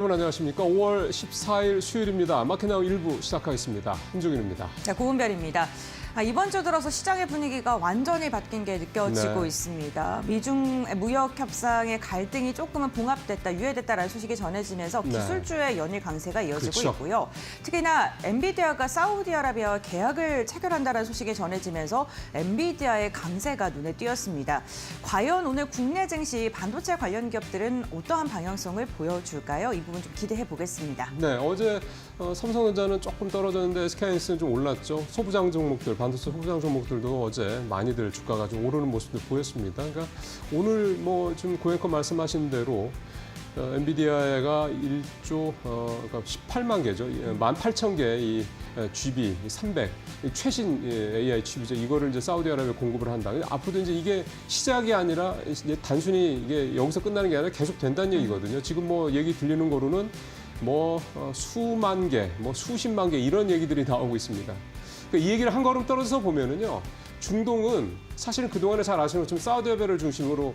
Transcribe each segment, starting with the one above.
여러분 안녕하십니까. 5월 14일 수요일입니다. 마켓나우 1부 시작하겠습니다. 한종윤입니다. 네, 고은별입니다. 이번 주 들어서 시장의 분위기가 완전히 바뀐 게 느껴지고 있습니다. 미중 무역 협상의 갈등이 조금은 봉합됐다, 유예됐다라는 소식이 전해지면서 기술주의 연일 강세가 이어지고 있고요. 특히나 엔비디아가 사우디아라비아와 계약을 체결한다는 소식이 전해지면서 엔비디아의 강세가 눈에 띄었습니다. 과연 오늘 국내 증시 반도체 관련 기업들은 어떠한 방향성을 보여줄까요? 이 부분 좀 기대해 보겠습니다. 네, 어제 삼성전자는 조금 떨어졌는데 SK하이닉스는 좀 올랐죠. 소부장 종목들, 반도체 소부장 종목들도 어제 많이들 주가가 좀 오르는 모습을 보였습니다. 그러니까 오늘 좀 고객님 말씀하신 대로 엔비디아가 1조 그러니까 18만 개죠. 18,000개 이 GB 300 최신 AI 칩이죠. 이거를 이제 사우디아라비아 공급을 한다. 앞으로도 이제 이게 시작이 아니라 이제 단순히 이게 여기서 끝나는 게 아니라 계속 된다는 얘기거든요. 지금 얘기 들리는 거로는 수만 개, 수십만 개 이런 얘기들이 나오고 있습니다. 그러니까 이 얘기를 한 걸음 떨어져서 보면은요. 중동은 사실은 그동안에 잘 아시는 것처럼 사우디아라비아를 중심으로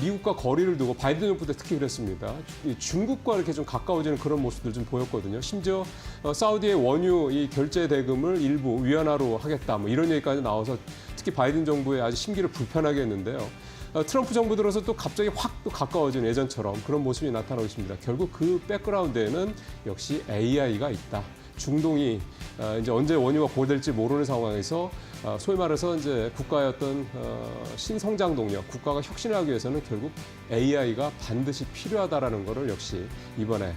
미국과 거리를 두고 바이든 정부 때 특히 그랬습니다. 중국과 이렇게 좀 가까워지는 그런 모습들 좀 보였거든요. 심지어 사우디의 원유 이 결제 대금을 일부 위안화로 하겠다 이런 얘기까지 나와서 특히 바이든 정부의 아주 심기를 불편하게 했는데요. 트럼프 정부 들어서 또 갑자기 확 또 가까워진 예전처럼 그런 모습이 나타나고 있습니다. 결국 그 백그라운드에는 역시 AI가 있다. 중동이 이제 언제 원유가 보호될지 모르는 상황에서 소위 말해서 이제 국가의 어떤 신성장 동력, 국가가 혁신하기 위해서는 결국 AI가 반드시 필요하다라는 것을 역시 이번에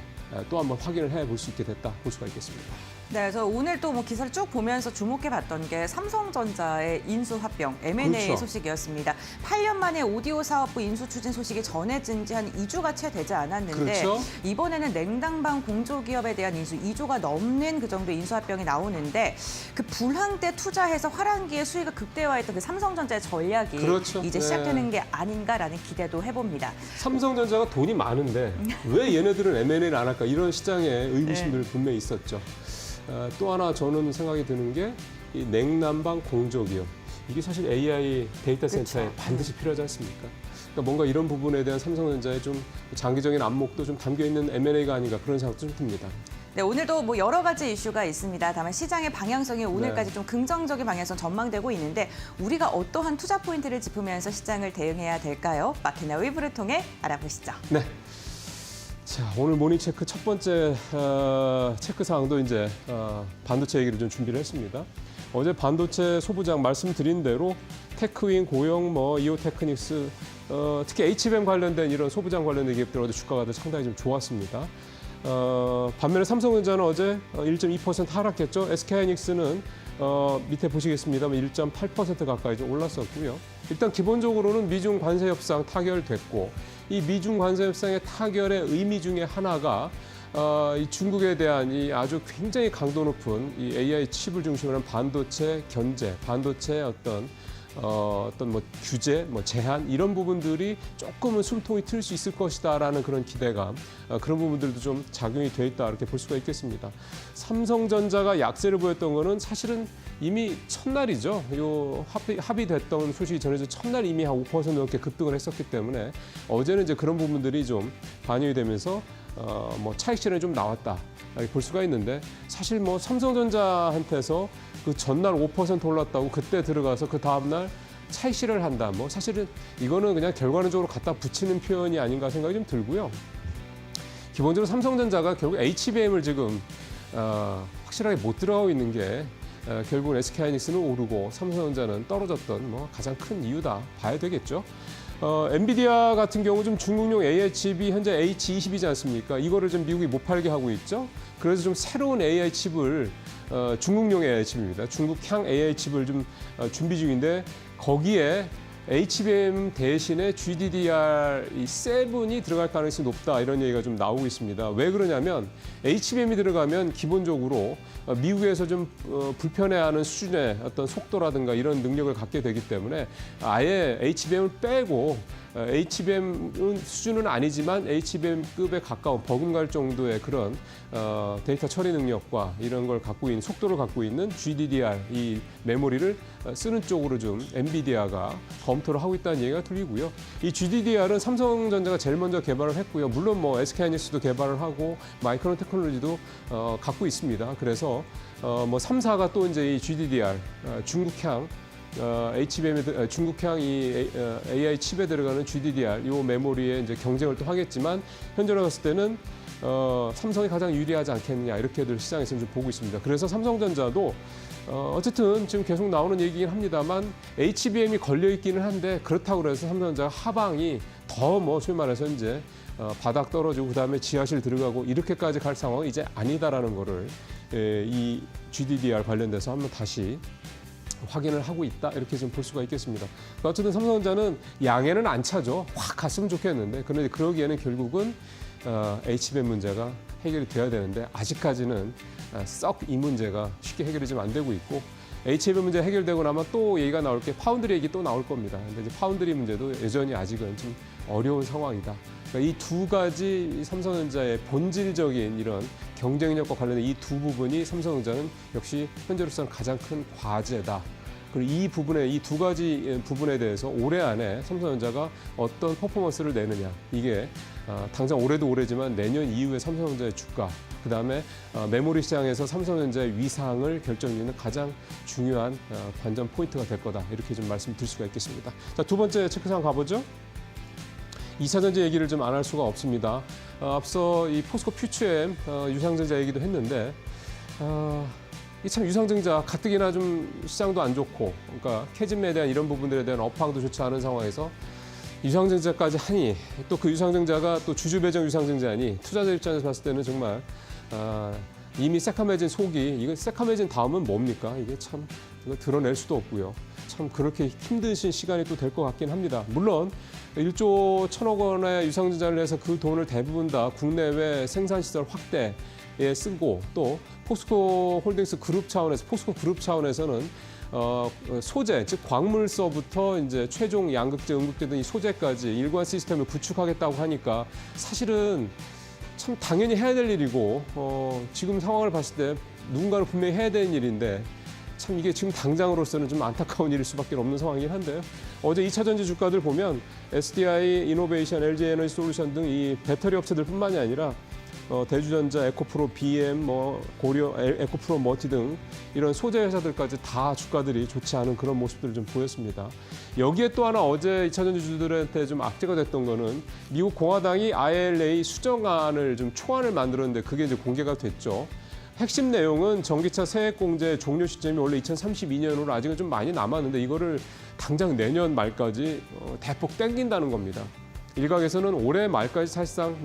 또 한번 확인을 해볼 수 있게 됐다 볼 수가 있겠습니다. 네, 그래서 오늘 또 기사를 쭉 보면서 주목해봤던 게 삼성전자의 인수합병, M&A 그렇죠. 소식이었습니다. 8년 만에 오디오 사업부 인수 추진 소식이 전해진 지 한 2주가 채 되지 않았는데 그렇죠. 이번에는 냉난방 공조기업에 대한 인수 2조가 넘는 그 정도의 인수합병이 나오는데 그 불황 때 투자해서 화랑기의 수익을 극대화했던 그 삼성전자의 전략이 그렇죠. 이제 시작되는 게 아닌가라는 기대도 해봅니다. 삼성전자가 돈이 많은데 왜 얘네들은 M&A를 안 할까 이런 시장에 의구심들 분명히 있었죠. 또 하나 저는 생각이 드는 게 이 냉난방 공조기업. 이게 사실 AI 데이터 센터에 그렇죠. 반드시 필요하지 않습니까? 그러니까 뭔가 이런 부분에 대한 삼성전자의 좀 장기적인 안목도 좀 담겨있는 M&A가 아닌가 그런 생각도 좀 듭니다. 네, 오늘도 여러 가지 이슈가 있습니다. 다만 시장의 방향성이 오늘까지 좀 긍정적인 방향성 전망되고 있는데 우리가 어떠한 투자 포인트를 짚으면서 시장을 대응해야 될까요? 마켓나우 1부를 통해 알아보시죠. 네. 자, 오늘 모닝체크 첫 번째 체크 사항도 이제 반도체 얘기를 좀 준비를 했습니다. 어제 반도체 소부장 말씀드린 대로 테크윈, 고영, 이오테크닉스, 특히 HBM 관련된 이런 소부장 관련된 기업들 어제 주가가 상당히 좀 좋았습니다. 반면에 삼성전자는 어제 1.2% 하락했죠. SK하이닉스는 밑에 보시겠습니다만 1.8% 가까이 좀 올랐었고요. 일단 기본적으로는 미중 관세 협상 타결됐고 이 미중 관세 협상의 타결의 의미 중에 하나가 이 중국에 대한 이 아주 굉장히 강도 높은 이 AI 칩을 중심으로 한 반도체 견제, 반도체 어떤 규제, 제한 이런 부분들이 조금은 숨통이 트일 수 있을 것이다라는 그런 기대감, 그런 부분들도 좀 작용이 돼 있다 이렇게 볼 수가 있겠습니다. 삼성전자가 약세를 보였던 거는 사실은 이미 첫날이죠. 요 합의됐던 소식이 전해져 첫날 이미 한 5% 넘게 급등을 했었기 때문에 어제는 이제 그런 부분들이 좀 반영이 되면서 차익 실현이 좀 나왔다 이렇게 볼 수가 있는데 사실 삼성전자한테서 그 전날 5% 올랐다고 그때 들어가서 그 다음날 차익 실현을 한다. 사실은 이거는 그냥 결과론적으로 갖다 붙이는 표현이 아닌가 생각이 좀 들고요. 기본적으로 삼성전자가 결국 HBM을 지금 확실하게 못 들어가고 있는 게 결국은 SK하이닉스는 오르고 삼성전자는 떨어졌던 가장 큰 이유다 봐야 되겠죠. 엔비디아 같은 경우 좀 중국용 AI 칩이 현재 H20이지 않습니까? 이거를 좀 미국이 못 팔게 하고 있죠. 그래서 좀 새로운 AI 칩을 중국용 AI 칩입니다. 중국향 AI 칩을 좀 준비 중인데 거기에 HBM 대신에 GDDR7이 들어갈 가능성이 높다 이런 얘기가 좀 나오고 있습니다. 왜 그러냐면 HBM이 들어가면 기본적으로 미국에서 좀 불편해하는 수준의 어떤 속도라든가 이런 능력을 갖게 되기 때문에 아예 HBM을 빼고 HBM 수준은 아니지만 HBM급에 가까운 버금갈 정도의 그런 데이터 처리 능력과 이런 걸 갖고 있는 속도를 갖고 있는 GDDR 이 메모리를 쓰는 쪽으로 좀 엔비디아가 검 검토를 하고 있다는 얘기가 들리고요. 이 GDDR은 삼성전자가 제일 먼저 개발을 했고요. 물론 뭐 SK하이닉스도 개발을 하고 마이크론 테크놀로지도 갖고 있습니다. 그래서 뭐 3사가 또 이제 이 GDDR 중국향 HBM에 중국향 이 AI 칩에 들어가는 GDDR 요 메모리에 이제 경쟁을 또 하겠지만 현재로 봤을 때는 삼성이 가장 유리하지 않겠느냐 이렇게들 시장에서 좀 보고 있습니다. 그래서 삼성전자도 어쨌든 지금 계속 나오는 얘기긴 합니다만 HBM이 걸려 있기는 한데 그렇다고 해서 삼성전자 하방이 더 뭐 소위 말해서 이제 바닥 떨어지고 그다음에 지하실 들어가고 이렇게까지 갈 상황은 이제 아니다라는 거를 이 GDDR 관련돼서 한번 다시 확인을 하고 있다 이렇게 좀 볼 수가 있겠습니다. 어쨌든 삼성전자는 양에는 안 차죠. 확 갔으면 좋겠는데 그런데 그러기에는 결국은 HBM 문제가 해결이 돼야 되는데 아직까지는 썩 이 문제가 쉽게 해결이 좀 안 되고 있고 HBM 문제 해결되고 나면 또 얘기가 나올 게 파운드리 얘기 또 나올 겁니다. 근데 이제 파운드리 문제도 여전히 아직은 좀 어려운 상황이다. 그러니까 이 두 가지 삼성전자의 본질적인 이런 경쟁력과 관련된 이 두 부분이 삼성전자는 역시 현재로서는 가장 큰 과제다. 그리고 이 부분에 이 두 가지 부분에 대해서 올해 안에 삼성전자가 어떤 퍼포먼스를 내느냐 이게 당장 올해도 올해지만 내년 이후에 삼성전자의 주가 그다음에 메모리 시장에서 삼성전자의 위상을 결정짓는 가장 중요한 관전 포인트가 될 거다 이렇게 좀 말씀드릴 수가 있겠습니다. 자, 두 번째 체크상 가보죠. 2차 전지 얘기를 좀 안 할 수가 없습니다. 앞서 이 포스코 퓨처엠 유상증자 얘기도 했는데 이 참 유상증자 가뜩이나 좀 시장도 안 좋고 그러니까 캐즘에 대한 이런 부분들에 대한 업황도 좋지 않은 상황에서 유상증자까지 하니 또 그 유상증자가 또 주주 배정 유상증자니 투자자 입장에서 봤을 때는 정말 이미 새카매진 속이 이거 새카매진 다음은 뭡니까? 이게 참 이거 드러낼 수도 없고요. 참 그렇게 힘드신 시간이 또 될 것 같긴 합니다. 물론 1조 1천억 원의 유상증자를 해서 그 돈을 대부분 다 국내외 생산시설 확대에 쓰고 또 포스코 홀딩스 그룹 차원에서 포스코 그룹 차원에서는 소재 즉 광물서부터 이제 최종 양극재, 음극재 등 이 소재까지 일관 시스템을 구축하겠다고 하니까 사실은 참 당연히 해야 될 일이고 지금 상황을 봤을 때 누군가는 분명히 해야 되는 일인데 참 이게 지금 당장으로서는 좀 안타까운 일일 수밖에 없는 상황이긴 한데요. 어제 2차 전지 주가들 보면 SDI, 이노베이션, LG 에너지 솔루션 등 이 배터리 업체들뿐만이 아니라 대주전자, 에코프로, BM, 고려, 에코프로 머티 등 이런 소재 회사들까지 다 주가들이 좋지 않은 그런 모습들을 좀 보였습니다. 여기에 또 하나 어제 2차 전지주들한테 좀 악재가 됐던 거는 미국 공화당이 IRA 수정안을 좀 초안을 만들었는데 그게 이제 공개가 됐죠. 핵심 내용은 전기차 세액 공제 종료 시점이 원래 2032년으로 아직은 좀 많이 남았는데 이거를 당장 내년 말까지 대폭 땡긴다는 겁니다. 일각에서는 올해 말까지 사실상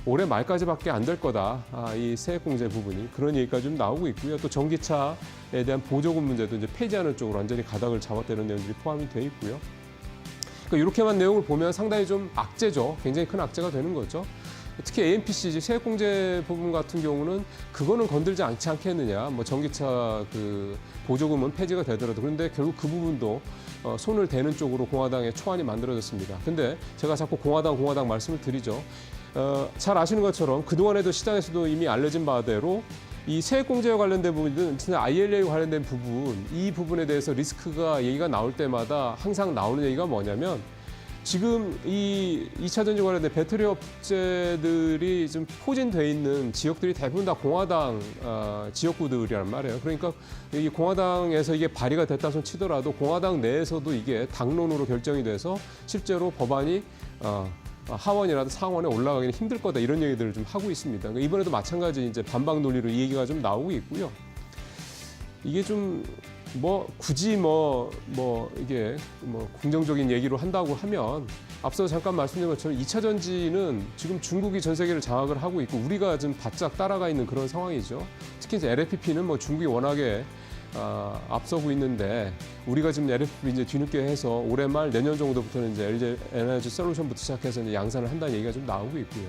올해 말까지밖에 안 될 거다. 이 세액 공제 부분이 그런 얘기가 좀 나오고 있고요. 또 전기차에 대한 보조금 문제도 이제 폐지하는 쪽으로 완전히 가닥을 잡았다는 내용들이 포함이 돼 있고요. 그러니까 이렇게만 내용을 보면 상당히 좀 악재죠. 굉장히 큰 악재가 되는 거죠. 특히 AMPC 세액 공제 부분 같은 경우는 그거는 건들지 않지 않겠느냐. 전기차 그 보조금은 폐지가 되더라도 그런데 결국 그 부분도 손을 대는 쪽으로 공화당의 초안이 만들어졌습니다. 근데 제가 자꾸 공화당 말씀을 드리죠. 잘 아시는 것처럼 그동안에도 시장에서도 이미 알려진 바대로 이 세액 공제와 관련된 부분이든 진짜 IRA와 관련된 부분 이 부분에 대해서 리스크가 얘기가 나올 때마다 항상 나오는 얘기가 뭐냐면 지금 이 2차 전지 관련된 배터리 업체들이 좀 포진돼 있는 지역들이 대부분 다 공화당 지역구들이란 말이에요. 그러니까 이 공화당에서 이게 발의가 됐다 손 치더라도 공화당 내에서도 이게 당론으로 결정이 돼서 실제로 법안이 하원이라도 상원에 올라가기는 힘들 거다 이런 얘기들을 좀 하고 있습니다. 그러니까 이번에도 마찬가지 이제 반박 논리로 이 얘기가 좀 나오고 있고요. 이게 좀 굳이 이게 긍정적인 얘기로 한다고 하면 앞서 잠깐 말씀드린 것처럼 2차 전지는 지금 중국이 전 세계를 장악을 하고 있고 우리가 좀 바짝 따라가 있는 그런 상황이죠. 특히 이제 LFP는 중국이 워낙에 앞서고 있는데 우리가 지금 LFP 이제 뒤늦게 해서 올해 말 내년 정도부터는 이제 LG 에너지 솔루션부터 시작해서 이제 양산을 한다는 얘기가 좀 나오고 있고요.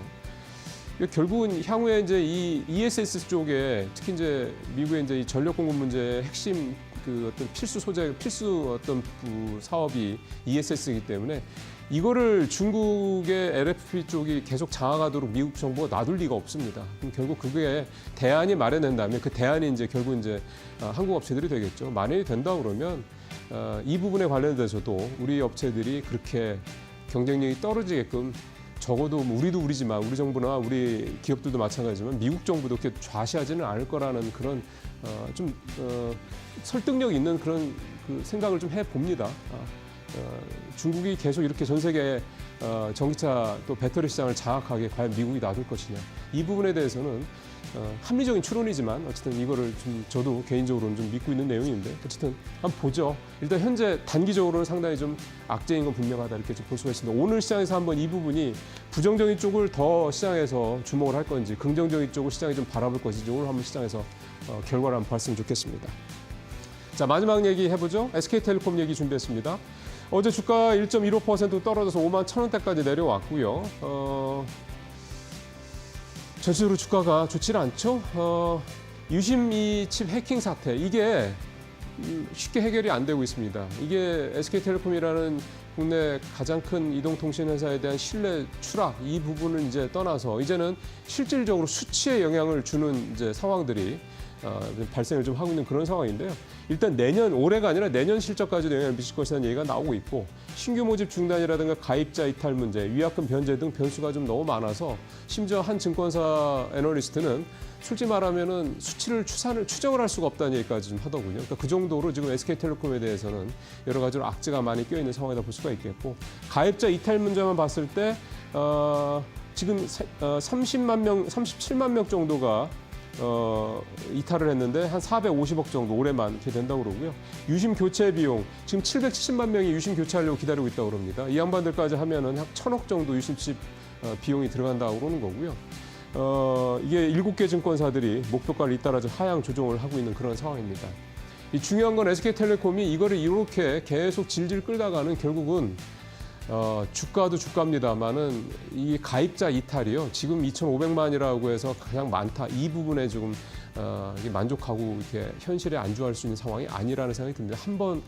결국은 향후에 이제 이 ESS 쪽에 특히 이제 미국의 이제 이 전력 공급 문제의 핵심 그 어떤 필수 어떤 사업이 ESS이기 때문에 이거를 중국의 LFP 쪽이 계속 장악하도록 미국 정부가 놔둘 리가 없습니다. 그럼 결국 그게 대안이 마련된다면 그 대안이 이제 결국 이제 한국 업체들이 되겠죠. 만약에 된다 그러면 이 부분에 관련돼서도 우리 업체들이 그렇게 경쟁력이 떨어지게끔 적어도 뭐 우리지만 우리 정부나 우리 기업들도 마찬가지지만 미국 정부도 그렇게 좌시하지는 않을 거라는 그런 설득력 있는 그런 그 생각을 좀 해봅니다. 중국이 계속 이렇게 전 세계 전기차 또 배터리 시장을 장악하게 과연 미국이 놔둘 것이냐. 이 부분에 대해서는 합리적인 추론이지만 어쨌든 이거를 좀 저도 개인적으로는 좀 믿고 있는 내용인데 어쨌든 한번 보죠. 일단 현재 단기적으로는 상당히 좀 악재인 건 분명하다 이렇게 좀 볼 수가 있습니다. 오늘 시장에서 한번 이 부분이 부정적인 쪽을 더 시장에서 주목을 할 건지 긍정적인 쪽을 시장이 좀 바라볼 것인지 오늘 한번 시장에서 결과를 한번 봤으면 좋겠습니다. 자, 마지막 얘기 해보죠. SK텔레콤 얘기 준비했습니다. 어제 주가 1.15% 떨어져서 5만 1,000원대까지 내려왔고요. 전체적으로 주가가 좋지 않죠. 유심히 칩 해킹 사태 이게 쉽게 해결이 안 되고 있습니다. 이게 SK텔레콤이라는 국내 가장 큰 이동통신 회사에 대한 신뢰 추락 이 부분을 이제 떠나서 이제는 실질적으로 수치에 영향을 주는 이제 상황들이 발생을 좀 하고 있는 그런 상황인데요. 일단 올해가 아니라 내년 실적까지도 영향을 미칠 것이라는 얘기가 나오고 있고 신규 모집 중단이라든가 가입자 이탈 문제, 위약금 변제 등 변수가 좀 너무 많아서 심지어 한 증권사 애널리스트는 솔직히 말하면은 수치를 추정을 할 수가 없다는 얘기까지 좀 하더군요. 그러니까 그 정도로 지금 SK텔레콤에 대해서는 여러 가지로 악재가 많이 껴있는 상황이다 볼 수가 있겠고 가입자 이탈 문제만 봤을 때 지금 37만 명 정도가 이탈을 했는데 한 450억 정도 올해만 이렇게 된다고 그러고요. 유심 교체 비용 지금 770만 명이 유심 교체하려고 기다리고 있다고 그럽니다. 이 양반들까지 하면은 한 1,000억 정도 유심칩 비용이 들어간다고 그러는 거고요. 이게 7개 증권사들이 목표가를 잇따라 하향 조정을 하고 있는 그런 상황입니다. 이 중요한 건 SK텔레콤이 이거를 이렇게 계속 질질 끌다가는 결국은 주가도 주가입니다만은 이 가입자 이탈이요. 지금 2,500만이라고 해서 가장 많다. 이 부분에 조금 만족하고 이렇게 현실에 안주할 수 있는 상황이 아니라는 생각이 듭니다. 한번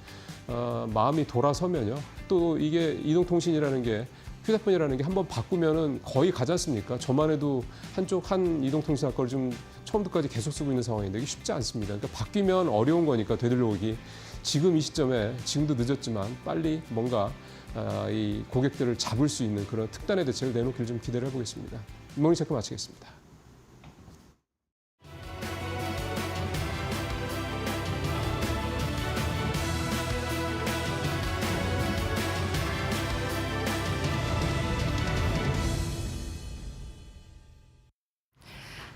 마음이 돌아서면요. 또 이게 이동통신이라는 게 휴대폰이라는 게 한번 바꾸면은 거의 가지 않습니까? 저만 해도 한 이동통신사 걸 좀 처음부터까지 계속 쓰고 있는 상황인데 이게 쉽지 않습니다. 그러니까 바뀌면 어려운 거니까 되돌려오기. 지금 이 시점에 지금도 늦었지만 빨리 뭔가 이 고객들을 잡을 수 있는 그런 특단의 대책을 내놓기를 좀 기대를 해보겠습니다. 모닝 체크 마치겠습니다.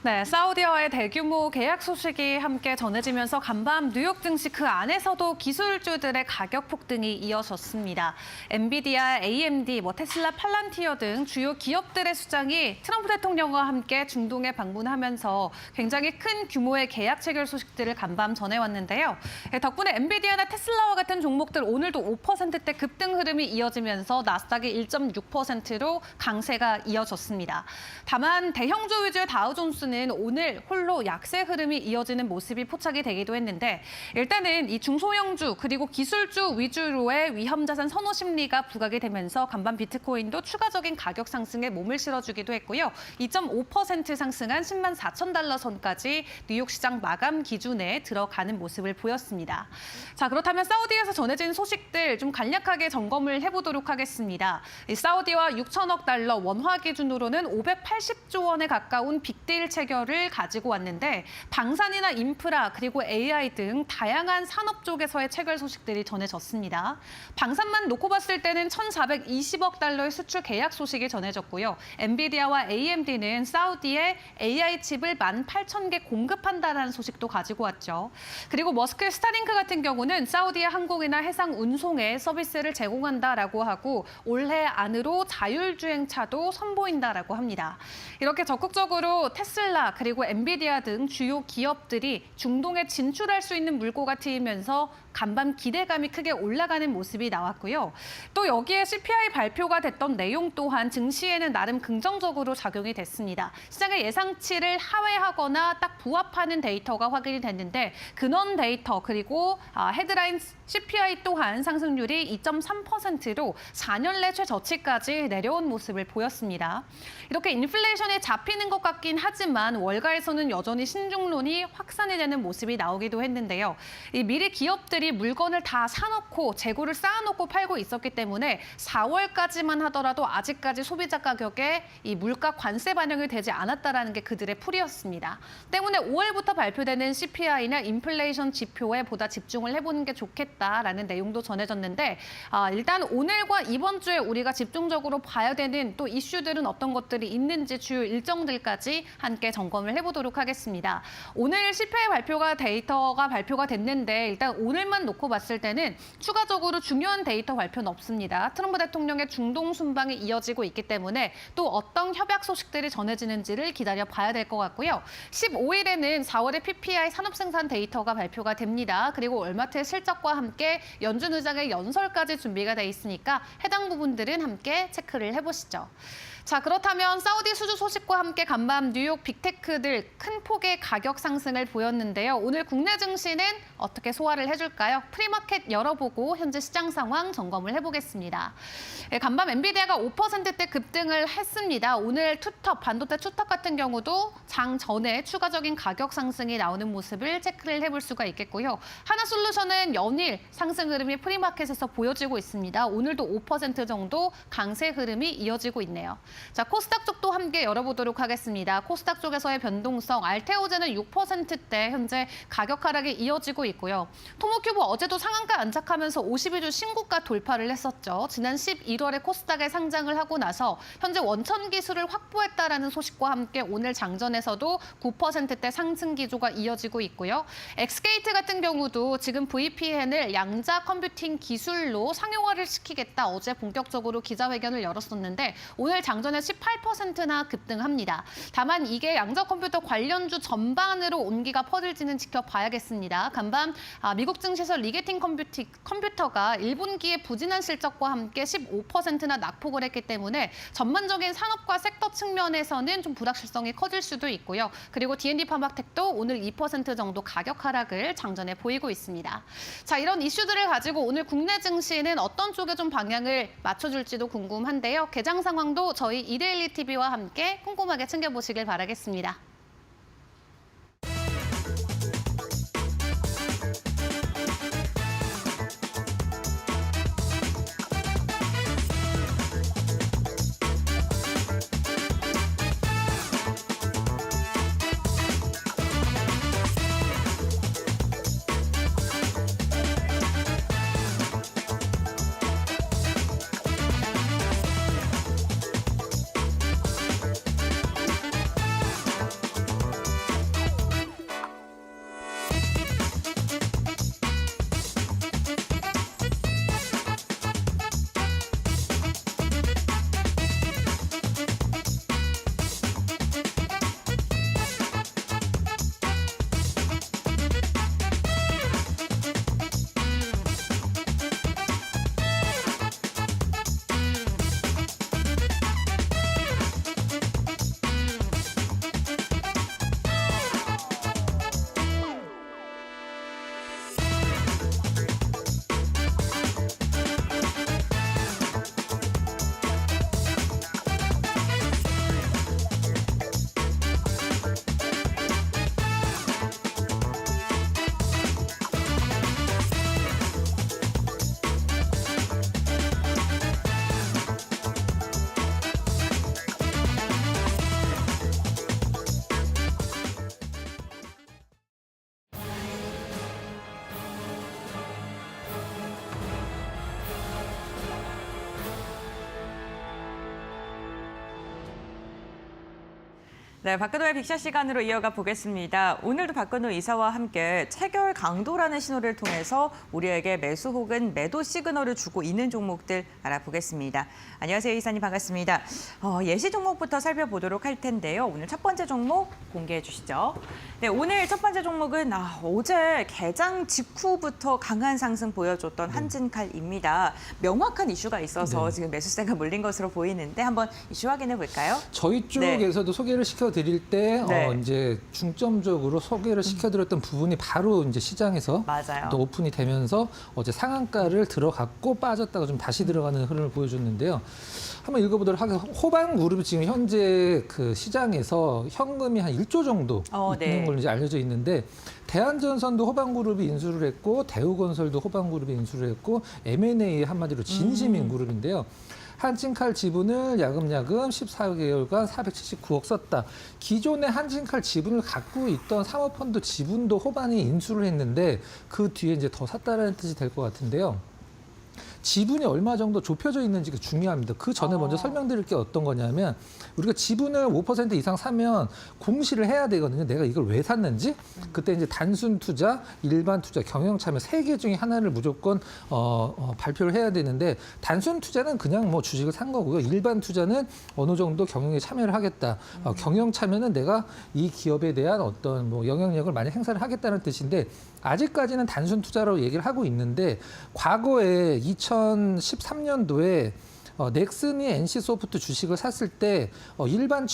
네, 사우디와의 대규모 계약 소식이 함께 전해지면서 간밤 뉴욕 증시 그 안에서도 기술주들의 가격 폭등이 이어졌습니다. 엔비디아, AMD, 테슬라, 팔란티어 등 주요 기업들의 수장이 트럼프 대통령과 함께 중동에 방문하면서 굉장히 큰 규모의 계약 체결 소식들을 간밤 전해왔는데요. 덕분에 엔비디아나 테슬라와 같은 종목들 오늘도 5%대 급등 흐름이 이어지면서 나스닥이 1.6%로 강세가 이어졌습니다. 다만 대형주 위주의 다우존스는 오늘 홀로 약세 흐름이 이어지는 모습이 포착이 되기도 했는데 일단은 이 중소형주 그리고 기술주 위주로의 위험자산 선호 심리가 부각이 되면서 간밤 비트코인도 추가적인 가격 상승에 몸을 실어주기도 했고요. 2.5% 상승한 10만 4천 달러 선까지 뉴욕 시장 마감 기준에 들어가는 모습을 보였습니다. 자, 그렇다면 사우디에서 전해진 소식들 좀 간략하게 점검을 해보도록 하겠습니다. 사우디와 6천억 달러 원화 기준으로는 580조 원에 가까운 빅딜 체결을 가지고 왔는데 방산이나 인프라 그리고 AI 등 다양한 산업 쪽에서의 체결 소식들이 전해졌습니다. 방산만 놓고 봤을 때는 1,420억 달러의 수출 계약 소식이 전해졌고요. 엔비디아와 AMD는 사우디에 AI 칩을 18,000개 공급한다라는 소식도 가지고 왔죠. 그리고 머스크의 스타링크 같은 경우는 사우디의 항공이나 해상 운송에 서비스를 제공한다라고 하고 올해 안으로 자율주행차도 선보인다라고 합니다. 이렇게 적극적으로 테슬라 그리고 엔비디아 등 주요 기업들이 중동에 진출할 수 있는 물꼬가 트이면서 간밤 기대감이 크게 올라가는 모습이 나왔고요. 또 여기에 CPI 발표가 됐던 내용 또한 증시에는 나름 긍정적으로 작용이 됐습니다. 시장의 예상치를 하회하거나 딱 부합하는 데이터가 확인이 됐는데 근원 데이터 그리고 헤드라인 CPI 또한 상승률이 2.3%로 4년 내 최저치까지 내려온 모습을 보였습니다. 이렇게 인플레이션이 잡히는 것 같긴 하지만 하지만 월가에서는 여전히 신중론이 확산이 되는 모습이 나오기도 했는데요. 이 미리 기업들이 물건을 다 사놓고 재고를 쌓아놓고 팔고 있었기 때문에 4월까지만 하더라도 아직까지 소비자 가격에 이 물가 관세 반영이 되지 않았다라는 게 그들의 풀이였습니다. 때문에 5월부터 발표되는 CPI나 인플레이션 지표에 보다 집중을 해보는 게 좋겠다라는 내용도 전해졌는데 일단 오늘과 이번 주에 우리가 집중적으로 봐야 되는 또 이슈들은 어떤 것들이 있는지 주요 일정들까지 함께 점검을 해보도록 하겠습니다. 오늘 CPI 데이터가 발표가 됐는데 일단 오늘만 놓고 봤을 때는 추가적으로 중요한 데이터 발표는 없습니다. 트럼프 대통령의 중동 순방이 이어지고 있기 때문에 또 어떤 협약 소식들이 전해지는지를 기다려 봐야 될 것 같고요. 15일에는 4월의 PPI 산업생산 데이터가 발표가 됩니다. 그리고 월마트의 실적과 함께 연준 의장의 연설까지 준비가 돼 있으니까 해당 부분들은 함께 체크를 해보시죠. 자, 그렇다면 사우디 수주 소식과 함께 간밤 뉴욕 빅테크들 큰 폭의 가격 상승을 보였는데요. 오늘 국내 증시는 어떻게 소화를 해줄까요? 프리마켓 열어보고 현재 시장 상황 점검을 해보겠습니다. 간밤 엔비디아가 5%대 급등을 했습니다. 오늘 투톱, 반도체 투톱 같은 경우도 장 전에 추가적인 가격 상승이 나오는 모습을 체크를 해볼 수가 있겠고요. 하나솔루션은 연일 상승 흐름이 프리마켓에서 보여지고 있습니다. 오늘도 5% 정도 강세 흐름이 이어지고 있네요. 자, 코스닥 쪽도 함께 열어보도록 하겠습니다. 코스닥 쪽에서의 변동성, 알테오제는 6%대 현재 가격 하락이 이어지고 있고요. 토모큐브 어제도 상한가 안착하면서 52주 신고가 돌파를 했었죠. 지난 11월에 코스닥에 상장을 하고 나서 현재 원천 기술을 확보했다라는 소식과 함께 오늘 장전에서도 9%대 상승 기조가 이어지고 있고요. 엑스게이트 같은 경우도 지금 VPN을 양자 컴퓨팅 기술로 상용화를 시키겠다. 어제 본격적으로 기자회견을 열었었는데 오늘 장전에 18%나 급등합니다. 다만 이게 양자 컴퓨터 관련주 전반으로 온기가 퍼질지는 지켜봐야겠습니다. 간밤 미국 증시에서 리게팅 컴퓨터가 1분기에 부진한 실적과 함께 15%나 낙폭을 했기 때문에 전반적인 산업과 섹터 측면에서는 좀 불확실성이 커질 수도 있고요. 그리고 D&D 파마텍도 오늘 2% 정도 가격 하락을 장전해 보이고 있습니다. 자, 이런 이슈들을 가지고 오늘 국내 증시는 어떤 쪽에 좀 방향을 맞춰줄지도 궁금한데요. 개장 상황도 저희 이데일리 TV와 함께 꼼꼼하게 챙겨보시길 바라겠습니다. 네, 박근호의 빅샷 시간으로 이어가 보겠습니다. 오늘도 박근호 이사와 함께 체결 강도라는 신호를 통해서 우리에게 매수 혹은 매도 시그널을 주고 있는 종목들 알아보겠습니다. 안녕하세요, 이사님 반갑습니다. 예시 종목부터 살펴보도록 할 텐데요. 오늘 첫 번째 종목 공개해 주시죠. 네, 오늘 첫 번째 종목은 어제 개장 직후부터 강한 상승 보여줬던 한진칼입니다. 명확한 이슈가 있어서 지금 매수세가 몰린 것으로 보이는데 한번 이슈 확인해 볼까요? 저희 쪽에서도 소개를 시켜드릴 때 이제 중점적으로 소개를 시켜드렸던 부분이 바로 이제 시장에서 맞아요. 또 오픈이 되면서 어제 상한가를 들어갔고 빠졌다가 좀 다시 들어가는 흐름을 보여줬는데요. 한번 읽어보도록 하겠습니다. 호반 그룹이 지금 현재 그 시장에서 현금이 한 1조 정도 있는 네. 걸로 이제 알려져 있는데 대한전선도 호반 그룹이 인수를 했고 대우건설도 호반 그룹이 인수를 했고 M&A 한마디로 진심인 그룹인데요. 한진칼 지분을 야금야금 14개월간 479억 썼다. 기존의 한진칼 지분을 갖고 있던 사모펀드 지분도 호반이 인수를 했는데 그 뒤에 이제 더 샀다라는 뜻이 될 것 같은데요. 지분이 얼마 정도 좁혀져 있는지가 중요합니다. 그 전에 먼저 설명드릴 게 어떤 거냐면 우리가 지분을 5% 이상 사면 공시를 해야 되거든요. 내가 이걸 왜 샀는지. 그때 이제 단순 투자, 일반 투자, 경영 참여 세 개 중에 하나를 무조건 발표를 해야 되는데 단순 투자는 그냥 뭐 주식을 산 거고요. 일반 투자는 어느 정도 경영에 참여를 하겠다. 경영 참여는 내가 이 기업에 대한 어떤 뭐 영향력을 많이 행사를 하겠다는 뜻인데 아직까지는 단순 투자라고 얘기를 하고 있는데 과거에 2013년도에 넥슨이 NC소프트 주식을 샀을 때 일반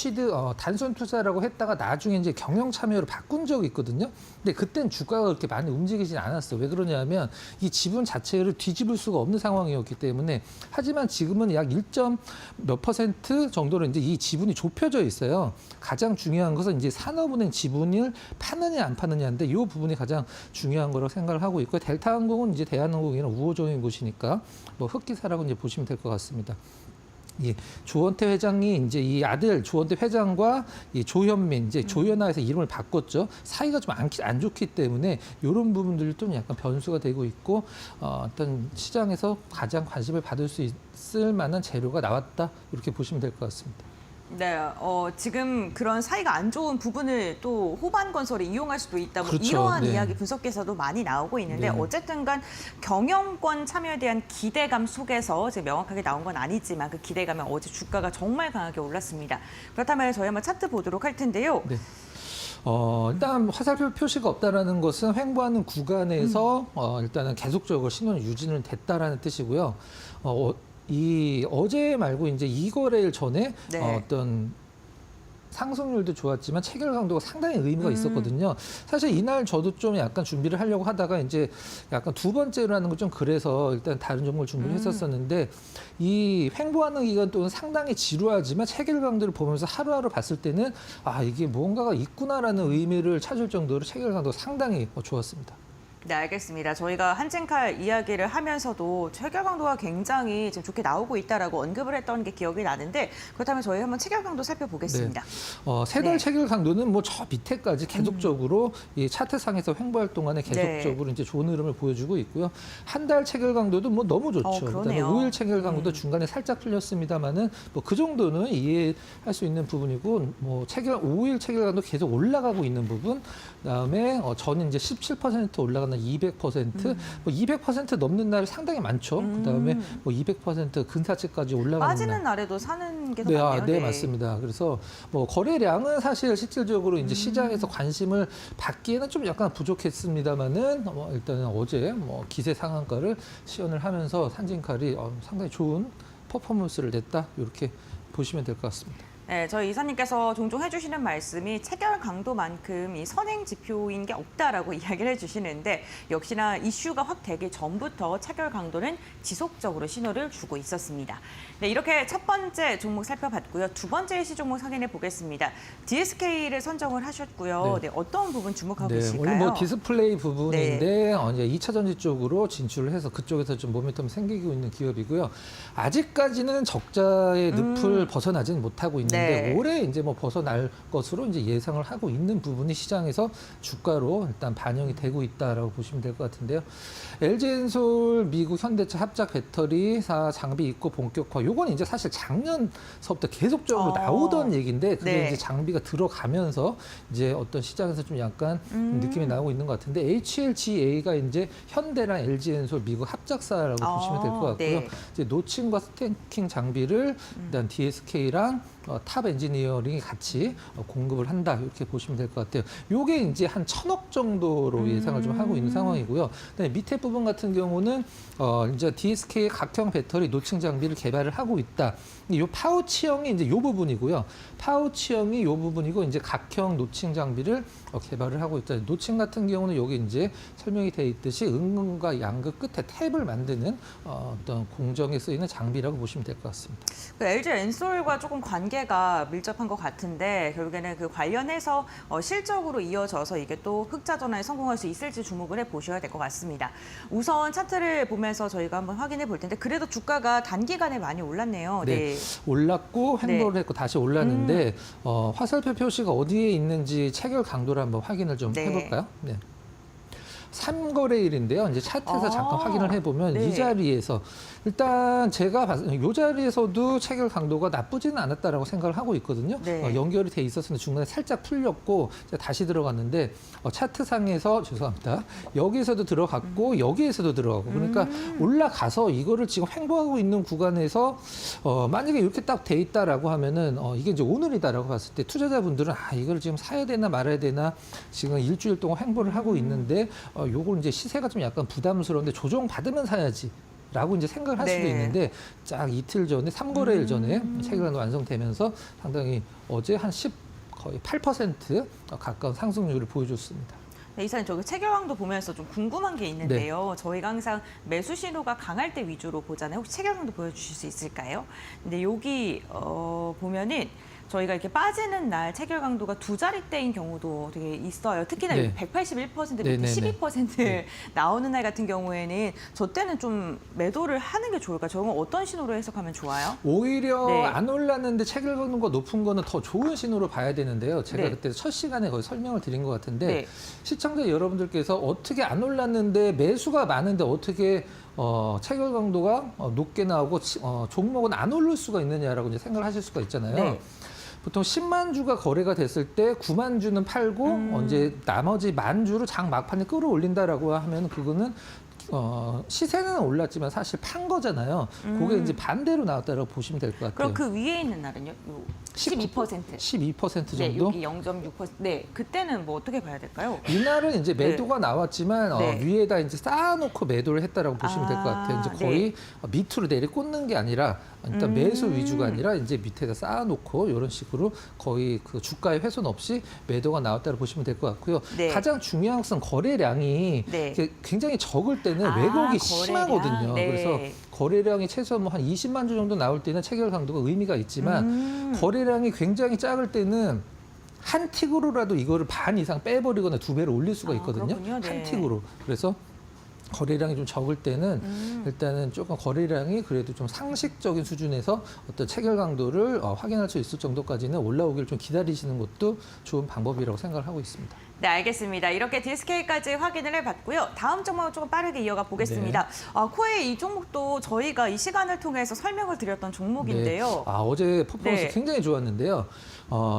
단순 투자라고 했다가 나중에 이제 경영 참여로 바꾼 적이 있거든요. 근데 그때는 주가가 그렇게 많이 움직이진 않았어요. 왜 그러냐면 이 지분 자체를 뒤집을 수가 없는 상황이었기 때문에. 하지만 지금은 약 1.몇% 정도로 이제 이 지분이 좁혀져 있어요. 가장 중요한 것은 이제 산업은행 지분을 파느냐 안 파느냐인데 이 부분이 가장 중요한 거라고 생각을 하고 있고 델타항공은 이제 대한항공이랑 우호적인 곳이니까 뭐 흑기사라고 이제 보시면 될 것 같습니다. 예, 조원태 회장이 이제 이 아들 조원태 회장과 이 조현민 이제 조현아에서 이름을 바꿨죠. 사이가 좀 안 좋기 때문에 이런 부분들이 좀 약간 변수가 되고 있고 어떤 시장에서 가장 관심을 받을 수 있을 만한 재료가 나왔다 이렇게 보시면 될 것 같습니다. 네, 지금 그런 사이가 안 좋은 부분을 또 호반건설이 이용할 수도 있다. 뭐 그렇죠. 이러한 네. 이야기 분석에서도 많이 나오고 있는데 네. 어쨌든간 경영권 참여에 대한 기대감 속에서 지금 명확하게 나온 건 아니지만 그 기대감에 어제 주가가 정말 강하게 올랐습니다. 그렇다면 저희 한번 차트 보도록 할 텐데요. 네. 일단 화살표 표시가 없다라는 것은 횡보하는 구간에서 일단은 계속적으로 신호는 유지는 됐다라는 뜻이고요. 어제 말고 이제 2거래일 전에 네. 어떤 상승률도 좋았지만 체결 강도가 상당히 의미가 있었거든요. 사실 이날 저도 좀 약간 준비를 하려고 하다가 이제 약간 두 번째라는 거 좀 그래서 일단 다른 종목을 준비를 했었었는데 이 횡보하는 기간 동안 상당히 지루하지만 체결 강도를 보면서 하루하루 봤을 때는 아 이게 뭔가가 있구나라는 의미를 찾을 정도로 체결 강도가 상당히 좋았습니다. 네, 알겠습니다. 저희가 한진칼 이야기를 하면서도 체결 강도가 굉장히 지금 좋게 나오고 있다라고 언급을 했던 게 기억이 나는데 그렇다면 저희 한번 체결 강도 살펴보겠습니다. 세 달 네. 체결 강도는 뭐 저 밑에까지 계속적으로 이 차트상에서 횡보할 동안에 계속적으로 네. 이제 좋은 흐름을 보여주고 있고요. 한 달 체결 강도도 뭐 너무 좋죠. 그러네요. 5일 체결 강도도 중간에 살짝 풀렸습니다만은 뭐 그 정도는 이해할 수 있는 부분이고 뭐 5일 체결 강도 계속 올라가고 있는 부분. 그다음에 저는 이제 17% 올라가는 200%, 뭐 200% 넘는 날이 상당히 많죠. 그다음에 뭐 200% 근사치까지 올라가는 빠지는 날. 날에도 사는 게 더 네, 많네요. 네, 맞습니다. 그래서 뭐 거래량은 사실 실질적으로 이제 시장에서 관심을 받기에는 좀 약간 부족했습니다만은 일단은 어제 뭐 기세 상한가를 시연을 하면서 한진칼이 상당히 좋은 퍼포먼스를 냈다 이렇게 보시면 될 것 같습니다. 네, 저희 이사님께서 종종 해주시는 말씀이 체결 강도만큼 이 선행 지표인 게 없다라고 이야기를 해주시는데 역시나 이슈가 확 되기 전부터 체결 강도는 지속적으로 신호를 주고 있었습니다. 네, 이렇게 첫 번째 종목 살펴봤고요. 두 번째 시 종목 확인해 보겠습니다. DSK를 선정을 하셨고요. 네, 어떤 부분 주목하고 계실까요? 원래 뭐 디스플레이 부분인데 이제 2차 전지 쪽으로 진출을 해서 그쪽에서 좀 모멘텀이 생기고 있는 기업이고요. 아직까지는 적자의 늪을 벗어나지는 못하고 있는데 올해 이제 뭐 벗어날 것으로 이제 예상을 하고 있는 부분이 시장에서 주가로 일단 반영이 되고 있다라고 보시면 될 것 같은데요. LG엔솔, 미국 현대차 합작 배터리사 장비 입고 본격화. 요건 이제 사실 작년서부터 계속적으로 나오던 얘기인데 그게 이제 장비가 들어가면서 이제 어떤 시장에서 좀 약간 느낌이 나오고 있는 것 같은데 HLGA가 이제 현대랑 LG엔솔 미국 합작사라고 보시면 될 것 같고요. 네. 이제 노칭과 스태킹 장비를 일단 DSK랑 탑 엔지니어링이 같이 공급을 한다 이렇게 보시면 될 것 같아요. 요게 이제 한 1,000억 정도로 예상을 좀 하고 있는 상황이고요. 그다음에 밑에 부분 같은 경우는 이제 DSK의 각형 배터리 노칭 장비를 개발을 하고 있다. 이 파우치형이 이제 요 부분이고요. 파우치형이 요 부분이고 이제 각형 노칭 장비를 개발을 하고 있다. 노칭 같은 경우는 여기 이제 설명이 돼 있듯이 음극과 양극 끝에 탭을 만드는 어떤 공정에 쓰이는 장비라고 보시면 될 것 같습니다. 그 LG 엔솔과 조금 관계가 밀접한 것 같은데 결국에는 그 관련해서 실적으로 이어져서 이게 또 흑자 전환에 성공할 수 있을지 주목을 해보셔야 될 것 같습니다. 우선 차트를 보면서 저희가 한번 확인해 볼 텐데 그래도 주가가 단기간에 많이 올랐네요. 네, 올랐고 횡보를 했고 다시 올랐는데 화살표 표시가 어디에 있는지 체결 강도를 한번 확인을 좀 네. 해볼까요? 네. 3거래일인데요. 이제 차트에서 잠깐 확인을 해보면 네. 이 자리에서 일단 제가 봤을 때 이 자리에서도 체결 강도가 나쁘지는 않았다라고 생각을 하고 있거든요. 네. 연결이 돼 있었는데 중간에 살짝 풀렸고 이제 다시 들어갔는데 차트상에서 죄송합니다. 여기에서도 들어갔고 여기에서도 들어가고 그러니까 올라가서 이거를 지금 횡보하고 있는 구간에서 만약에 이렇게 딱 돼 있다라고 하면은 이게 이제 오늘이다라고 봤을 때 투자자분들은 이걸 지금 사야 되나 말아야 되나 지금 일주일 동안 횡보를 하고 있는데 요걸 이제 시세가 좀 약간 부담스러운데 조정 받으면 사야지. 라고 이제 생각을 할 수도 네. 있는데 쫙 이틀 전에 3거래일 전에 체결이 완성되면서 상당히 어제 한 거의 8% 가까운 상승률을 보여줬습니다. 네, 이사님 저기 체결강도 보면서 좀 궁금한 게 있는데요. 저희가 항상 매수 신호가 강할 때 위주로 보잖아요. 혹시 체결강도 보여주실 수 있을까요? 근데 여기 보면은 저희가 이렇게 빠지는 날 체결 강도가 2자릿대인 경우도 되게 있어요. 특히나 네. 181% 밑에 네네네. 12% 나오는 날 같은 경우에는 저 때는 좀 매도를 하는 게 좋을까요? 저건 어떤 신호로 해석하면 좋아요? 오히려 네. 안 올랐는데 체결 강도가 높은 거는 더 좋은 신호로 봐야 되는데요. 제가 네. 그때 첫 시간에 거의 설명을 드린 것 같은데 네. 시청자 여러분들께서 어떻게 안 올랐는데 매수가 많은데 어떻게 체결 강도가 높게 나오고 종목은 안 오를 수가 있느냐라고 이제 생각을 하실 수가 있잖아요. 네. 보통 10만 주가 거래가 됐을 때 9만 주는 팔고 이제 나머지 만 주를 장 막판에 끌어올린다라고 하면 그거는 시세는 올랐지만 사실 판 거잖아요. 그게 이제 반대로 나왔다라고 보시면 될 것 같아요. 그럼 그 위에 있는 날은요? 12%. 12% 정도? 네, 여기 0.6%. 네, 그때는 뭐 어떻게 봐야 될까요? 이날은 이제 매도가 나왔지만 네. 위에다 이제 쌓아놓고 매도를 했다라고 보시면 될 것 같아요. 이제 거의 밑으로 내리꽂는 게 아니라 일단 매수 위주가 아니라 이제 밑에다 쌓아놓고 이런 식으로 거의 그 주가의 훼손 없이 매도가 나왔다고 보시면 될 것 같고요. 네. 가장 중요한 것은 거래량이 네. 이게 굉장히 적을 때는 왜곡이 거래량. 심하거든요. 네. 그래서 거래량이 최소한 뭐 한 20만 주 정도 나올 때는 체결 강도가 의미가 있지만 거래량이 굉장히 작을 때는 한 틱으로라도 이거를 반 이상 빼버리거나 2배로 올릴 수가 있거든요. 그렇군요. 네. 한 틱으로. 그래서 거래량이 좀 적을 때는 일단은 조금 거래량이 그래도 좀 상식적인 수준에서 어떤 체결 강도를 확인할 수 있을 정도까지는 올라오기를 좀 기다리시는 것도 좋은 방법이라고 생각을 하고 있습니다. 네, 알겠습니다. 이렇게 DSK까지 확인을 해봤고요. 다음 종목을 조금 빠르게 이어가 보겠습니다. 코웨이 이 종목도 저희가 이 시간을 통해서 설명을 드렸던 종목인데요. 네. 어제 퍼포먼스 네. 굉장히 좋았는데요.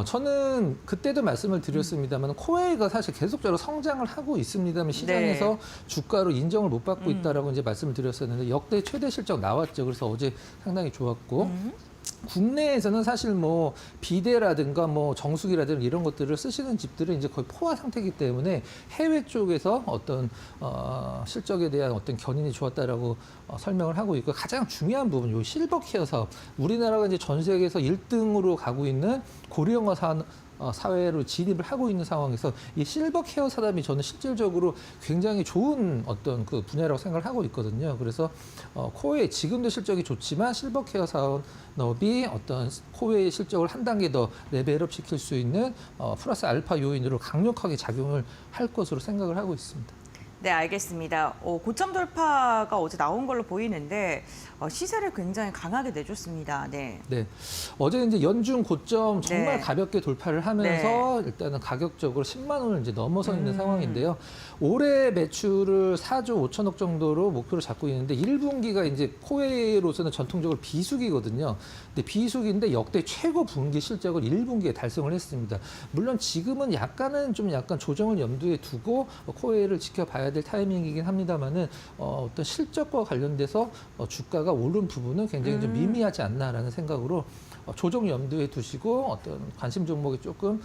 저는 그때도 말씀을 드렸습니다만 코웨이가 사실 계속적으로 성장을 하고 있습니다만 시장에서 주가로 인정을 못 받고 있다라고 이제 말씀을 드렸었는데 역대 최대 실적 나왔죠. 그래서 어제 상당히 좋았고. 국내에서는 사실 뭐 비대라든가 뭐 정수기라든가 이런 것들을 쓰시는 집들은 이제 거의 포화 상태이기 때문에 해외 쪽에서 어떤 실적에 대한 어떤 견인이 좋았다라고 설명을 하고 있고 가장 중요한 부분 요 실버 케어 사업 우리나라가 이제 전 세계에서 1등으로 가고 있는 고령화 사회로 진입을 하고 있는 상황에서 이 실버 케어 산업이 저는 실질적으로 굉장히 좋은 어떤 그 분야라고 생각을 하고 있거든요. 그래서 코웨이 지금도 실적이 좋지만 실버 케어 산업이 어떤 코웨이 실적을 한 단계 더 레벨업 시킬 수 있는 플러스 알파 요인으로 강력하게 작용을 할 것으로 생각을 하고 있습니다. 네, 알겠습니다. 고점 돌파가 어제 나온 걸로 보이는데 시세를 굉장히 강하게 내줬습니다. 네. 네. 어제 이제 연중 고점 정말 네. 가볍게 돌파를 하면서 일단은 가격적으로 10만 원을 이제 넘어서 있는 상황인데요. 올해 매출을 4조 5천억 정도로 목표를 잡고 있는데 1분기가 이제 코웨이로서는 전통적으로 비수기거든요. 근데 비수기인데 역대 최고 분기 실적을 1분기에 달성을 했습니다. 물론 지금은 약간 조정을 염두에 두고 코웨이를 지켜봐야 될 타이밍이긴 합니다만은 어떤 실적과 관련돼서 주가가 오른 부분은 굉장히 좀 미미하지 않나라는 생각으로 조정 염두에 두시고 어떤 관심 종목에 조금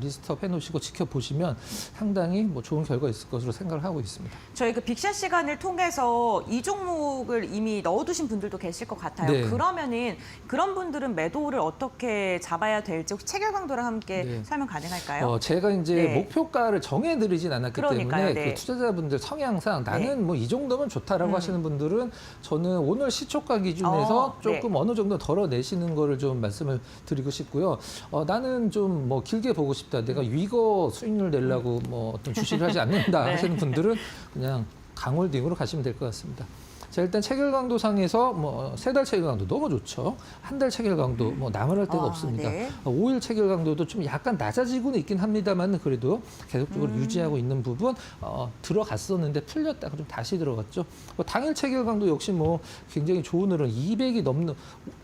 리스트업 해놓으시고 지켜보시면 상당히 뭐 좋은 결과 있을 것으로 생각을 하고 있습니다. 저희 그 빅샷 시간을 통해서 이 종목을 이미 넣어두신 분들도 계실 것 같아요. 네. 그러면은 그런 분들은 매도를 어떻게 잡아야 될지 혹시 체결 강도랑 함께 네. 설명 가능할까요? 제가 이제 네. 목표가를 정해드리진 않았기 그러니까요, 때문에 네. 그 투자자분들 성향상 나는 뭐 이 정도면 좋다라고 하시는 분들은 저는 오늘 시초가 기준에서 조금 어느 정도 덜어내시는 거를 좀 말씀을 드리고 싶고요. 나는 좀 뭐 길게 보고 싶다. 내가 위거 수익률 내려고 뭐 어떤 주식을 하지 않는다 네. 하시는 분들은 그냥 강홀딩으로 가시면 될 것 같습니다. 자, 일단 체결 강도 상에서 뭐 3달 체결 강도 너무 좋죠. 한 달 체결 강도 뭐 나무랄 데가 없습니다. 네. 5일 체결 강도도 좀 약간 낮아지고는 있긴 합니다만 그래도 계속적으로 유지하고 있는 부분 들어갔었는데 풀렸다가 좀 다시 들어갔죠. 당일 체결 강도 역시 뭐 굉장히 좋은 흐름, 200이 넘는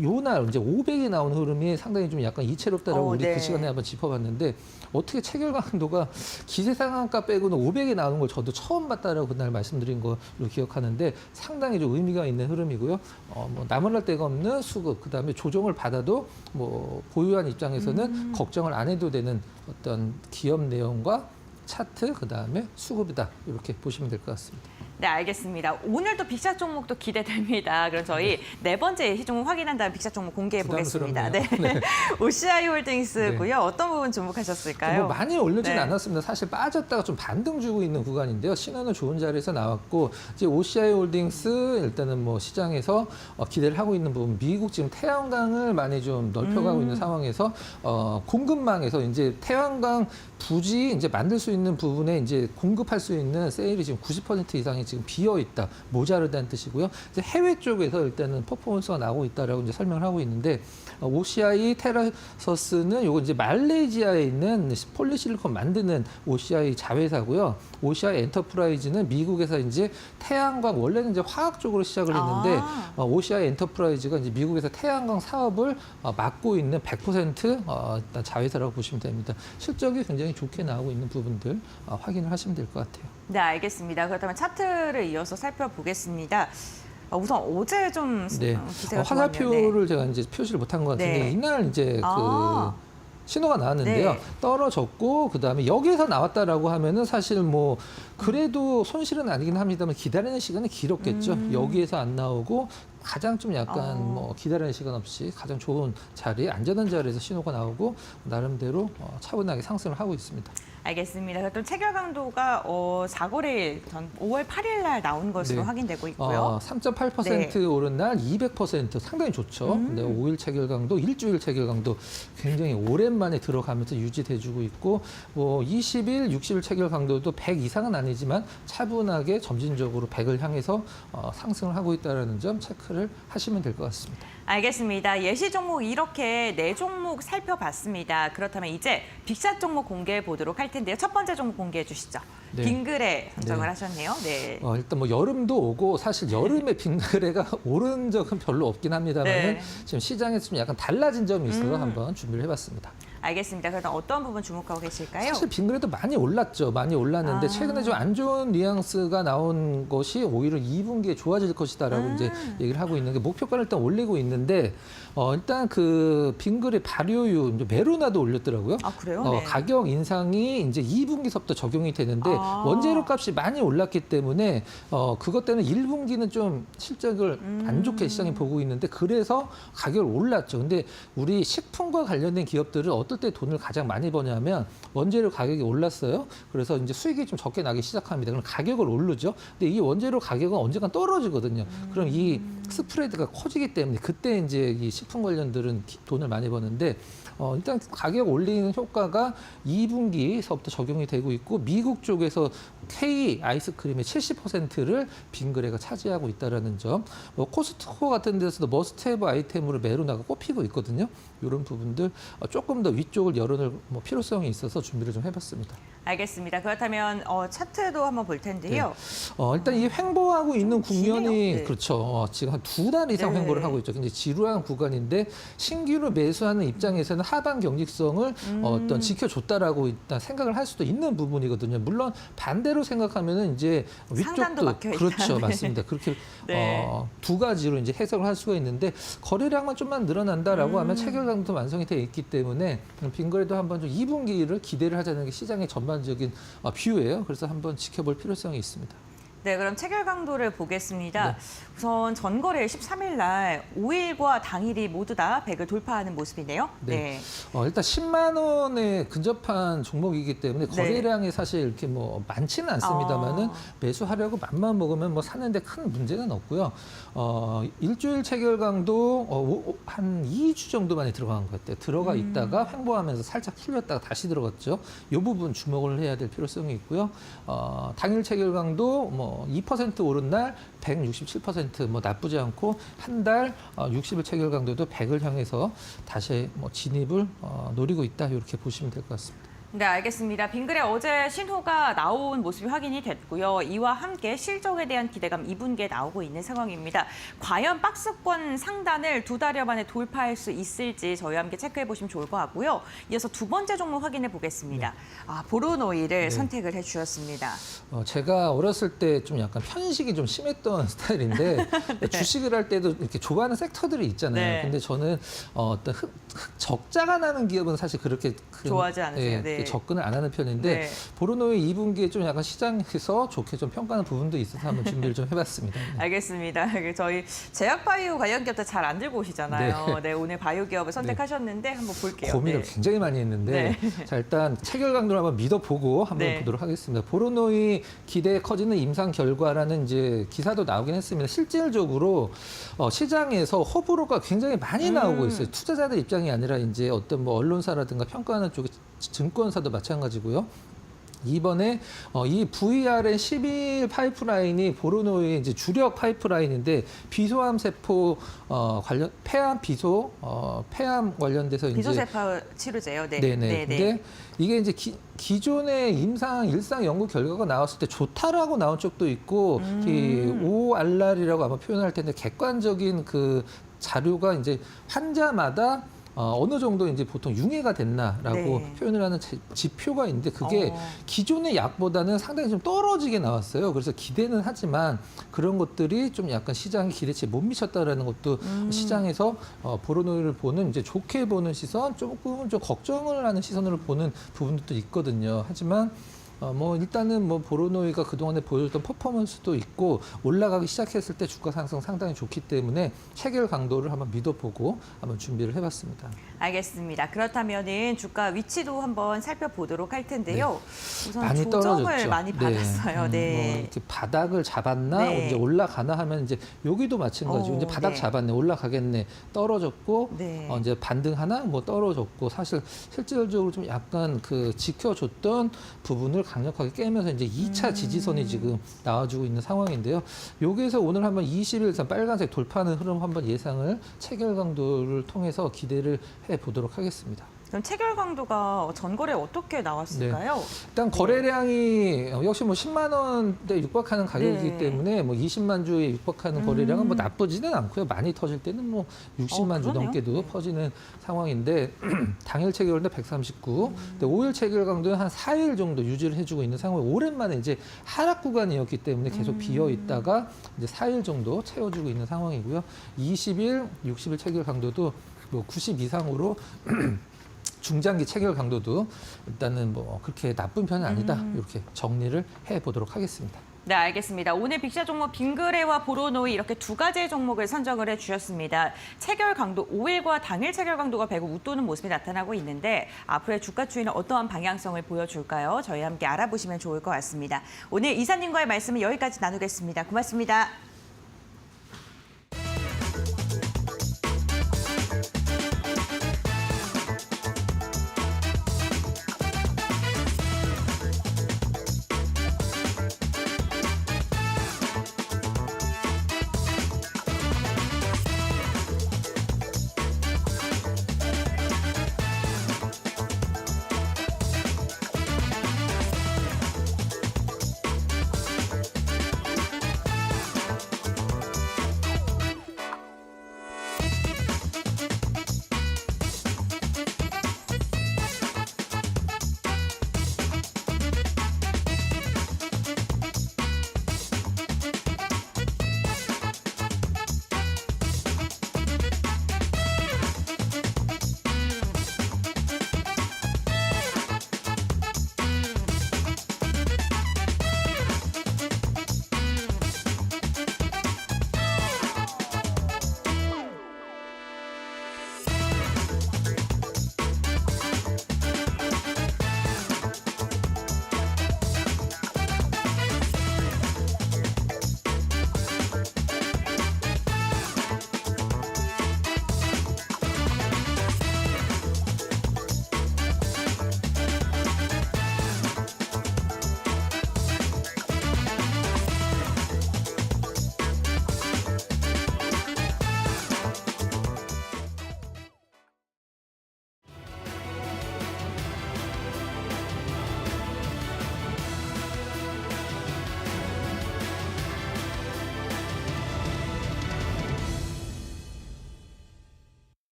요날 이제 500이 나오는 흐름이 상당히 좀 약간 이채롭다라고 우리 네. 그 시간에 한번 짚어봤는데 어떻게 체결 강도가 기세 상한가 빼고는 500이 나오는 걸 저도 처음 봤다라고 그날 말씀드린 걸로 기억하는데 상당히 좀 의미가 있는 흐름이고요. 뭐 나무랄 데가 없는 수급, 그다음에 조정을 받아도 뭐 보유한 입장에서는 걱정을 안 해도 되는 어떤 기업 내용과 차트, 그다음에 수급이다. 이렇게 보시면 될 것 같습니다. 네, 알겠습니다. 오늘 또 빅샷 종목도 기대됩니다. 그럼 저희 네 번째 예시 종목 확인한 다음 빅샷 종목 공개해 보겠습니다. 네. 부담스럽네요. 네. OCI 홀딩스고요. 어떤 부분 주목하셨을까요? 뭐 많이 올르진 네. 않았습니다. 사실 빠졌다가 좀 반등 주고 있는 구간인데요. 신호는 좋은 자리에서 나왔고 이제 OCI 홀딩스 일단은 뭐 시장에서 기대를 하고 있는 부분, 미국 지금 태양광을 많이 좀 넓혀가고 있는 상황에서 공급망에서 이제 태양광 부지 이제 만들 수 있는 부분에 이제 공급할 수 있는 세일이 지금 90% 이상이 지금 비어 있다, 모자르다는 뜻이고요. 이제 해외 쪽에서 일단은 퍼포먼스가 나오고 있다라고 이제 설명을 하고 있는데 OCI 테라서스는 요거 이제 말레이시아에 있는 폴리실리콘 만드는 OCI 자회사고요. OCI 엔터프라이즈는 미국에서 이제 태양광 원래는 이제 화학 쪽으로 시작을 했는데 OCI 엔터프라이즈가 이제 미국에서 태양광 사업을 맡고 있는 100% 일단 자회사라고 보시면 됩니다. 실적이 굉장히 좋게 나오고 있는 부분들 확인을 하시면 될 것 같아요. 네, 알겠습니다. 그렇다면 차트를 이어서 살펴보겠습니다. 우선 어제 좀 네. 기세가 화살표를 제가 이제 표시를 못한 것 같은데 네. 이날 이제 아. 그 신호가 나왔는데요. 네. 떨어졌고 그다음에 여기에서 나왔다라고 하면은 사실 뭐 그래도 손실은 아니긴 합니다만 기다리는 시간이 길었겠죠. 여기에서 안 나오고 가장 좀 약간 뭐 기다리는 시간 없이 가장 좋은 자리, 안전한 자리에서 신호가 나오고 나름대로 차분하게 상승을 하고 있습니다. 알겠습니다. 그럼 체결 강도가 4거래일 전 5월 8일 날 나온 것으로 네. 확인되고 있고요. 3.8% 네. 오른 날 200% 상당히 좋죠. 근데 5일 체결 강도, 일주일 체결 강도 굉장히 오랜만에 들어가면서 유지돼주고 있고 뭐 20일, 60일 체결 강도도 100 이상은 아니지만 차분하게 점진적으로 100을 향해서 상승을 하고 있다는 점 체크를 하시면 될 것 같습니다. 알겠습니다. 예시 종목 이렇게 4종목 살펴봤습니다. 그렇다면 이제 빅샷 종목 공개해 보도록 할 텐데요. 첫 번째 종목 공개해 주시죠. 네. 빙그레 선정을 네. 하셨네요. 네. 일단 뭐 여름도 오고 사실 여름에 빙그레가 오른 적은 별로 없긴 합니다만 네. 지금 시장에서 좀 약간 달라진 점이 있어서 한번 준비를 해봤습니다. 알겠습니다. 그럼 어떤 부분 주목하고 계실까요? 사실 빙그레도 많이 올랐죠. 많이 올랐는데 최근에 좀 안 좋은 뉘앙스가 나온 것이 오히려 2분기에 좋아질 것이다라고 이제 얘기를 하고 있는 게 목표가를 일단 올리고 있는데 일단 그 빙그레 발효유 이제 메로나도 올렸더라고요. 아, 그래요? 네. 가격 인상이 이제 2분기서부터 적용이 되는데 원재료 값이 많이 올랐기 때문에 그것 때문에 1분기는 좀 실적을 안 좋게 시장이 보고 있는데 그래서 가격을 올랐죠. 근데 우리 식품과 관련된 기업들은 어떨 때 돈을 가장 많이 버냐면 원재료 가격이 올랐어요. 그래서 이제 수익이 좀 적게 나기 시작합니다. 그럼 가격을 오르죠. 근데 이 원재료 가격은 언젠가 떨어지거든요. 그럼 이 스프레드가 커지기 때문에 그때 이제 이 식품 관련들은 돈을 많이 버는데 일단 가격 올리는 효과가 2분기서부터 적용이 되고 있고 미국 쪽에서 K 아이스크림의 70%를 빙그레가 차지하고 있다는 점. 코스트코 같은 데서도 머스트헤브 아이템으로 메로나가 꼽히고 있거든요. 이런 부분들 조금 더 위쪽을 열어놓을 필요성이 있어서 준비를 좀 해봤습니다. 알겠습니다. 그렇다면 차트도 한번 볼 텐데요. 일단 이 횡보하고 있는 국면이 기네요. 네. 그렇죠. 지금 한 2달 이상 네. 횡보를 하고 있죠. 굉장히 지루한 구간인데 신규로 매수하는 입장에서는 하방 경직성을 어떤 지켜줬다라고 일단 생각을 할 수도 있는 부분이거든요. 물론 반대로 생각하면은 이제 상단도 위쪽도 막혀 있다. 그렇죠, 네. 맞습니다. 그렇게 네. 두 가지로 이제 해석을 할 수가 있는데 거래량만 좀만 늘어난다라고 하면 체결강도 완성이 되어 있기 때문에 빈거래도 한번 좀 2분기를 기대를 하자는 게 시장의 전반적인 뷰예요. 그래서 한번 지켜볼 필요성이 있습니다. 네, 그럼 체결 강도를 보겠습니다. 네. 우선 전거래 13일 날 5일과 당일이 모두 다 100을 돌파하는 모습이네요. 네. 일단 10만 원에 근접한 종목이기 때문에 거래량이 사실 이렇게 뭐 많지는 않습니다만은 매수하려고 맘만 먹으면 뭐 사는데 큰 문제는 없고요. 일주일 체결 강도 한 2주 정도 만에 들어간 것 같아요. 들어가 있다가 횡보하면서 살짝 풀렸다가 다시 들어갔죠. 이 부분 주목을 해야 될 필요성이 있고요. 당일 체결 강도 뭐 2% 오른 날 167% 뭐 나쁘지 않고 한 달 60일 체결 강도도 100을 향해서 다시 뭐 진입을 노리고 있다 이렇게 보시면 될 것 같습니다. 네, 알겠습니다. 빙글에 어제 신호가 나온 모습이 확인이 됐고요. 이와 함께 실적에 대한 기대감 2분기에 나오고 있는 상황입니다. 과연 박스권 상단을 2달여 만에 돌파할 수 있을지 저희와 함께 체크해 보시면 좋을 것 같고요. 이어서 두 번째 종목 확인해 보겠습니다. 보론오일을 선택을 해주셨습니다. 제가 어렸을 때 좀 약간 편식이 좀 심했던 스타일인데 주식을 할 때도 이렇게 좋아하는 섹터들이 있잖아요. 네. 근데 저는 어떤 적자가 나는 기업은 사실 그렇게 좋아하지 않으세요? 네. 접근을 안 하는 편인데 네. 보르노의 2분기에 좀 약간 시장에서 좋게 좀 평가하는 부분도 있어서 한번 준비를 좀 해봤습니다. 네. 알겠습니다. 저희 제약바이오 관련 기업도 잘 안 들고 오시잖아요. 네, 오늘 바이오 기업을 선택하셨는데 한번 볼게요. 고민을 네. 굉장히 많이 했는데 자 일단 체결 강도를 한번 믿어보고 한번 네. 보도록 하겠습니다. 보르노의 기대에 커지는 임상 결과라는 이제 기사도 나오긴 했습니다. 실질적으로 시장에서 호불호가 굉장히 많이 나오고 있어요. 투자자들 입장이 아니라 이제 어떤 뭐 언론사라든가 평가하는 쪽의 증권사도 마찬가지고요. 이번에 이 VR의 12일 파이프라인이 보르노의 이제 주력 파이프라인인데 비소암 세포 관련 폐암 비소 폐암 관련돼서 이제 비소세포 치료제요. 네. 네네. 근데 이게 이제 기존의 일상 연구 결과가 나왔을 때 좋다라고 나온 쪽도 있고 이 ORR이라고 아마 표현할 텐데 객관적인 그 자료가 이제 환자마다 어느 정도 이제 보통 융해가 됐나라고 네. 표현을 하는 지표가 있는데 그게 기존의 약보다는 상당히 좀 떨어지게 나왔어요. 그래서 기대는 하지만 그런 것들이 좀 약간 시장의 기대치에 못 미쳤다라는 것도 시장에서 보르노이를 보는 이제 좋게 보는 시선, 조금 좀 걱정을 하는 시선으로 보는 부분도 있거든요. 하지만 뭐 일단은 뭐 보르노이가 그동안에 보여줬던 퍼포먼스도 있고 올라가기 시작했을 때 주가 상승 상당히 좋기 때문에 체결 강도를 한번 믿어보고 한번 준비를 해봤습니다. 알겠습니다. 그렇다면은 주가 위치도 한번 살펴보도록 할 텐데요. 우선 많이 조정을 떨어졌죠. 많이 받았어요. 네. 뭐 이렇게 바닥을 잡았나 네. 이제 올라가나 하면 이제 여기도 마찬가지고 이제 바닥 네. 잡았네 올라가겠네 떨어졌고 네. 이제 반등하나 뭐 떨어졌고 사실 실질적으로 좀 약간 그 지켜줬던 부분을 강력하게 깨면서 이제 2차 지지선이 지금 나와주고 있는 상황인데요. 여기에서 오늘 한번 20일선 빨간색 돌파하는 흐름 한번 예상을 체결 강도를 통해서 기대를 해 보도록 하겠습니다. 그럼 체결 강도가 전거래 어떻게 나왔을까요? 일단 거래량이 역시 뭐 10만 원대 육박하는 가격이기 네. 때문에 뭐 20만 주에 육박하는 거래량은 뭐 나쁘지는 않고요. 많이 터질 때는 뭐 60만 주 그러네요. 넘게도 퍼지는 상황인데 당일 체결인데 139, 근데 5일 체결 강도는 한 4일 정도 유지를 해주고 있는 상황이 오랜만에 이제 하락 구간이었기 때문에 계속 비어 있다가 이제 4일 정도 채워주고 있는 상황이고요. 20일, 60일 체결 강도도 뭐 90 이상으로 중장기 체결 강도도 일단은 뭐 그렇게 나쁜 편은 아니다. 이렇게 정리를 해 보도록 하겠습니다. 네, 알겠습니다. 오늘 빅샷 종목 빙그레와 보로노이 이렇게 두 가지의 종목을 선정을 해주셨습니다. 체결 강도 5일과 당일 체결 강도가 배고 웃도는 모습이 나타나고 있는데 앞으로의 주가 추이는 어떠한 방향성을 보여줄까요? 저희와 함께 알아보시면 좋을 것 같습니다. 오늘 이사님과의 말씀은 여기까지 나누겠습니다. 고맙습니다.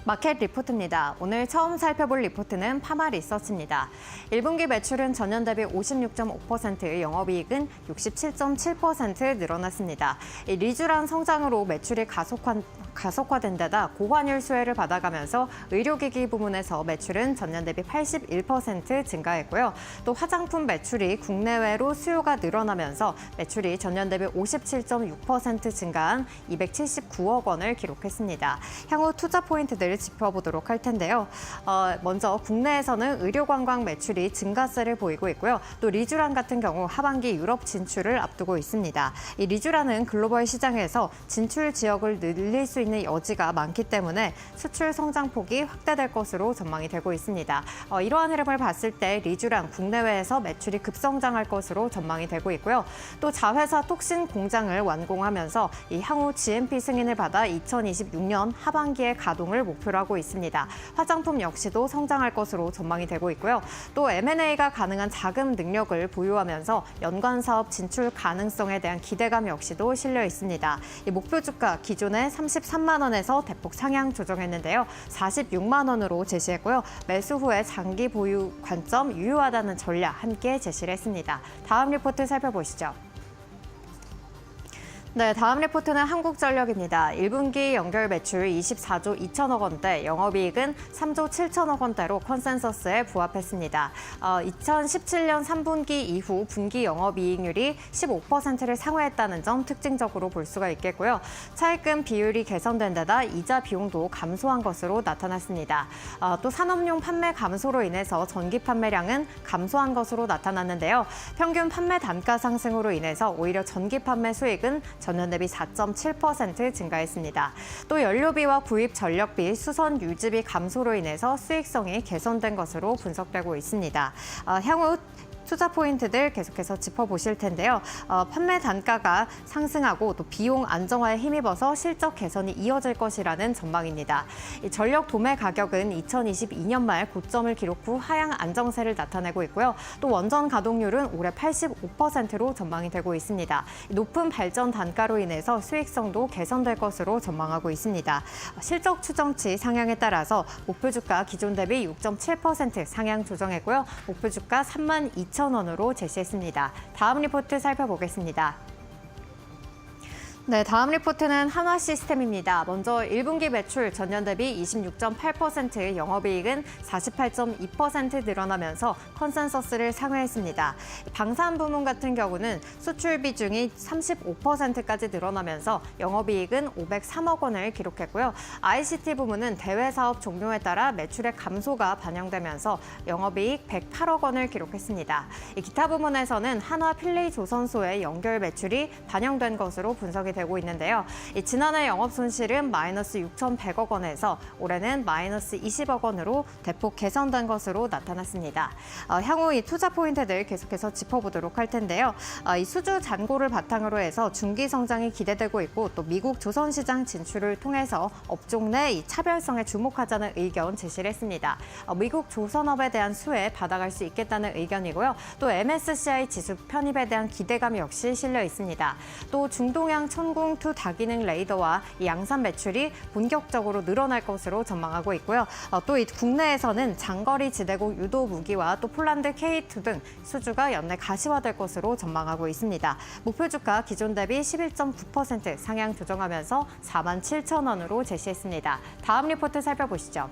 마켓 리포트입니다. 오늘 처음 살펴볼 리포트는 파마 리서치입니다. 1분기 매출은 전년 대비 56.5%, 영업이익은 67.7% 늘어났습니다. 이 리쥬란 성장으로 매출이 가속화된 데다 고환율 수혜를 받아가면서 의료기기 부문에서 매출은 전년 대비 81% 증가했고요. 또 화장품 매출이 국내외로 수요가 늘어나면서 매출이 전년 대비 57.6% 증가한 279억 원을 기록했습니다. 향후 투자 포인트들 짚어보도록 할 텐데요. 먼저 국내에서는 의료관광 매출이 증가세를 보이고 있고요. 또 리쥬란 같은 경우 하반기 유럽 진출을 앞두고 있습니다. 이 리쥬란은 글로벌 시장에서 진출 지역을 늘릴 수 있는 여지가 많기 때문에 수출 성장폭이 확대될 것으로 전망이 되고 있습니다. 이러한 흐름을 봤을 때 리쥬란 국내외에서 매출이 급성장할 것으로 전망이 되고 있고요. 또 자회사 톡신 공장을 완공하면서 이 향후 GMP 승인을 받아 2026년 하반기에 가동을 목표로 하고 있습니다. 화장품 역시도 성장할 것으로 전망이 되고 있고요. 또 M&A가 가능한 자금 능력을 보유하면서 연관 사업 진출 가능성에 대한 기대감 역시도 실려 있습니다. 이 목표 주가 기존에 33만 원에서 대폭 상향 조정했는데요. 46만 원으로 제시했고요. 매수 후에 장기 보유 관점 유효하다는 전략 함께 제시를 했습니다. 다음 리포트 살펴보시죠. 네, 다음 리포트는 한국전력입니다. 1분기 연결 매출 24조 2천억 원대, 영업이익은 3조 7천억 원대로 컨센서스에 부합했습니다. 2017년 3분기 이후 분기 영업이익률이 15%를 상회했다는 점 특징적으로 볼 수가 있겠고요. 차입금 비율이 개선된 데다 이자 비용도 감소한 것으로 나타났습니다. 또 산업용 판매 감소로 인해서 전기 판매량은 감소한 것으로 나타났는데요. 평균 판매 단가 상승으로 인해서 오히려 전기 판매 수익은 전년 대비 4.7% 증가했습니다. 또 연료비와 구입 전력비, 수선 유지비 감소로 인해서 수익성이 개선된 것으로 분석되고 있습니다. 향후 투자 포인트들 계속해서 짚어보실 텐데요. 판매 단가가 상승하고 또 비용 안정화에 힘입어서 실적 개선이 이어질 것이라는 전망입니다. 이 전력 도매 가격은 2022년 말 고점을 기록 후 하향 안정세를 나타내고 있고요. 또 원전 가동률은 올해 85%로 전망이 되고 있습니다. 높은 발전 단가로 인해서 수익성도 개선될 것으로 전망하고 있습니다. 실적 추정치 상향에 따라서 목표 주가 기존 대비 6.7% 상향 조정했고요. 목표 주가 32,000원으로 제시했습니다. 다음 리포트 살펴보겠습니다. 네, 다음 리포트는 한화시스템입니다. 먼저 1분기 매출 전년 대비 26.8%, 영업이익은 48.2% 늘어나면서 컨센서스를 상회했습니다. 방산 부문 같은 경우는 수출 비중이 35%까지 늘어나면서 영업이익은 503억 원을 기록했고요. ICT 부문은 대외 사업 종료에 따라 매출의 감소가 반영되면서 영업이익 108억 원을 기록했습니다. 기타 부문에서는 한화 필레이 조선소의 연결 매출이 반영된 것으로 분석이 되고 있는데요. 지난해 영업 손실은 마이너스 6,100억 원에서 올해는 마이너스 20억 원으로 대폭 개선된 것으로 나타났습니다. 향후 이 투자 포인트들 계속해서 짚어보도록 할 텐데요. 이 수주 잔고를 바탕으로 해서 중기 성장이 기대되고 있고 또 미국 조선시장 진출을 통해서 업종 내 이 차별성에 주목하자는 의견 제시를 했습니다. 미국 조선업에 대한 수혜 받아갈 수 있겠다는 의견이고요. 또 MSCI 지수 편입에 대한 기대감 역시 실려 있습니다. 또 중동양 천궁2 다기능 레이더와 이 양산 매출이 본격적으로 늘어날 것으로 전망하고 있고요. 또 이 국내에서는 장거리 지대공 유도 무기와 또 폴란드 K2 등 수주가 연내 가시화될 것으로 전망하고 있습니다. 목표 주가 기존 대비 11.9% 상향 조정하면서 47,000원으로 제시했습니다. 다음 리포트 살펴보시죠.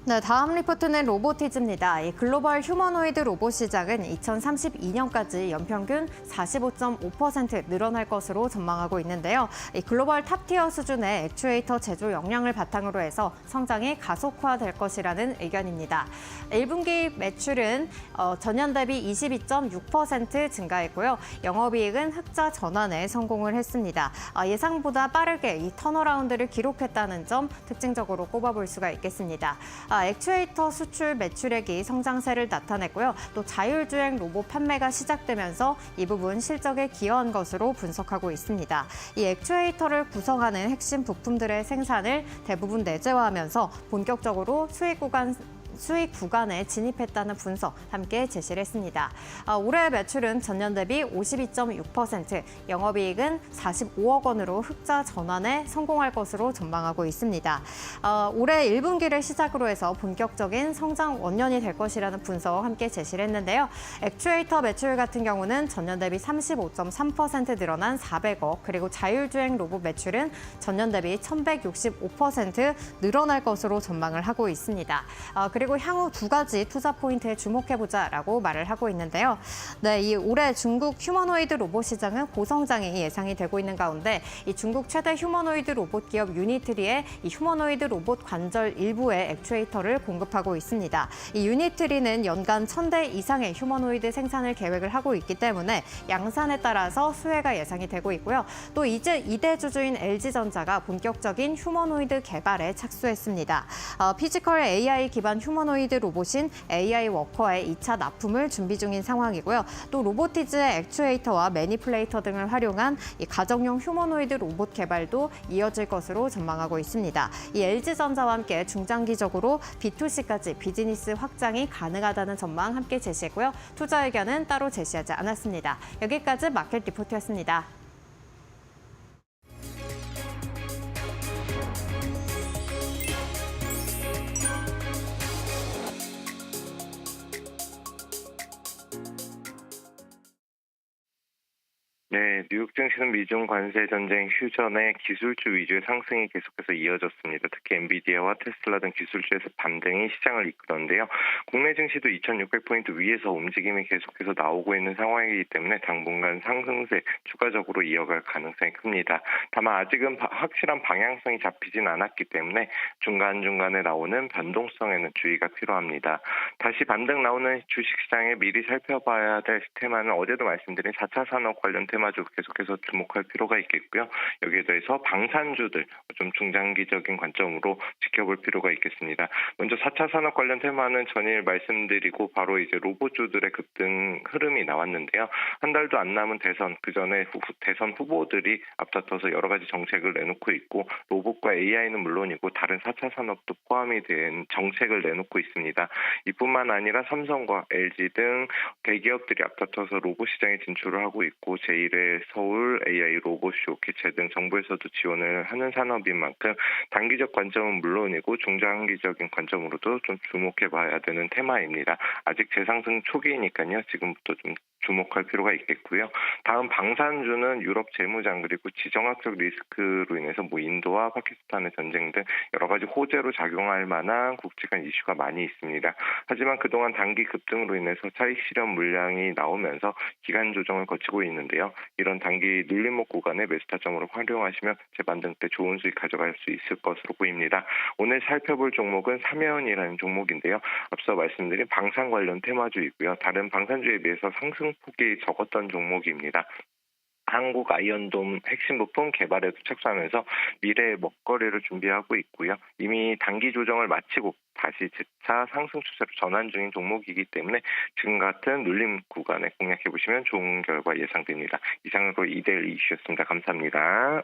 네, 다음 리포트는 로보티즈입니다. 이 글로벌 휴머노이드 로봇 시장은 2032년까지 연평균 45.5% 늘어날 것으로 전망하고 있는데요. 이 글로벌 탑티어 수준의 액추에이터 제조 역량을 바탕으로 해서 성장이 가속화될 것이라는 의견입니다. 1분기 매출은 전년 대비 22.6% 증가했고요. 영업이익은 흑자 전환에 성공을 했습니다. 예상보다 빠르게 이 턴어라운드를 기록했다는 점 특징적으로 꼽아볼 수가 있겠습니다. 액추에이터 수출 매출액이 성장세를 나타냈고요. 또 자율주행 로봇 판매가 시작되면서 이 부분 실적에 기여한 것으로 분석하고 있습니다. 이 액추에이터를 구성하는 핵심 부품들의 생산을 대부분 내재화하면서 본격적으로 수익 구간 수익 구간에 진입했다는 분석 함께 제시를 했습니다. 올해 매출은 전년 대비 52.6%, 영업이익은 45억 원으로 흑자 전환에 성공할 것으로 전망하고 있습니다. 올해 1분기를 시작으로 해서 본격적인 성장 원년이 될 것이라는 분석 함께 제시를 했는데요. 액추에이터 매출 같은 경우는 전년 대비 35.3% 늘어난 400억, 그리고 자율주행 로봇 매출은 전년 대비 1165% 늘어날 것으로 전망을 하고 있습니다. 그리고 향후 두 가지 투자 포인트에 주목해보자라고 말을 하고 있는데요. 네, 이 올해 중국 휴머노이드 로봇 시장은 고성장이 예상이 되고 있는 가운데 이 중국 최대 휴머노이드 로봇 기업 유니트리의 이 휴머노이드 로봇 관절 일부의 액추에이터를 공급하고 있습니다. 이 유니트리는 연간 1000대 이상의 휴머노이드 생산을 계획을 하고 있기 때문에 양산에 따라서 수혜가 예상이 되고 있고요. 또 이제 2대 주주인 LG전자가 본격적인 휴머노이드 개발에 착수했습니다. 피지컬 AI 기반 휴머노이드 로봇인 AI 워커의 2차 납품을 준비 중인 상황이고요. 또 로보티즈의 액추에이터와 매니플레이터 등을 활용한 이 가정용 휴머노이드 로봇 개발도 이어질 것으로 전망하고 있습니다. 이 LG전자와 함께 중장기적으로 B2C까지 비즈니스 확장이 가능하다는 전망 함께 제시했고요. 투자 의견은 따로 제시하지 않았습니다. 여기까지 마켓 리포트였습니다. 네, 뉴욕 증시는 미중 관세 전쟁 휴전에 기술주 위주의 상승이 계속해서 이어졌습니다. 특히 엔비디아와 테슬라 등 기술주에서 반등이 시장을 이끌었는데요. 국내 증시도 2,600포인트 위에서 움직임이 계속해서 나오고 있는 상황이기 때문에 당분간 상승세 추가적으로 이어갈 가능성이 큽니다. 다만 아직은 확실한 방향성이 잡히진 않았기 때문에 중간중간에 나오는 변동성에는 주의가 필요합니다. 다시 반등 나오는 주식시장에 미리 살펴봐야 될 테마는 어제도 말씀드린 4차 산업 관련 테마주 계속해서 주목할 필요가 있겠고요. 여기에 더해서 방산주들 좀 중장기적인 관점으로 지켜볼 필요가 있겠습니다. 먼저 4차 산업 관련 테마는 전일 말씀드리고 바로 이제 로봇주들의 급등 흐름이 나왔는데요. 한 달도 안 남은 대선, 그 전에 대선 후보들이 앞다퉈서 여러 가지 정책을 내놓고 있고 로봇과 AI는 물론이고 다른 4차 산업도 포함이 된 정책을 내놓고 있습니다. 이뿐만 아니라 삼성과 LG 등 대기업들이 앞다퉈서 로봇 시장에 진출을 하고 있고 제1의 서울 AI 로봇쇼 개최 등 정부에서도 지원을 하는 산업인 만큼 단기적 관점은 물론이고 중장기적인 관점으로도 좀 주목해봐야 되는 테마입니다. 아직 재상승 초기이니까요. 지금부터 좀 주목할 필요가 있겠고요. 다음 방산주는 유럽 재무장 그리고 지정학적 리스크로 인해서 인도와 파키스탄의 전쟁 등 여러 가지 호재로 작용할 만한 국제간 이슈가 많이 있습니다. 하지만 그동안 단기 급등으로 인해서 차익 실현 물량이 나오면서 기간 조정을 거치고 있는데요. 이런 단기 눌림목 구간에 매수 타점으로 활용하시면 재반등 때 좋은 수익 가져갈 수 있을 것으로 보입니다. 오늘 살펴볼 종목은 삼해원이라는 종목인데요. 앞서 말씀드린 방산 관련 테마주이고요. 다른 방산주에 비해서 상승폭이 적었던 종목입니다. 한국 아이언돔 핵심 부품 개발에도 착수하면서 미래의 먹거리를 준비하고 있고요. 이미 단기 조정을 마치고 다시 재차 상승 추세로 전환 중인 종목이기 때문에 지금 같은 눌림 구간에 공략해보시면 좋은 결과 예상됩니다. 이상으로 2대1 이슈였습니다. 감사합니다.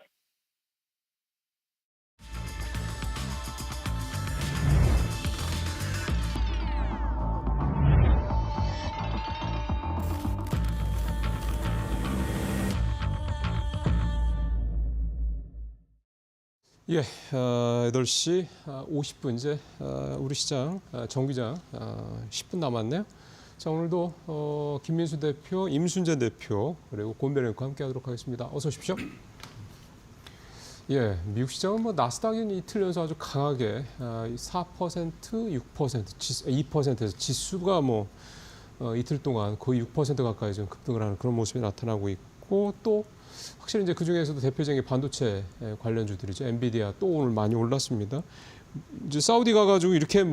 예, 8시 50분 이제 우리 시장 정기장 10분 남았네요. 자, 오늘도 김민수 대표, 임순재 대표 그리고 권변 앵커 함께하도록 하겠습니다. 어서 오십시오. 예, 미국 시장은 나스닥은 이틀 연속 아주 강하게 4%, 6%, 2%에서 지수가 이틀 동안 거의 6% 가까이 좀 급등을 하는 그런 모습이 나타나고 있고 또 확실히 이제 그 중에서도 대표적인 반도체 관련주들이죠. 엔비디아 또 오늘 많이 올랐습니다. 이제 사우디 가가지고 이렇게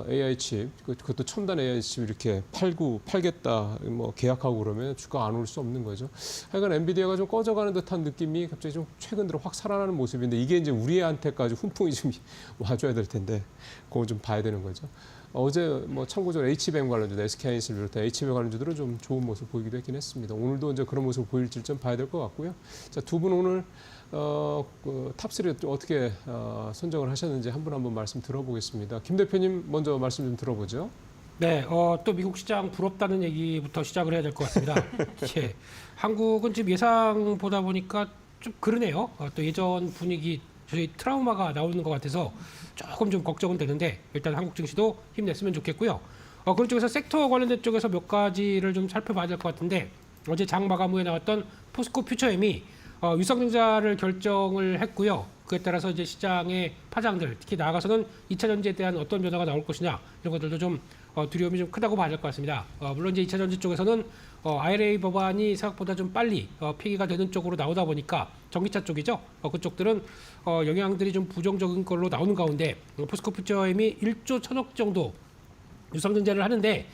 AI 칩, 그것도 첨단 AI 칩 이렇게 팔겠다, 계약하고 그러면 주가 안 올 수 없는 거죠. 하여간 엔비디아가 좀 꺼져가는 듯한 느낌이 갑자기 좀 최근 들어 확 살아나는 모습인데 이게 이제 우리한테까지 훈풍이 좀 와줘야 될 텐데 그건 좀 봐야 되는 거죠. 어제 참고적으로 HBM 관련주, SK하이닉스를 비롯한 HBM 관련주들은 좀 좋은 모습 보이기도 했긴 했습니다. 오늘도 이제 그런 모습을 보일지 좀 봐야 될 것 같고요. 자, 두 분 오늘 탑3를 어떻게 선정을 하셨는지 한 분 한 분 말씀 들어보겠습니다. 김 대표님 먼저 말씀 좀 들어보죠. 네, 또 미국 시장 부럽다는 얘기부터 시작을 해야 될 것 같습니다. 예, 한국은 지금 예상보다 보니까 좀 그러네요. 또 예전 분위기, 저희 트라우마가 나오는 것 같아서 조금 좀 걱정은 되는데 일단 한국 증시도 힘냈으면 좋겠고요. 그런 쪽에서 섹터 관련된 쪽에서 몇 가지를 좀 살펴봐야 될 것 같은데 어제 장 마감 후에 나왔던 포스코 퓨처엠이 유상증자를 결정을 했고요. 그에 따라서 이제 시장의 파장들, 특히 나아가서는 2차 전지에 대한 어떤 변화가 나올 것이냐 이런 것들도 좀 두려움이 좀 크다고 봐야 될 것 같습니다. 물론 이제 2차 전지 쪽에서는 IRA 법안이 생각보다 좀 빨리 폐기가 되는 쪽으로 나오다 보니까 전기차 쪽이죠. 그쪽들은 영향들이 좀 부정적인 걸로 나오는 가운데 포스코 퓨처엠이 1조 1,000억 정도 유상증자를 하는데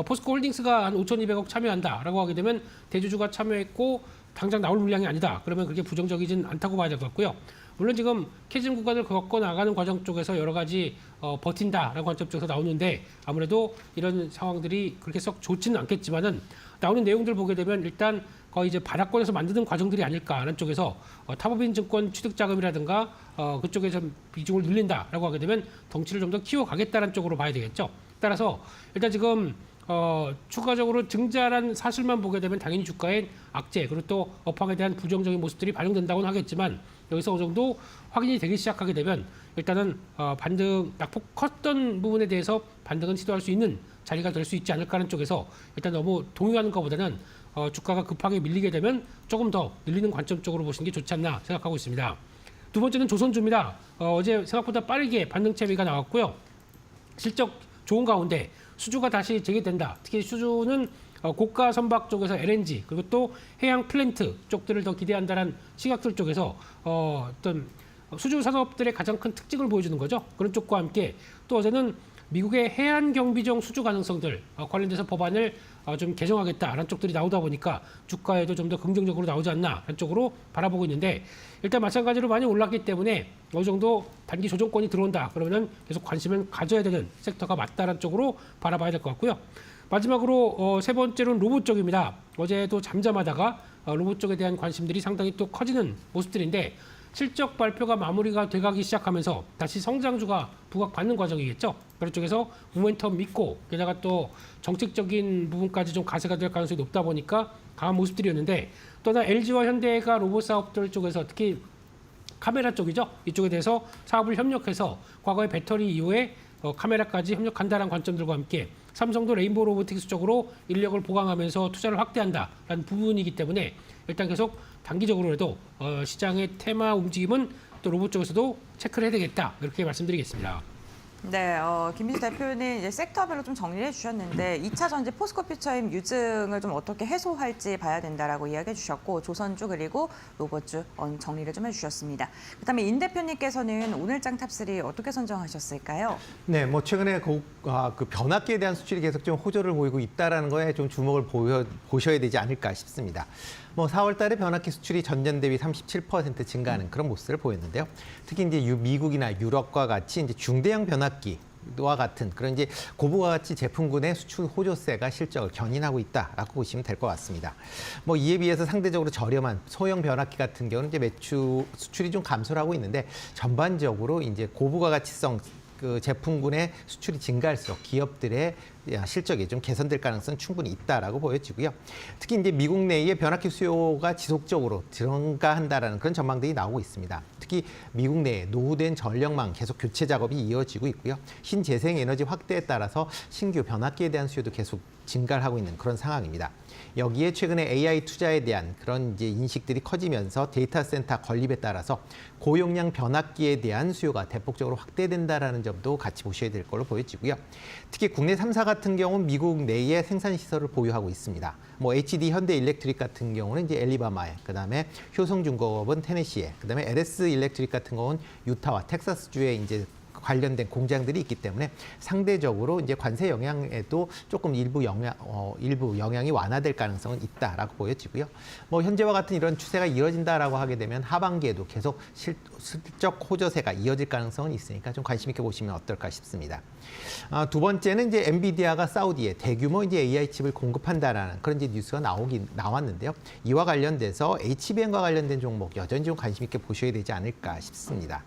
포스코 홀딩스가 한 5,200억 참여한다라고 하게 되면 대주주가 참여했고 당장 나올 물량이 아니다. 그러면 그게 부정적이진 않다고 봐야 될 것 같고요. 물론 지금 캐즘 구간을 겪고 나가는 과정 쪽에서 여러 가지 버틴다라는 관점 쪽에서 나오는데 아무래도 이런 상황들이 그렇게 썩 좋지는 않겠지만은 나오는 내용들 보게 되면 일단 거의 이제 바닥권에서 만드는 과정들이 아닐까 하는 쪽에서 타법인 증권 취득 자금이라든가 그쪽에서 비중을 늘린다라고 하게 되면 덩치를 좀 더 키워가겠다는 쪽으로 봐야 되겠죠. 따라서 일단 지금 추가적으로 증자란 사실만 보게 되면 당연히 주가에 악재 그리고 또 업황에 대한 부정적인 모습들이 반영된다고는 하겠지만 여기서 어느 정도 확인이 되기 시작하게 되면 일단은 반등 낙폭 컸던 부분에 대해서 반등은 시도할 수 있는 자리가 될 수 있지 않을까 하는 쪽에서 일단 너무 동요하는 것보다는 주가가 급하게 밀리게 되면 조금 더 늘리는 관점 쪽으로 보시는 게 좋지 않나 생각하고 있습니다. 두 번째는 조선주입니다. 어제 생각보다 빠르게 반등 채비가 나왔고요. 실적 좋은 가운데 수주가 다시 재개된다. 특히 수주는 고가 선박 쪽에서 LNG 그리고 또 해양 플랜트 쪽들을 더 기대한다는 시각들 쪽에서 어떤 수주 산업들의 가장 큰 특징을 보여주는 거죠. 그런 쪽과 함께 또 어제는 미국의 해안 경비정 수주 가능성들 관련돼서 법안을 좀 개정하겠다라는 쪽들이 나오다 보니까 주가에도 좀 더 긍정적으로 나오지 않나 하는 쪽으로 바라보고 있는데 일단 마찬가지로 많이 올랐기 때문에 어느 정도 단기 조정권이 들어온다 그러면은 계속 관심을 가져야 되는 섹터가 맞다라는 쪽으로 바라봐야 될 것 같고요. 마지막으로 세 번째로는 로봇 쪽입니다. 어제도 잠잠하다가 로봇 쪽에 대한 관심들이 상당히 또 커지는 모습들인데 실적 발표가 마무리가 돼가기 시작하면서 다시 성장주가 부각받는 과정이겠죠. 그런 쪽에서 모멘텀 믿고 게다가 또 정책적인 부분까지 좀 가세가 될 가능성이 높다 보니까 강한 모습들이었는데 또한 LG와 현대가 로봇 사업들 쪽에서 특히 카메라 쪽이죠. 이쪽에 대해서 사업을 협력해서 과거의 배터리 이후에 카메라까지 협력한다는 관점들과 함께 삼성도 레인보우 로보틱스 쪽으로 인력을 보강하면서 투자를 확대한다라는 부분이기 때문에 일단 계속 단기적으로라도 시장의 테마 움직임은 또 로봇 쪽에서도 체크를 해야 되겠다 이렇게 말씀드리겠습니다. 네, 김민수 대표는 이제 섹터별로 좀 정리해 주셨는데 2차 전지 포스코 퓨처엠 유증을 좀 어떻게 해소할지 봐야 된다라고 이야기해 주셨고 조선주 그리고 로봇주 정리를 좀 해주셨습니다. 그다음에 인 대표님께서는 오늘장 탑3 어떻게 선정하셨을까요? 네, 뭐 최근에 그 변압기에 대한 수출이 계속 좀 호조를 보이고 있다라는 거에 좀 주목을 보셔야 되지 않을까 싶습니다. 뭐 4월 달에 변압기 수출이 전년 대비 37% 증가하는 그런 모습을 보였는데요. 특히 이제 미국이나 유럽과 같이 이제 중대형 변압기와 같은 그런 이제 고부가 가치 제품군의 수출 호조세가 실적을 견인하고 있다라고 보시면 될 것 같습니다. 뭐 이에 비해서 상대적으로 저렴한 소형 변압기 같은 경우는 이제 수출이 좀 감소를 하고 있는데 전반적으로 이제 고부가 가치성 그 제품군의 수출이 증가할수록 기업들의 실적이 좀 개선될 가능성은 충분히 있다라고 보여지고요. 특히 이제 미국 내의 변압기 수요가 지속적으로 증가한다라는 그런 전망들이 나오고 있습니다. 특히 미국 내에 노후된 전력망 계속 교체 작업이 이어지고 있고요. 신재생 에너지 확대에 따라서 신규 변압기에 대한 수요도 계속 증가를 하고 있는 그런 상황입니다. 여기에 최근에 AI 투자에 대한 그런 이제 인식들이 커지면서 데이터 센터 건립에 따라서 고용량 변압기에 대한 수요가 대폭적으로 확대된다라는 점도 같이 보셔야 될 걸로 보여지고요. 특히 국내 3사 같은 경우는 미국 내에 생산 시설을 보유하고 있습니다. 뭐 HD 현대 일렉트릭 같은 경우는 이제 앨리바마에, 그다음에 효성중공업은 테네시에, 그다음에 LS 일렉트릭 같은 경우는 유타와 텍사스주에 이제 관련된 공장들이 있기 때문에 상대적으로 이제 관세 영향에도 조금 일부 영향이 완화될 가능성은 있다라고 보여지고요. 뭐 현재와 같은 이런 추세가 이어진다라고 하게 되면 하반기에도 계속 실적 호조세가 이어질 가능성은 있으니까 좀 관심 있게 보시면 어떨까 싶습니다. 두 번째는 이제 엔비디아가 사우디에 대규모 이제 AI 칩을 공급한다라는 그런 이제 뉴스가 나왔는데요. 이와 관련돼서 HBM과 관련된 종목 여전히 좀 관심 있게 보셔야 되지 않을까 싶습니다.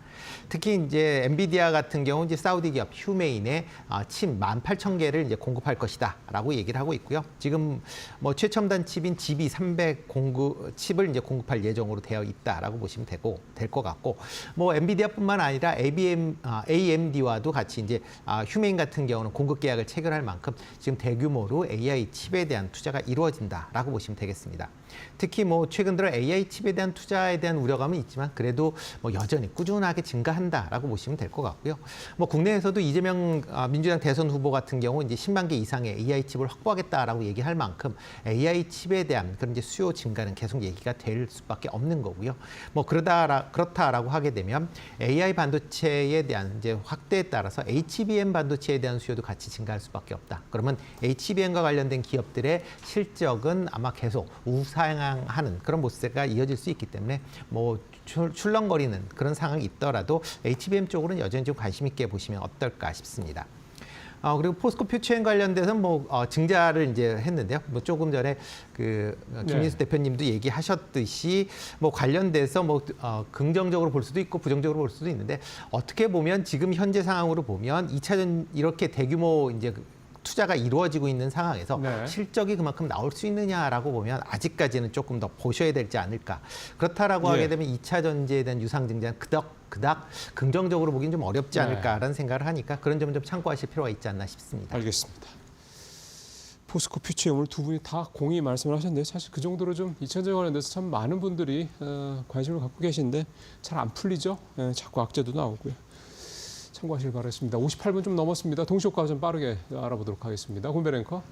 특히 이제 엔비디아 같은 경우 이제 사우디 기업 휴메인에 칩 18,000개를 이제 공급할 것이다라고 얘기를 하고 있고요. 지금 뭐 최첨단 칩인 GB300 칩을 이제 공급할 예정으로 되어 있다라고 보시면 될 것 같고, 뭐 엔비디아뿐만 아니라 AMD와도 같이 이제 휴메인 같은 경우는 공급 계약을 체결할 만큼 지금 대규모로 AI 칩에 대한 투자가 이루어진다라고 보시면 되겠습니다. 특히 뭐 최근 들어 AI 칩에 대한 투자에 대한 우려감은 있지만 그래도 뭐 여전히 꾸준하게 증가한다라고 보시면 될 것 같고요. 뭐 국내에서도 이재명 민주당 대선 후보 같은 경우 이제 10만 개 이상의 AI 칩을 확보하겠다라고 얘기할 만큼 AI 칩에 대한 그런 이제 수요 증가는 계속 얘기가 될 수밖에 없는 거고요. 뭐 그렇다라고 하게 되면 AI 반도체에 대한 이제 확대에 따라서 HBM 반도체에 대한 수요도 같이 증가할 수밖에 없다. 그러면 HBM과 관련된 기업들의 실적은 아마 계속 우상향하는 그런 모습가 이어질 수 있기 때문에 뭐 출렁거리는 그런 상황이 있더라도 HBM 쪽으로는 여전히 좀 관심 있게 보시면 어떨까 싶습니다. 그리고 포스코 퓨처엔 관련돼서는 뭐 증자를 이제 했는데요. 뭐 조금 전에 그 김민수 대표님도 얘기하셨듯이 뭐 관련돼서 뭐 긍정적으로 볼 수도 있고 부정적으로 볼 수도 있는데, 어떻게 보면 지금 현재 상황으로 보면 2차전 이렇게 대규모 이제 투자가 이루어지고 있는 상황에서 실적이 그만큼 나올 수 있느냐라고 보면 아직까지는 조금 더 보셔야 되지 않을까. 그렇다라고 하게 되면 2차 전지에 대한 유상증자는 그닥 긍정적으로 보기는 좀 어렵지 않을까라는 생각을 하니까 그런 점은 좀 참고하실 필요가 있지 않나 싶습니다. 알겠습니다. 포스코 퓨처에 오늘 두 분이 다 공히 말씀을 하셨는데, 사실 그 정도로 좀 2차전에 관련돼서 참 많은 분들이 관심을 갖고 계신데 잘 안 풀리죠. 자꾸 악재도 나오고요. 참고하시길 바라겠습니다. 58분 좀 넘었습니다. 동시효과 좀 빠르게 알아보도록 하겠습니다. 권배 랭커.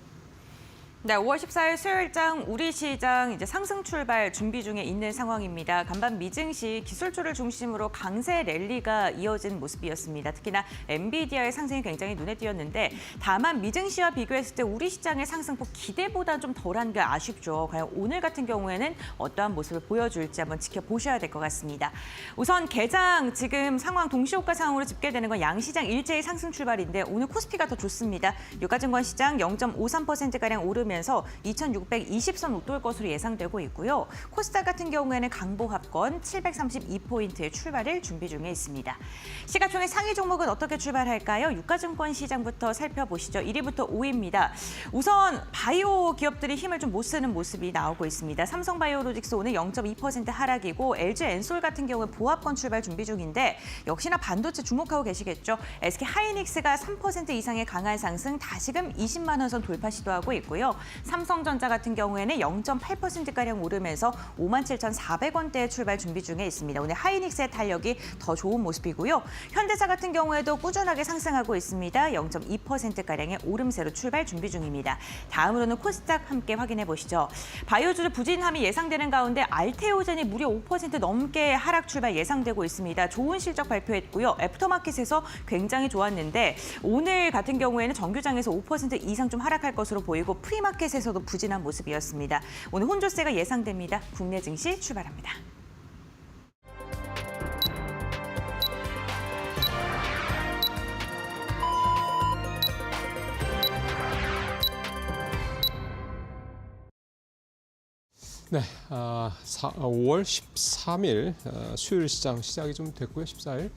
네, 5월 14일 수요일장 우리 시장 이제 상승 출발 준비 중에 있는 상황입니다. 간밤 미증시 기술주를 중심으로 강세 랠리가 이어진 모습이었습니다. 특히나 엔비디아의 상승이 굉장히 눈에 띄었는데, 다만 미증시와 비교했을 때 우리 시장의 상승폭 기대보다 좀 덜한 게 아쉽죠. 과연 오늘 같은 경우에는 어떠한 모습을 보여줄지 한번 지켜보셔야 될 것 같습니다. 우선 개장 지금 상황 동시효과 상황으로 집계되는 건 양시장 일제히 상승 출발인데, 오늘 코스피가 더 좋습니다. 유가증권 시장 0.53%가량 오르면 2,620선 웃돌 것으로 예상되고 있고요. 코스닥 같은 경우에는 강보합권 732포인트의 출발을 준비 중에 있습니다. 시가총액 상위 종목은 어떻게 출발할까요? 유가증권 시장부터 살펴보시죠. 1위부터 5위입니다. 우선 바이오 기업들이 힘을 좀 못 쓰는 모습이 나오고 있습니다. 삼성바이오로직스 오늘 0.2% 하락이고, LG엔솔 같은 경우는 보합권 출발 준비 중인데 역시나 반도체 주목하고 계시겠죠. SK하이닉스가 3% 이상의 강한 상승, 다시금 20만 원 선 돌파 시도하고 있고요. 삼성전자 같은 경우에는 0.8%가량 오르면서 57,400원대에 출발 준비 중에 있습니다. 오늘 하이닉스의 탄력이 더 좋은 모습이고요. 현대차 같은 경우에도 꾸준하게 상승하고 있습니다. 0.2%가량의 오름세로 출발 준비 중입니다. 다음으로는 코스닥 함께 확인해 보시죠. 바이오주들 부진함이 예상되는 가운데 알테오젠이 무려 5% 넘게 하락 출발 예상되고 있습니다. 좋은 실적 발표했고요. 애프터마켓에서 굉장히 좋았는데 오늘 같은 경우에는 정규장에서 5% 이상 좀 하락할 것으로 보이고, 프리마켓에서도 부진한 모습이었습니다. 오늘 혼조세가 예상됩니다. 국내 증시 출발합니다. 네, 5월 13일 수요일 시장 시작이 좀 됐고요. 14일.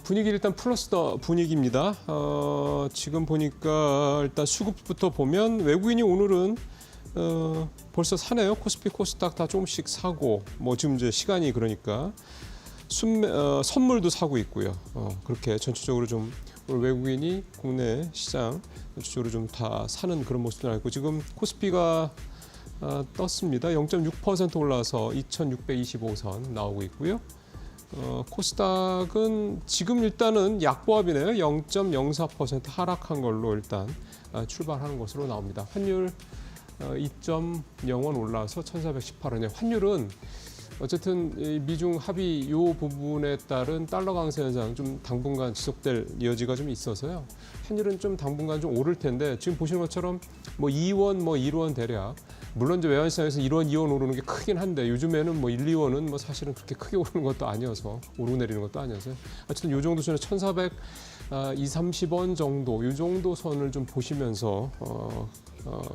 분위기 일단 플러스 더 분위기입니다. 지금 보니까 일단 수급부터 보면 외국인이 오늘은 벌써 사네요. 코스피, 코스닥 다 조금씩 사고, 뭐 지금 이제 시간이 그러니까 선물도 사고 있고요. 그렇게 전체적으로 좀 오늘 외국인이 국내 시장 전체적으로 좀 다 사는 그런 모습이 나고, 지금 코스피가 떴습니다. 0.6% 올라서 2,625선 나오고 있고요. 코스닥은 지금 일단은 약보합이네요. 0.04% 하락한 걸로 일단 출발하는 것으로 나옵니다. 환율 2.0원 올라서 1,418원에, 환율은 어쨌든 이 미중 합의 이 부분에 따른 달러 강세 현상 좀 당분간 지속될 여지가 좀 있어서요. 환율은 좀 당분간 좀 오를 텐데 지금 보시는 것처럼 뭐 2원, 뭐 1원 대략 물론 이제 외환시장에서 1원, 2원 오르는 게 크긴 한데 요즘에는 뭐 1, 2원은 뭐 사실은 그렇게 크게 오르는 것도 아니어서 오르고 내리는 것도 아니어서요. 어쨌든 요 정도 수준에 1,430원 정도 이 정도 선을 좀 보시면서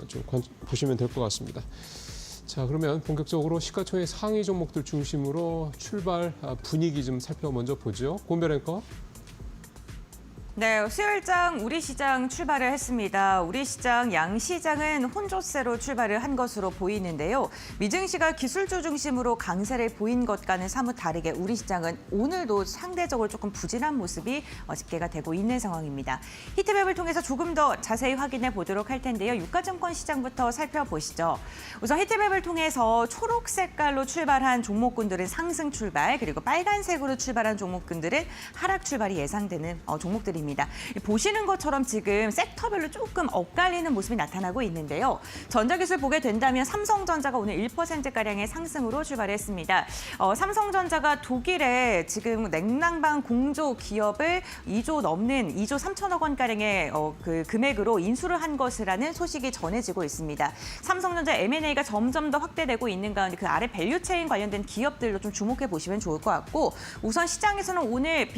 좀 보시면 될 것 같습니다. 자, 그러면 본격적으로 시가총액 상위 종목들 중심으로 출발 분위기 좀 먼저 보죠. 권별 앵커. 네, 수요일장 우리 시장 출발을 했습니다. 우리 시장 양시장은 혼조세로 출발을 한 것으로 보이는데요. 미증시가 기술주 중심으로 강세를 보인 것과는 사뭇 다르게 우리 시장은 오늘도 상대적으로 조금 부진한 모습이 집계가 되고 있는 상황입니다. 히트맵을 통해서 조금 더 자세히 확인해 보도록 할 텐데요. 유가증권 시장부터 살펴보시죠. 우선 히트맵을 통해서 초록 색깔로 출발한 종목군들은 상승 출발, 그리고 빨간색으로 출발한 종목군들은 하락 출발이 예상되는 종목들입니다. 보시는 것처럼 지금 섹터별로 조금 엇갈리는 모습이 나타나고 있는데요. 전자기술 보게 된다면 삼성전자가 오늘 1%가량의 상승으로 출발했습니다. 삼성전자가 독일에 지금 냉난방 공조 기업을 2조 넘는 2조 3천억 원가량의 그 금액으로 인수를 한 것이라는 소식이 전해지고 있습니다. 삼성전자 M&A가 점점 더 확대되고 있는 가운데 그 아래 밸류체인 관련된 기업들도 좀 주목해 보시면 좋을 것 같고, 우선 시장에서는 오늘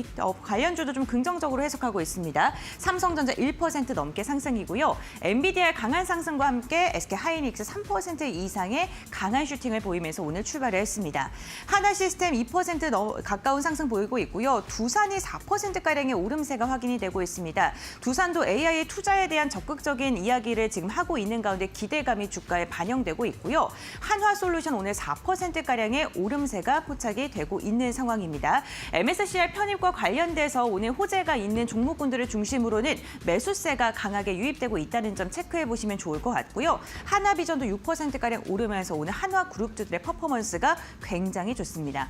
관련주도 좀 긍정적으로 해석하고 있습니다. 삼성전자 1% 넘게 상승이고요. 엔비디아의 강한 상승과 함께 SK하이닉스 3% 이상의 강한 슈팅을 보이면서 오늘 출발을 했습니다. 하나시스템 2% 가까운 상승 보이고 있고요. 두산이 4%가량의 오름세가 확인이 되고 있습니다. 두산도 AI 투자에 대한 적극적인 이야기를 지금 하고 있는 가운데 기대감이 주가에 반영되고 있고요. 한화솔루션 오늘 4%가량의 오름세가 포착이 되고 있는 상황입니다. MSCI 편입과 관련돼서 오늘 호재가 있는 종목군들을 중심으로는 매수세가 강하게 유입되고 있다는 점 체크해 보시면 좋을 것 같고요. 하나비전도 6%가량 오르면서 오늘 한화그룹주들의 퍼포먼스가 굉장히 좋습니다.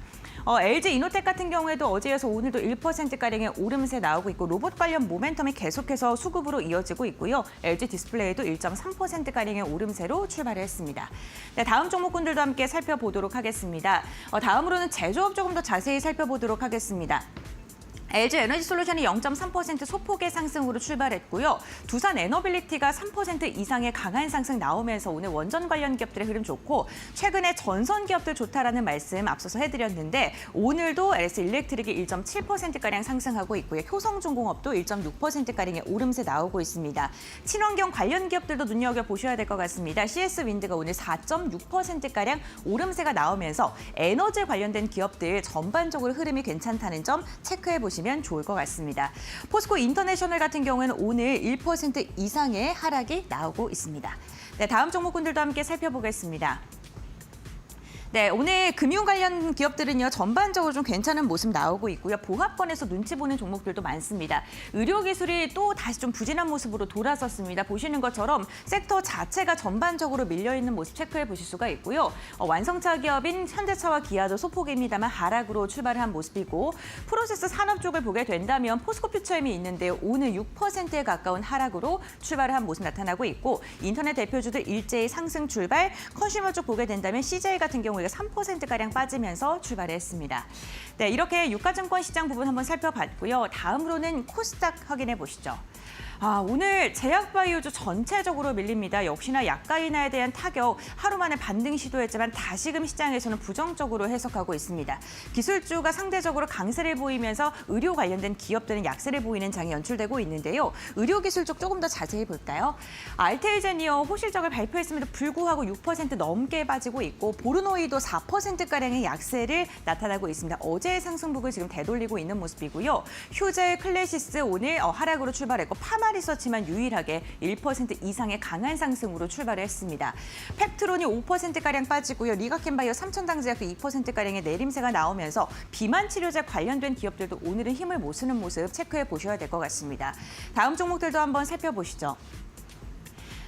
LG 이노텍 같은 경우에도 어제에서 오늘도 1%가량의 오름세 나오고 있고 로봇 관련 모멘텀이 계속해서 수급으로 이어지고 있고요. LG 디스플레이도 1.3%가량의 오름세로 출발을 했습니다. 네, 다음 종목군들도 함께 살펴보도록 하겠습니다. 다음으로는 제조업 조금 더 자세히 살펴보도록 하겠습니다. LG 에너지솔루션이 0.3% 소폭의 상승으로 출발했고요. 두산 에너빌리티가 3% 이상의 강한 상승 나오면서 오늘 원전 관련 기업들의 흐름 좋고, 최근에 전선 기업들 좋다라는 말씀 앞서서 해드렸는데 오늘도 LS일렉트릭이 1.7%가량 상승하고 있고요. 효성중공업도 1.6%가량의 오름세 나오고 있습니다. 친환경 관련 기업들도 눈여겨보셔야 될 것 같습니다. CS윈드가 오늘 4.6%가량 오름세가 나오면서 에너지 관련된 기업들 전반적으로 흐름이 괜찮다는 점 체크해 보시면 좋을 것 같습니다. 포스코 인터내셔널 같은 경우에는 오늘 1% 이상의 하락이 나오고 있습니다. 네, 다음 종목군들도 함께 살펴보겠습니다. 네, 오늘 금융 관련 기업들은요, 전반적으로 좀 괜찮은 모습 나오고 있고요. 보합권에서 눈치 보는 종목들도 많습니다. 의료기술이 또 다시 좀 부진한 모습으로 돌아섰습니다. 보시는 것처럼 섹터 자체가 전반적으로 밀려있는 모습 체크해 보실 수가 있고요. 완성차 기업인 현대차와 기아도 소폭입니다만 하락으로 출발을 한 모습이고, 프로세스 산업 쪽을 보게 된다면 포스코퓨처엠이 있는데요. 오늘 6%에 가까운 하락으로 출발을 한 모습 나타나고 있고, 인터넷 대표주들 일제히 상승 출발, 컨슈머 쪽 보게 된다면 CJ 같은 경우 3%가량 빠지면서 출발했습니다. 네, 이렇게 유가증권 시장 부분 한번 살펴봤고요. 다음으로는 코스닥 확인해 보시죠. 오늘 제약바이오주 전체적으로 밀립니다. 역시나 약가인화에 대한 타격, 하루 만에 반등 시도했지만 다시금 시장에서는 부정적으로 해석하고 있습니다. 기술주가 상대적으로 강세를 보이면서 의료 관련된 기업들은 약세를 보이는 장이 연출되고 있는데요. 의료기술 쪽 조금 더 자세히 볼까요? 알테이젠이어 호실적을 발표했음에도 불구하고 6% 넘게 빠지고 있고, 보르노이도 4%가량의 약세를 나타나고 있습니다. 어제의 상승폭을 지금 되돌리고 있는 모습이고요. 휴젤 클래시스 오늘 하락으로 출발했고, 파마리서치만 유일하게 1% 이상의 강한 상승으로 출발을 했습니다. 펩트론이 5%가량 빠지고요. 리가켄바이오 삼천당제약도 2%가량의 내림세가 나오면서 비만 치료제 관련된 기업들도 오늘은 힘을 못 쓰는 모습 체크해 보셔야 될 것 같습니다. 다음 종목들도 한번 살펴보시죠.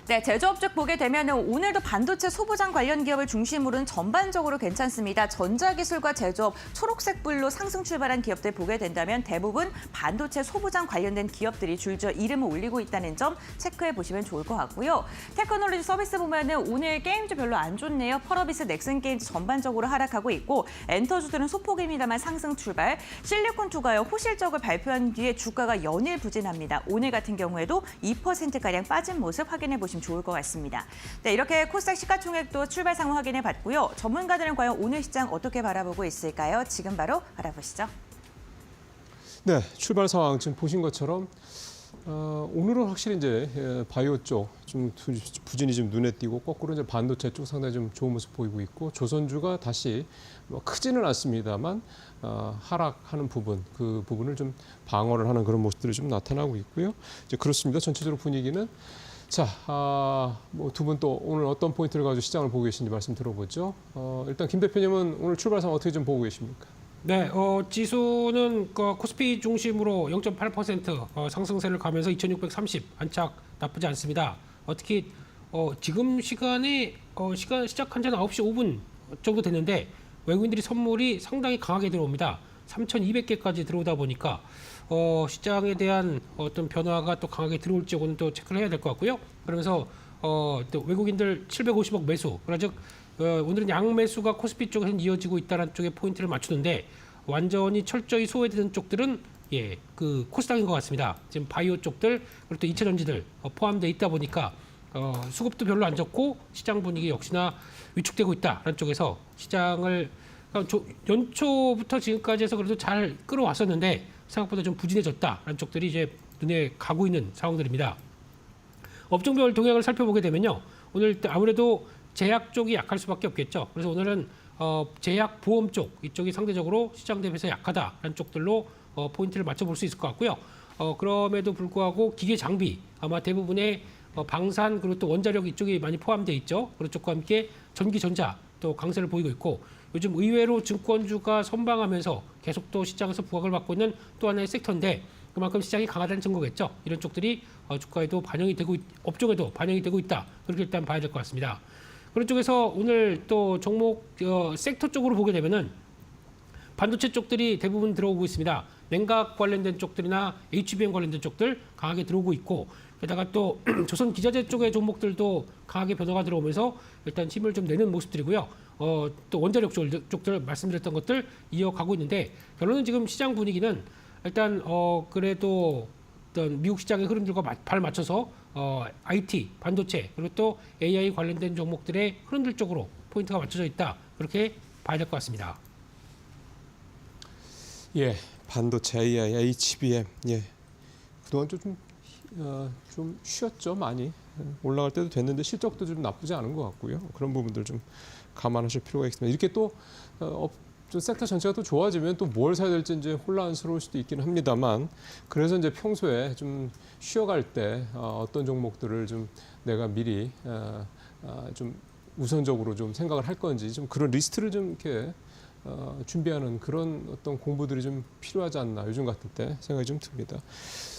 네, 제조업 쪽 보게 되면 오늘도 반도체 소부장 관련 기업을 중심으로는 전반적으로 괜찮습니다. 전자기술과 제조업, 초록색불로 상승 출발한 기업들 보게 된다면 대부분 반도체 소부장 관련된 기업들이 줄줄이 이름을 올리고 있다는 점 체크해 보시면 좋을 것 같고요. 테크놀로지 서비스 보면은 오늘 게임즈 별로 안 좋네요. 펄어비스, 넥슨 게임즈 전반적으로 하락하고 있고 엔터주들은 소폭입니다만 상승 출발. 실리콘투가요 호실적을 발표한 뒤에 주가가 연일 부진합니다. 오늘 같은 경우에도 2%가량 빠진 모습 확인해 보시면 좋을 것 같습니다. 네, 이렇게 코스닥 시가총액도 출발 상황 확인해 봤고요. 전문가들은 과연 오늘 시장 어떻게 바라보고 있을까요? 지금 바로 알아보시죠. 네, 출발 상황 지금 보신 것처럼 오늘은 확실히 이제 바이오 쪽 좀 부진이 좀 눈에 띄고 거꾸로 이제 반도체 쪽 상당히 좀 좋은 모습 보이고 있고 조선주가 다시 뭐 크지는 않습니다만 하락하는 부분 그 부분을 좀 방어를 하는 그런 모습들이 좀 나타나고 있고요. 이제 그렇습니다. 전체적으로 분위기는 자, 뭐 두 분 또 오늘 어떤 포인트를 가지고 시장을 보고 계신지 말씀 들어보죠. 일단 김 대표님은 오늘 출발 상황 어떻게 좀 보고 계십니까? 네, 지수는 코스피 중심으로 0.8% 상승세를 가면서 2,630 안착 나쁘지 않습니다. 특히 지금 시간에 시작한 지는 9시 5분 정도 됐는데 외국인들이 선물이 상당히 강하게 들어옵니다. 3,200개까지 들어오다 보니까 시장에 대한 어떤 변화가 또 강하게 들어올지 오늘 또 체크를 해야 될 것 같고요. 그러면서 또 외국인들 750억 매수, 즉 오늘은 양매수가 코스피 쪽에서 이어지고 있다는 쪽에 포인트를 맞추는데 완전히 철저히 소외되는 쪽들은 그 코스닥인 것 같습니다. 지금 바이오 쪽들 그리고 또 2차 전지들 포함되어 있다 보니까 수급도 별로 안 좋고 시장 분위기 역시나 위축되고 있다라는 쪽에서 시장을 연초부터 지금까지 해서 그래도 잘 끌어왔었는데 생각보다 좀 부진해졌다라는 쪽들이 이제 눈에 가고 있는 상황들입니다. 업종별 동향을 살펴보게 되면요. 오늘 아무래도 제약 쪽이 약할 수밖에 없겠죠. 그래서 오늘은 제약 보험 쪽 이쪽이 상대적으로 시장 대비해서 약하다라는 쪽들로 포인트를 맞춰볼 수 있을 것 같고요. 그럼에도 불구하고 기계 장비 아마 대부분의 방산 그리고 또 원자력 이쪽이 많이 포함되어 있죠. 그런 쪽과 함께 전기 전자 또 강세를 보이고 있고 요즘 의외로 증권주가 선방하면서 계속 또 시장에서 부각을 받고 있는 또 하나의 섹터인데 그만큼 시장이 강하다는 증거겠죠. 이런 쪽들이 주가에도 반영이 되고 업종에도 반영이 되고 있다. 그렇게 일단 봐야 될 것 같습니다. 그런 쪽에서 오늘 또 종목 섹터 쪽으로 보게 되면은 반도체 쪽들이 대부분 들어오고 있습니다. 냉각 관련된 쪽들이나 HBM 관련된 쪽들 강하게 들어오고 있고 게다가 또 조선 기자재 쪽의 종목들도 강하게 변화가 들어오면서 일단 힘을 좀 내는 모습들이고요. 또 원자력 쪽들 말씀드렸던 것들 이어가고 있는데 결론은 지금 시장 분위기는 일단 그래도 어떤 미국 시장의 흐름들과 발 맞춰서 IT, 반도체 그리고 또 AI 관련된 종목들의 흐름들 쪽으로 포인트가 맞춰져 있다. 그렇게 봐야 될 것 같습니다. 예, 반도체, AI, HBM, 예, 그동안 좀 쉬었죠 많이 올라갈 때도 됐는데 실적도 좀 나쁘지 않은 것 같고요. 그런 부분들 좀 감안하실 필요가 있습니다. 이렇게 또 좀 섹터 전체가 또 좋아지면 또 뭘 사야 될지 이제 혼란스러울 수도 있기는 합니다만 그래서 이제 평소에 좀 쉬어갈 때 어떤 종목들을 좀 내가 미리 좀 우선적으로 좀 생각을 할 건지 좀 그런 리스트를 좀 이렇게 준비하는 그런 어떤 공부들이 좀 필요하지 않나 요즘 같은 때 생각이 좀 듭니다.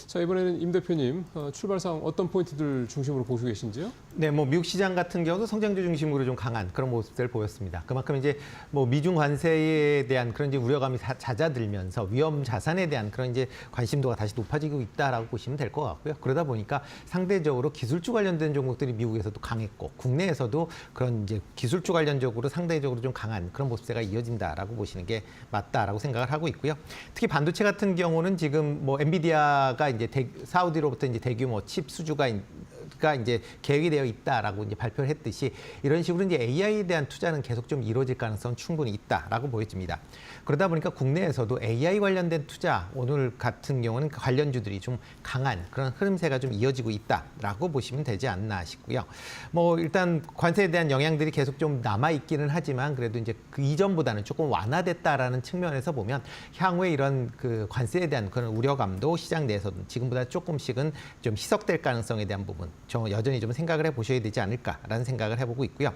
자, 이번에는 임 대표님 출발상 어떤 포인트들 중심으로 보시고 계신지요? 네, 뭐 미국 시장 같은 경우도 성장주 중심으로 좀 강한 그런 모습들을 보였습니다. 그만큼 이제 뭐 미중 관세에 대한 그런 이제 우려감이 잦아들면서 위험 자산에 대한 그런 이제 관심도가 다시 높아지고 있다라고 보시면 될 것 같고요. 그러다 보니까 상대적으로 기술주 관련된 종목들이 미국에서도 강했고 국내에서도 그런 이제 기술주 관련적으로 상대적으로 좀 강한 그런 모습세가 이어진다라고 보시는 게 맞다라고 생각을 하고 있고요. 특히 반도체 같은 경우는 지금 뭐 엔비디아가 이제 사우디로부터 이제 대규모 칩 수주가 이제 계획이 되어 있다라고 이제 발표를 했듯이 이런 식으로 이제 AI에 대한 투자는 계속 좀 이루어질 가능성 충분히 있다라고 보여집니다. 그러다 보니까 국내에서도 AI 관련된 투자 오늘 같은 경우는 관련주들이 좀 강한 그런 흐름세가 좀 이어지고 있다라고 보시면 되지 않나 싶고요. 뭐 일단 관세에 대한 영향들이 계속 좀 남아 있기는 하지만 그래도 이제 그 이전보다는 조금 완화됐다라는 측면에서 보면 향후에 이런 그 관세에 대한 그런 우려감도 시장 내에서도 지금보다 조금씩은 좀 희석될 가능성에 대한 부분 여전히 좀 생각을 해보셔야 되지 않을까라는 생각을 해보고 있고요.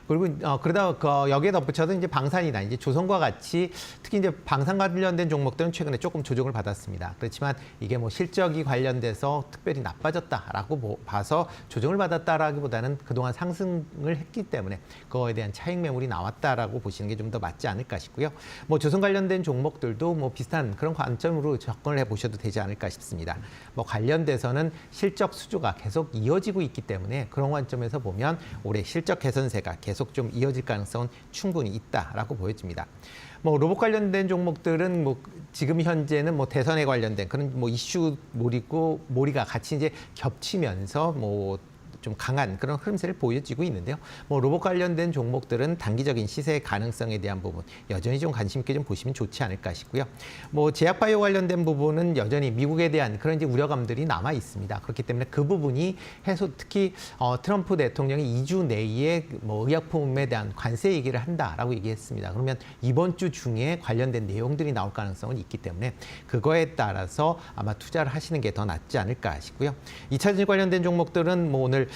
그리고 그러다 여기에 덧붙여서 이제 방산이나 이제 조선과 같이 특히 이제 방산 관련된 종목들은 최근에 조금 조정을 받았습니다. 그렇지만 이게 뭐 실적이 관련돼서 특별히 나빠졌다라고 봐서 조정을 받았다라기보다는 그동안 상승을 했기 때문에 그거에 대한 차익 매물이 나왔다라고 보시는 게 좀 더 맞지 않을까 싶고요. 뭐 조선 관련된 종목들도 뭐 비슷한 그런 관점으로 접근을 해보셔도 되지 않을까 싶습니다. 뭐 관련돼서는 실적 수주가 계속 이어지고 있기 때문에 그런 관점에서 보면 올해 실적 개선세가 계속 좀 이어질 가능성은 충분히 있다라고 보여집니다. 뭐 로봇 관련된 종목들은 뭐 지금 현재는 뭐 대선에 관련된 그런 뭐 이슈 몰이가 같이 이제 겹치면서 뭐 좀 강한 그런 흐름세를 보여지고 있는데요. 뭐 로봇 관련된 종목들은 단기적인 시세 가능성에 대한 부분 여전히 좀 관심 있게 좀 보시면 좋지 않을까 싶고요. 뭐 제약바이오 관련된 부분은 여전히 미국에 대한 그런 이제 우려감들이 남아 있습니다. 그렇기 때문에 그 부분이 특히 트럼프 대통령이 2주 내에 뭐 의약품에 대한 관세 얘기를 한다라고 얘기했습니다. 그러면 이번 주 중에 관련된 내용들이 나올 가능성은 있기 때문에 그거에 따라서 아마 투자를 하시는 게 더 낫지 않을까 싶고요. 2차전지 관련된 종목들은 뭐 오늘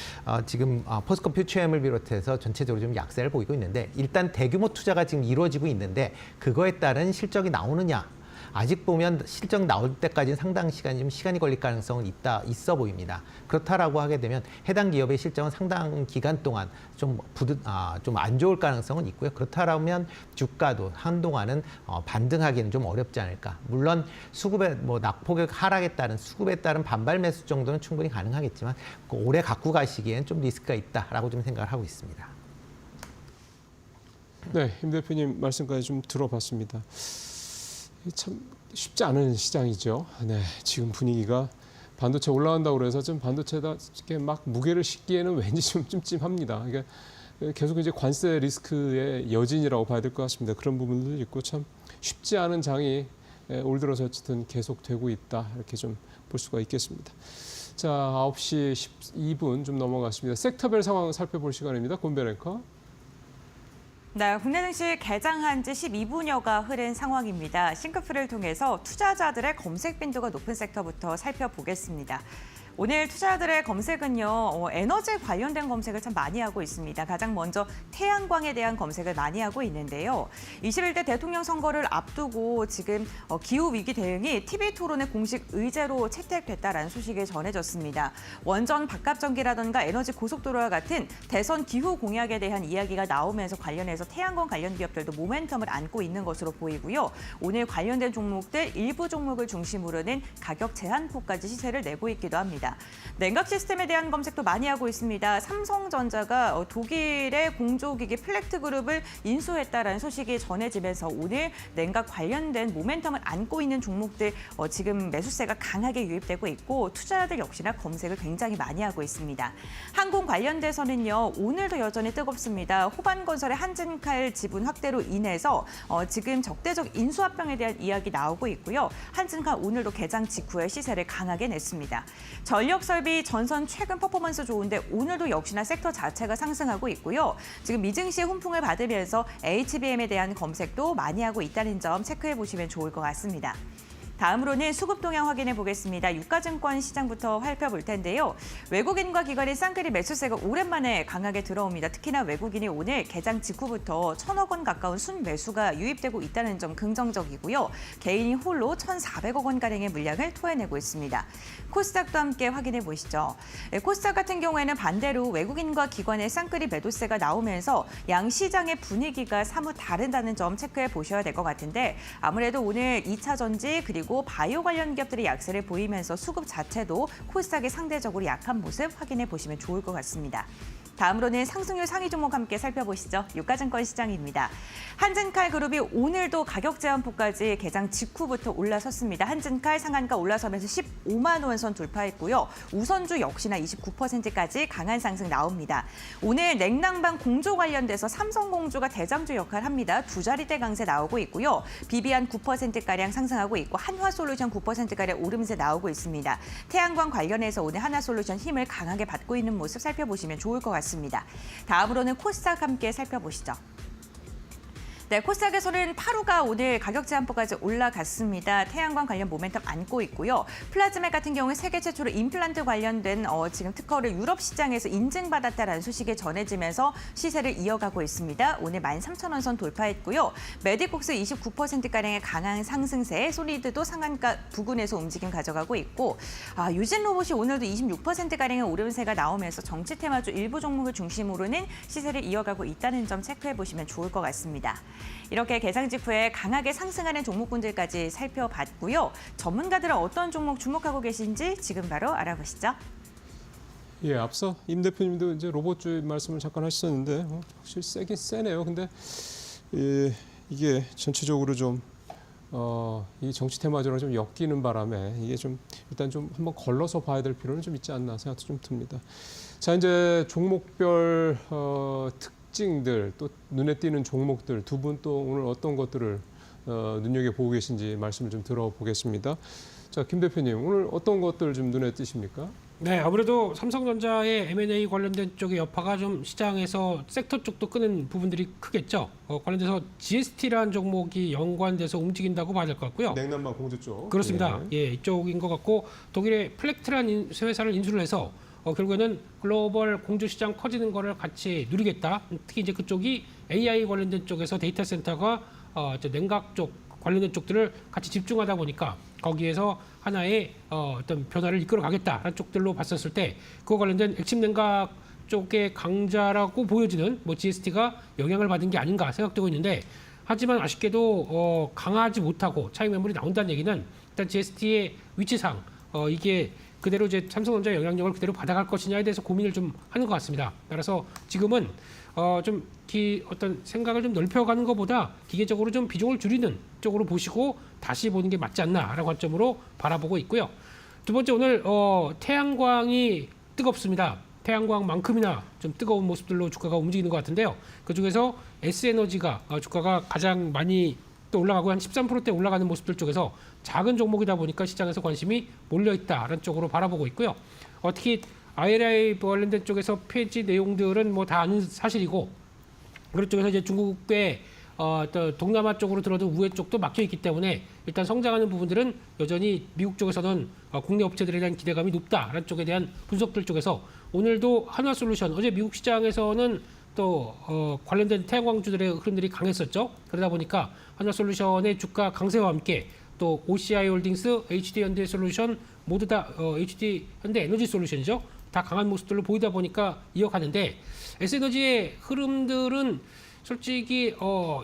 지금 포스코 퓨처엠을 비롯해서 전체적으로 좀 약세를 보이고 있는데 일단 대규모 투자가 지금 이루어지고 있는데 그거에 따른 실적이 나오느냐 아직 보면 실적 나올 때까지는 상당 시간이 걸릴 가능성은 있어 보입니다. 그렇다라고 하게 되면 해당 기업의 실적은 상당 기간 동안 좀 안 좋을 가능성은 있고요. 그렇다라면 주가도 한동안은 반등하기는 좀 어렵지 않을까. 물론 수급의 뭐 낙폭의 하락에 따른 수급에 따른 반발 매수 정도는 충분히 가능하겠지만 오래 갖고 가시기엔 좀 리스크가 있다라고 좀 생각을 하고 있습니다. 네, 임 대표님 말씀까지 좀 들어봤습니다. 참 쉽지 않은 시장이죠. 네, 지금 분위기가 반도체 올라간다고 그래서 좀 반도체에다 이렇게 막 무게를 싣기에는 왠지 좀 찜찜합니다. 그러니까 계속 이제 관세 리스크의 여진이라고 봐야 될 것 같습니다. 그런 부분들도 있고 참 쉽지 않은 장이 올 들어서 어쨌든 계속되고 있다 이렇게 좀 볼 수가 있겠습니다. 자, 9시 12분 좀 넘어갔습니다. 섹터별 상황 살펴볼 시간입니다. 권별 앵커. 네, 국내 증시 개장한 지 12분여가 흐른 상황입니다. 싱크프를 통해서 투자자들의 검색 빈도가 높은 섹터부터 살펴보겠습니다. 오늘 투자자들의 검색은요, 에너지 관련된 검색을 참 많이 하고 있습니다. 가장 먼저 태양광에 대한 검색을 많이 하고 있는데요. 21대 대통령 선거를 앞두고 지금 기후위기 대응이 TV토론의 공식 의제로 채택됐다라는 소식이 전해졌습니다. 원전 바깥전기라든가 에너지 고속도로와 같은 대선 기후 공약에 대한 이야기가 나오면서 관련해서 태양광 관련 기업들도 모멘텀을 안고 있는 것으로 보이고요. 오늘 관련된 종목들 일부 종목을 중심으로는 가격 제한폭까지 시세를 내고 있기도 합니다. 냉각 시스템에 대한 검색도 많이 하고 있습니다. 삼성전자가 독일의 공조기기 플렉트그룹을 인수했다라는 소식이 전해지면서 오늘 냉각 관련된 모멘텀을 안고 있는 종목들 지금 매수세가 강하게 유입되고 있고 투자자들 역시나 검색을 굉장히 많이 하고 있습니다. 항공 관련돼서는요. 오늘도 여전히 뜨겁습니다. 호반건설의 한진칼 지분 확대로 인해서 지금 적대적 인수합병에 대한 이야기 나오고 있고요. 한진칼 오늘도 개장 직후에 시세를 강하게 냈습니다. 전력설비 전선 최근 퍼포먼스 좋은데 오늘도 역시나 섹터 자체가 상승하고 있고요. 지금 미증시의 훈풍을 받으면서 HBM에 대한 검색도 많이 하고 있다는 점 체크해 보시면 좋을 것 같습니다. 다음으로는 수급 동향 확인해 보겠습니다. 유가증권 시장부터 살펴볼 텐데요. 외국인과 기관의 쌍끌이 매수세가 오랜만에 강하게 들어옵니다. 특히나 외국인이 오늘 개장 직후부터 1,000억 원 가까운 순매수가 유입되고 있다는 점 긍정적이고요. 개인이 홀로 1,400억 원가량의 물량을 토해내고 있습니다. 코스닥도 함께 확인해 보시죠. 코스닥 같은 경우에는 반대로 외국인과 기관의 쌍끌이 매도세가 나오면서 양 시장의 분위기가 사뭇 다르다는 점 체크해 보셔야 될 것 같은데 아무래도 오늘 2차 전지 그리고 바이오 관련 기업들이 약세를 보이면서 수급 자체도 코스닥이 상대적으로 약한 모습 확인해 보시면 좋을 것 같습니다. 다음으로는 상승률 상위 종목 함께 살펴보시죠. 유가증권 시장입니다. 한진칼 그룹이 오늘도 가격 제한폭까지 개장 직후부터 올라섰습니다. 한진칼 상한가 올라서면서 15만 원 선 돌파했고요. 우선주 역시나 29%까지 강한 상승 나옵니다. 오늘 냉난방 공조 관련돼서 삼성공조가 대장주 역할을 합니다. 두 자리대 강세 나오고 있고요. 비비안 9%가량 상승하고 있고 한화솔루션 9%가량 오름세 나오고 있습니다. 태양광 관련해서 오늘 한화솔루션 힘을 강하게 받고 있는 모습 살펴보시면 좋을 것 같습니다. 다음으로는 코스닥 함께 살펴보시죠. 네, 코스닥에서는 파루가 오늘 가격 제한포까지 올라갔습니다. 태양광 관련 모멘텀 안고 있고요. 플라즈맥 같은 경우는 세계 최초로 임플란트 관련된 지금 특허를 유럽 시장에서 인증받았다라는 소식이 전해지면서 시세를 이어가고 있습니다. 오늘 13,000원 선 돌파했고요. 메디콕스 29%가량의 강한 상승세, 소리드도 상한가 부근에서 움직임 가져가고 있고 유진 로봇이 오늘도 26%가량의 오름세가 나오면서 정치 테마주 일부 종목을 중심으로는 시세를 이어가고 있다는 점 체크해 보시면 좋을 것 같습니다. 이렇게 개상 직후에 강하게 상승하는 종목군들까지 살펴봤고요. 전문가들은 어떤 종목 주목하고 계신지 지금 바로 알아보시죠. 예, 앞서 임 대표님도 이제 로봇주 말씀을 잠깐 하셨었는데 확실히 세긴 세네요. 근데 이게 전체적으로 좀 이 정치 테마주랑 좀 엮이는 바람에 이게 좀 일단 좀 한번 걸러서 봐야 될 필요는 좀 있지 않나 생각도 좀 듭니다. 자, 이제 종목별 특징들 또 눈에 띄는 종목들 두 분 또 오늘 어떤 것들을 눈여겨보고 계신지 말씀을 좀 들어보겠습니다. 자, 김 대표님 오늘 어떤 것들 좀 눈에 띄십니까? 네, 아무래도 삼성전자의 M&A 관련된 쪽의 여파가 좀 시장에서 섹터 쪽도 끄는 부분들이 크겠죠. 관련돼서 GST라는 종목이 연관돼서 움직인다고 봐야 될 것 같고요. 냉난방 공조 쪽. 그렇습니다. 예, 이쪽인 것 같고 독일의 플렉트라는 회사를 인수를 해서 결국에는 글로벌 공조 시장 커지는 거를 같이 누리겠다. 특히 이제 그쪽이 AI 관련된 쪽에서 데이터 센터가 이제 냉각 쪽 관련된 쪽들을 같이 집중하다 보니까 거기에서 하나의 어떤 변화를 이끌어 가겠다라는 쪽들로 봤었을 때 그거 관련된 액침 냉각 쪽의 강자라고 보여지는 GST가 영향을 받은 게 아닌가 생각되고 있는데 하지만 아쉽게도 강하지 못하고 차익 매물이 나온다는 얘기는 일단 GST의 위치상 이게 그대로 이제 삼성전자 영향력을 그대로 받아갈 것이냐에 대해서 고민을 좀 하는 것 같습니다. 따라서 지금은 좀 어떤 생각을 좀 넓혀가는 것보다 기계적으로 좀 비중을 줄이는 쪽으로 보시고 다시 보는 게 맞지 않나라는 관점으로 바라보고 있고요. 두 번째 오늘 태양광이 뜨겁습니다. 태양광만큼이나 좀 뜨거운 모습들로 주가가 움직이는 것 같은데요. 그중에서 S에너지가 주가가 가장 많이 또 올라가고 한 13%대 올라가는 모습들 쪽에서 작은 종목이다 보니까 시장에서 관심이 몰려있다라는 쪽으로 바라보고 있고요. 특히 IRA 관련된 쪽에서 폐지 내용들은 뭐 다 아는 사실이고 그런 쪽에서 이제 중국의 또 동남아 쪽으로 들어도 우회 쪽도 막혀 있기 때문에 일단 성장하는 부분들은 여전히 미국 쪽에서는 국내 업체들에 대한 기대감이 높다라는 쪽에 대한 분석들 쪽에서 오늘도 한화솔루션 어제 미국 시장에서는 또 관련된 태양광주들의 흐름들이 강했었죠. 그러다 보니까 한화솔루션의 주가 강세와 함께 또 OCI홀딩스, HD현대솔루션 모두 다 HD현대에너지솔루션이죠. 다 강한 모습들로 보이다 보니까 이어가는데 S에너지의 흐름들은 솔직히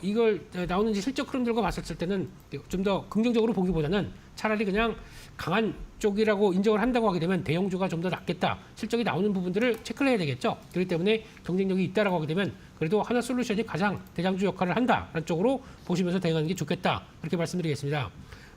이걸 나오는 실적 흐름들과 봤을 때는 좀 더 긍정적으로 보기보다는 차라리 그냥 강한 쪽이라고 인정을 한다고 하게 되면 대형주가 좀 더 낫겠다. 실적이 나오는 부분들을 체크를 해야 되겠죠. 그렇기 때문에 경쟁력이 있다라고 하게 되면 그래도 하나솔루션이 가장 대장주 역할을 한다라는 쪽으로 보시면서 대응하는 게 좋겠다. 그렇게 말씀드리겠습니다.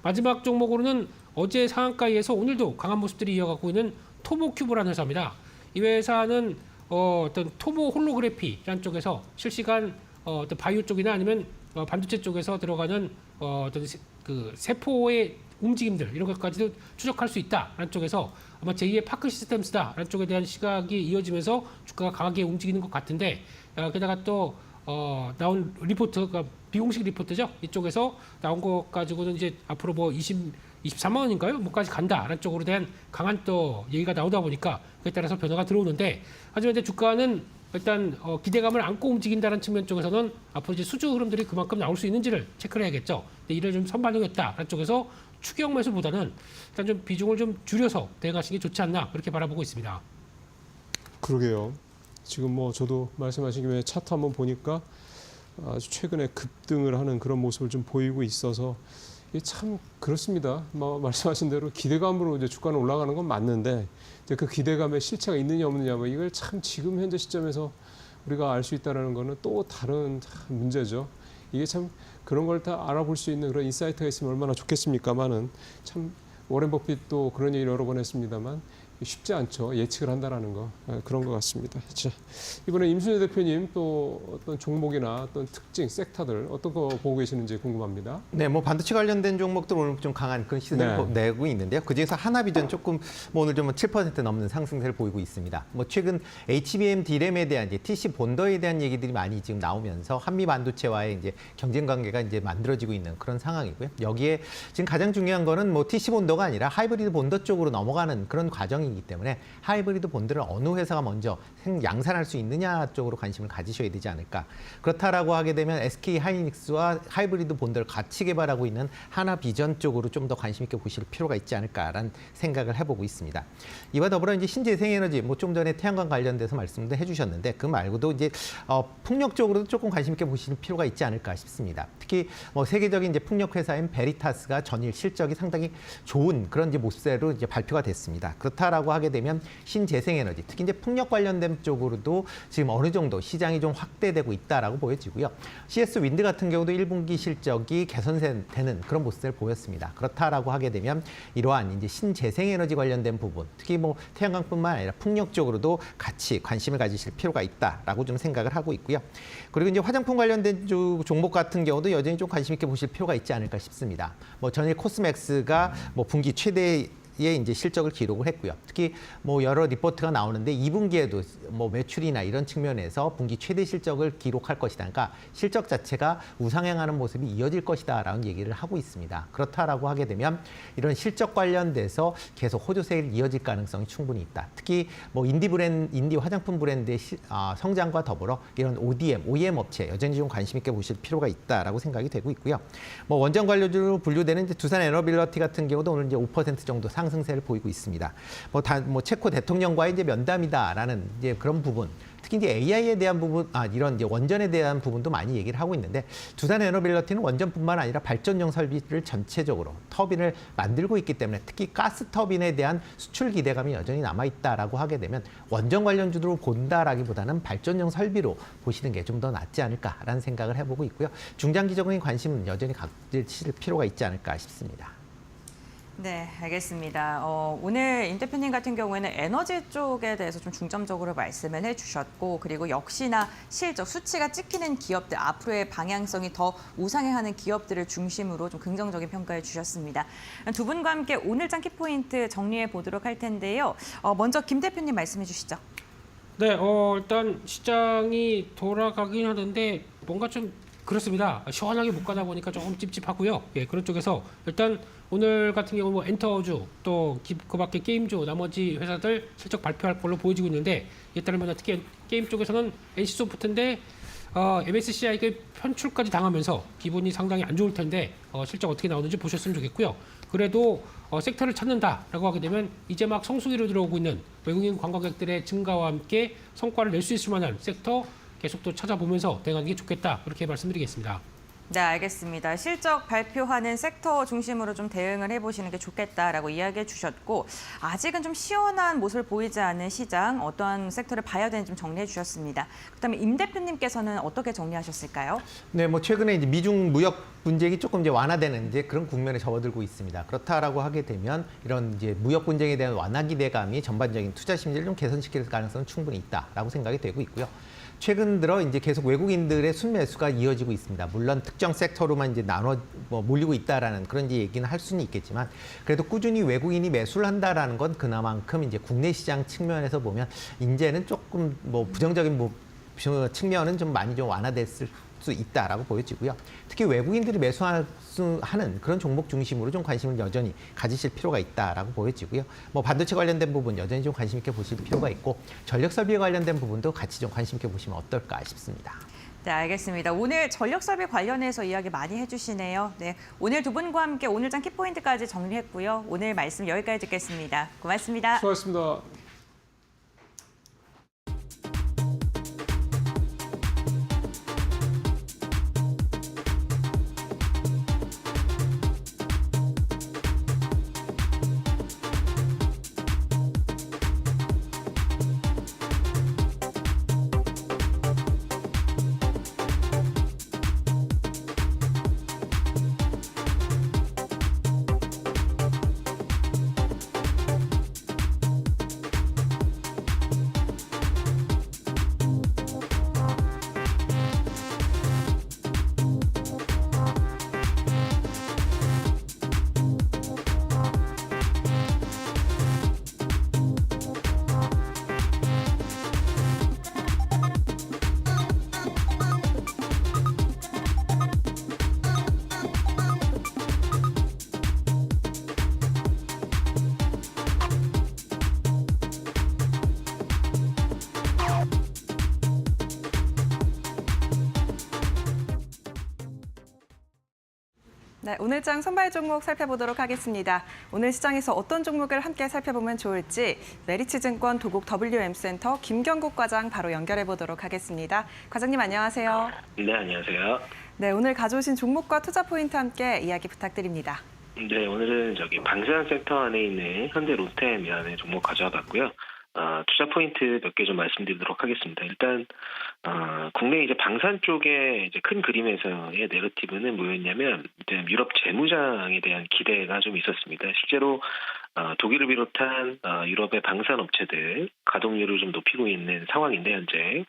마지막 종목으로는 어제 상한가에서 오늘도 강한 모습들이 이어가고 있는 토모큐브라는 회사입니다. 이 회사는 어떤 토모 홀로그래피라는 쪽에서 실시간 어떤 바이오 쪽이나 아니면 반도체 쪽에서 들어가는 어떤 그 세포의 움직임들 이런 것까지도 추적할 수 있다라는 쪽에서 아마 제2의 파크 시스템스다라는 쪽에 대한 시각이 이어지면서 주가가 강하게 움직이는 것 같은데 게다가 또 나온 리포트가 비공식 리포트죠. 이쪽에서 나온 것 가지고는 이제 앞으로 뭐 23만 원인가요? 뭐까지 간다라는 쪽으로 대한 강한 또 얘기가 나오다 보니까 그에 따라서 변화가 들어오는데 하지만 이제 주가는 일단 기대감을 안고 움직인다는 측면 쪽에서는 앞으로 이제 수주 흐름들이 그만큼 나올 수 있는지를 체크를 해야겠죠. 근데 이를 좀 선반영했다라는 쪽에서 추격 매수보다는 일단 좀 비중을 좀 줄여서 대응하시는 게 좋지 않나 그렇게 바라보고 있습니다. 그러게요. 지금 뭐 저도 말씀하신 김에 차트 한번 보니까 아주 최근에 급등을 하는 그런 모습을 좀 보이고 있어서 이게 참 그렇습니다. 뭐 말씀하신 대로 기대감으로 이제 주가는 올라가는 건 맞는데 이제 그 기대감에 실체가 있느냐 없느냐 뭐 이걸 참 지금 현재 시점에서 우리가 알 수 있다라는 거는 또 다른 문제죠. 이게 참 그런 걸 다 알아볼 수 있는 그런 인사이트가 있으면 얼마나 좋겠습니까만은 참 워렌 버핏도 그런 얘기를 여러 번 했습니다만 쉽지 않죠. 예측을 한다라는 거 그런 것 같습니다. 자, 이번에 임순재 대표님 또 어떤 종목이나 어떤 특징, 섹터들 어떤 거 보고 계시는지 궁금합니다. 네, 뭐 반도체 관련된 종목들 오늘 좀 강한 그런 시세를 내고 있는데요. 그중에서 하나비전 조금 뭐 오늘 좀 7% 넘는 상승세를 보이고 있습니다. 뭐 최근 HBM D램에 대한 이제 TC 본더에 대한 얘기들이 많이 지금 나오면서 한미 반도체와의 이제 경쟁 관계가 이제 만들어지고 있는 그런 상황이고요. 여기에 지금 가장 중요한 거는 뭐 TC 본더가 아니라 하이브리드 본더 쪽으로 넘어가는 그런 과정이기 때문에 하이브리드 본더를 어느 회사가 먼저 양산할 수 있느냐 쪽으로 관심을 가지셔야 되지 않을까. 그렇다라고 하게 되면 SK 하이닉스와 하이브리드 본더를 같이 개발하고 있는 하나비전 쪽으로 좀 더 관심 있게 보실 필요가 있지 않을까라는 생각을 해보고 있습니다. 이와 더불어 이제 신재생에너지 뭐 좀 전에 태양광 관련돼서 말씀도 해주셨는데 그 말고도 이제 풍력 쪽으로도 조금 관심 있게 보실 필요가 있지 않을까 싶습니다. 특히 뭐 세계적인 이제 풍력 회사인 베리타스가 전일 실적이 상당히 좋은 그런 이제 모습으로 이제 발표가 됐습니다. 그렇다라고 하게 되면 신재생에너지, 특히 이제 풍력 관련된 쪽으로도 지금 어느 정도 시장이 좀 확대되고 있다라고 보여지고요. CS 윈드 같은 경우도 1분기 실적이 개선되는 그런 모습을 보였습니다. 그렇다라고 하게 되면 이러한 이제 신재생에너지 관련된 부분, 특히 뭐 태양광뿐만 아니라 풍력 쪽으로도 같이 관심을 가지실 필요가 있다라고 좀 생각을 하고 있고요. 그리고 이제 화장품 관련된 종목 같은 경우도 여전히 좀 관심 있게 보실 필요가 있지 않을까 싶습니다. 뭐 전일 코스맥스가 뭐 분기 최대 이제 실적을 기록을 했고요. 특히 뭐 여러 리포트가 나오는데 2분기에도 뭐 매출이나 이런 측면에서 분기 최대 실적을 기록할 것이다. 그러니까 실적 자체가 우상향하는 모습이 이어질 것이다라는 얘기를 하고 있습니다. 그렇다라고 하게 되면 이런 실적 관련돼서 계속 호조세를 이어질 가능성이 충분히 있다. 특히 뭐 인디 화장품 브랜드의 성장과 더불어 이런 OEM 업체 여전히 좀 관심 있게 보실 필요가 있다라고 생각이 되고 있고요. 뭐 원전 관료주로 분류되는 이제 두산 에너빌리티 같은 경우도 오늘 이제 5% 정도 상승세를 보이고 있습니다. 뭐 체코 대통령과의 이제 면담이다라는 이제 그런 부분, 특히 이제 AI에 대한 부분, 이런 이제 원전에 대한 부분도 많이 얘기를 하고 있는데 두산 에너빌리티는 원전뿐만 아니라 발전용 설비를 전체적으로 터빈을 만들고 있기 때문에 특히 가스 터빈에 대한 수출 기대감이 여전히 남아 있다라고 하게 되면 원전 관련주로 본다라기보다는 발전용 설비로 보시는 게 좀 더 낫지 않을까라는 생각을 해보고 있고요. 중장기적인 관심은 여전히 가질 필요가 있지 않을까 싶습니다. 네, 알겠습니다. 오늘 임 대표님 같은 경우에는 에너지 쪽에 대해서 좀 중점적으로 말씀을 해주셨고, 그리고 역시나 실적, 수치가 찍히는 기업들, 앞으로의 방향성이 더 우상향하는 기업들을 중심으로 좀 긍정적인 평가해 주셨습니다. 두 분과 함께 오늘장 키포인트 정리해 보도록 할 텐데요. 먼저 김 대표님 말씀해 주시죠. 네, 일단 시장이 돌아가긴 하는데 뭔가 좀 그렇습니다. 시원하게 못 가다 보니까 조금 찝찝하고요. 예, 그런 쪽에서 일단 오늘 같은 경우 뭐 엔터주 또 그 밖에 게임주 나머지 회사들 실적 발표할 걸로 보여지고 있는데 이에 따르면 특히 게임 쪽에서는 NC소프트인데 MSCI가 편출까지 당하면서 기분이 상당히 안 좋을 텐데 실적 어떻게 나오는지 보셨으면 좋겠고요. 그래도 섹터를 찾는다라고 하게 되면 이제 막 성수기로 들어오고 있는 외국인 관광객들의 증가와 함께 성과를 낼 수 있을 만한 섹터 계속 또 찾아보면서 대응하는 게 좋겠다, 그렇게 말씀드리겠습니다. 네, 알겠습니다. 실적 발표하는 sek터 중심으로 좀 대응을 해보시는 게 좋겠다라고 이야기해 주셨고, 아직은 좀 시원한 모습을 보이지 않는 시장, 어떠한 섹터를 봐야 되는지 좀 정리해 주셨습니다. 그다음에 임 대표님께서는 어떻게 정리하셨을까요? 네, 뭐 최근에 이제 미중 무역 분쟁이 조금 이제 완화되는 이제 그런 국면에 접어들고 있습니다. 그렇다라고 하게 되면 이런 이제 무역 분쟁에 대한 완화 기대감이 전반적인 투자 심리를 좀 개선시킬 가능성은 충분히 있다라고 생각이 되고 있고요. 최근 들어 이제 계속 외국인들의 순매수가 이어지고 있습니다. 물론 특정 섹터로만 이제 몰리고 있다라는 그런 얘기는 할 수는 있겠지만, 그래도 꾸준히 외국인이 매수를 한다라는 건 그나만큼 이제 국내 시장 측면에서 보면 이제는 조금 뭐 부정적인 측면은 좀 많이 좀 완화됐을 수 있다라고 보여지고요. 특히 외국인들이 매수하는 그런 종목 중심으로 좀 관심을 여전히 가지실 필요가 있다라고 보여지고요. 뭐 반도체 관련된 부분 여전히 좀 관심 있게 보실 필요가 있고, 전력 설비에 관련된 부분도 같이 좀 관심 있게 보시면 어떨까 싶습니다. 네, 알겠습니다. 오늘 전력 설비 관련해서 이야기 많이 해주시네요. 네, 오늘 두 분과 함께 오늘장 키포인트까지 정리했고요. 오늘 말씀 여기까지 듣겠습니다. 고맙습니다. 수고하셨습니다. 네, 오늘장 선발 종목 살펴보도록 하겠습니다. 오늘 시장에서 어떤 종목을 함께 살펴보면 좋을지 메리츠증권 도곡 WM센터 김경국 과장 바로 연결해 보도록 하겠습니다. 과장님 안녕하세요. 네, 안녕하세요. 네, 오늘 가져오신 종목과 투자 포인트 함께 이야기 부탁드립니다. 네, 오늘은 방산 섹터 안에 있는 현대 롯데이라는 종목 가져와 봤고요. 투자 포인트 몇 개 좀 말씀드리도록 하겠습니다. 일단 국내 이제 방산 쪽에 이제 큰 그림에서의 내러티브는 뭐였냐면 이제 유럽 재무장에 대한 기대가 좀 있었습니다. 실제로 독일을 비롯한 유럽의 방산 업체들 가동률을 좀 높이고 있는 상황인데 현재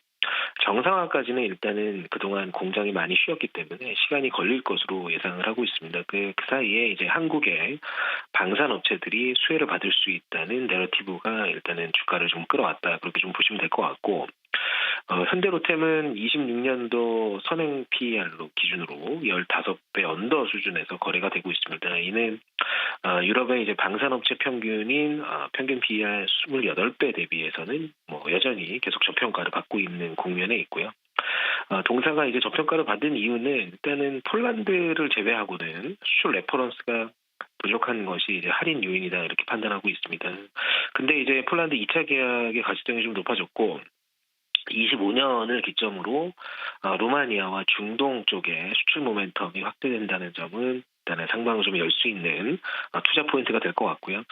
정상화까지는 일단은 그동안 공장이 많이 쉬었기 때문에 시간이 걸릴 것으로 예상을 하고 있습니다. 그 사이에 이제 한국의 방산 업체들이 수혜를 받을 수 있다는 내러티브가 일단은 주가를 좀 끌어왔다. 그렇게 좀 보시면 될 것 같고, 현대로템은 26년도 선행 PER로 기준으로 15배 언더 수준에서 거래가 되고 있습니다. 이는 유럽의 이제 방산업체 평균인 평균 PER 28배 대비해서는 여전히 계속 저평가를 받고 있는 국면에 있고요. 동사가 이제 저평가를 받은 이유는 일단은 폴란드를 제외하고는 수출 레퍼런스가 부족한 것이 이제 할인 요인이다 이렇게 판단하고 있습니다. 근데 이제 폴란드 2차 계약의 가치등이 좀 높아졌고 25년을 기점으로 루마니아와 중동 쪽에 수출 모멘텀이 확대된다는 점은 일단은 상방을 좀 열 수 있는 투자 포인트가 될 것 같고요.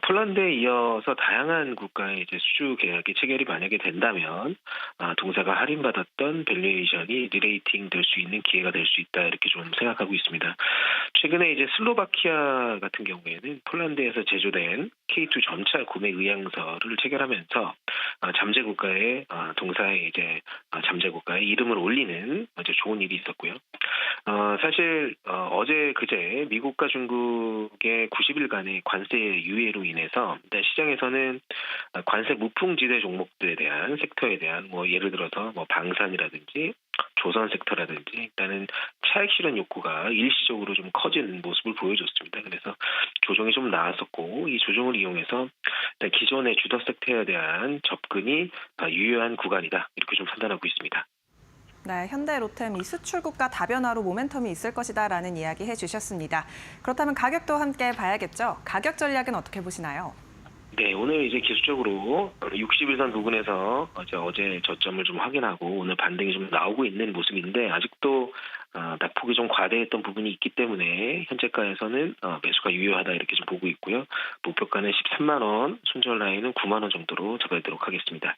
폴란드에 이어서 다양한 국가의 이제 수주 계약이 체결이 만약에 된다면 동사가 할인받았던 밸류에이션이 리레이팅 될 수 있는 기회가 될 수 있다 이렇게 좀 생각하고 있습니다. 최근에 이제 슬로바키아 같은 경우에는 폴란드에서 제조된 K2 전차 구매 의향서를 체결하면서 잠재 국가의 동사의 이제 잠재 국가의 이름을 올리는 아주 좋은 일이 있었고요. 사실 어제 그제 미국과 중국의 90일간의 관세 유예로 인해서 시장에서는 관세 무풍지대 종목들에 대한 섹터에 대한 예를 들어서 방산이라든지 조선 섹터라든지 일단은 차익 실현 욕구가 일시적으로 좀 커지는 모습을 보여줬습니다. 그래서 조정이 좀 나왔었고 이 조정을 이용해서 기존의 주도 섹터에 대한 접근이 유효한 구간이다 이렇게 좀 판단하고 있습니다. 네, 현대로템 이 수출국가 다변화로 모멘텀이 있을 것이다라는 이야기 해주셨습니다. 그렇다면 가격도 함께 봐야겠죠? 가격 전략은 어떻게 보시나요? 네, 오늘 이제 기술적으로 60일선 부근에서 어제 저점을 좀 확인하고 오늘 반등이 좀 나오고 있는 모습인데 아직도 낙폭이 좀 과대했던 부분이 있기 때문에 현재가에서는 매수가 유효하다 이렇게 좀 보고 있고요. 목표가는 13만 원, 손절 라인은 9만 원 정도로 잡아보도록 하겠습니다.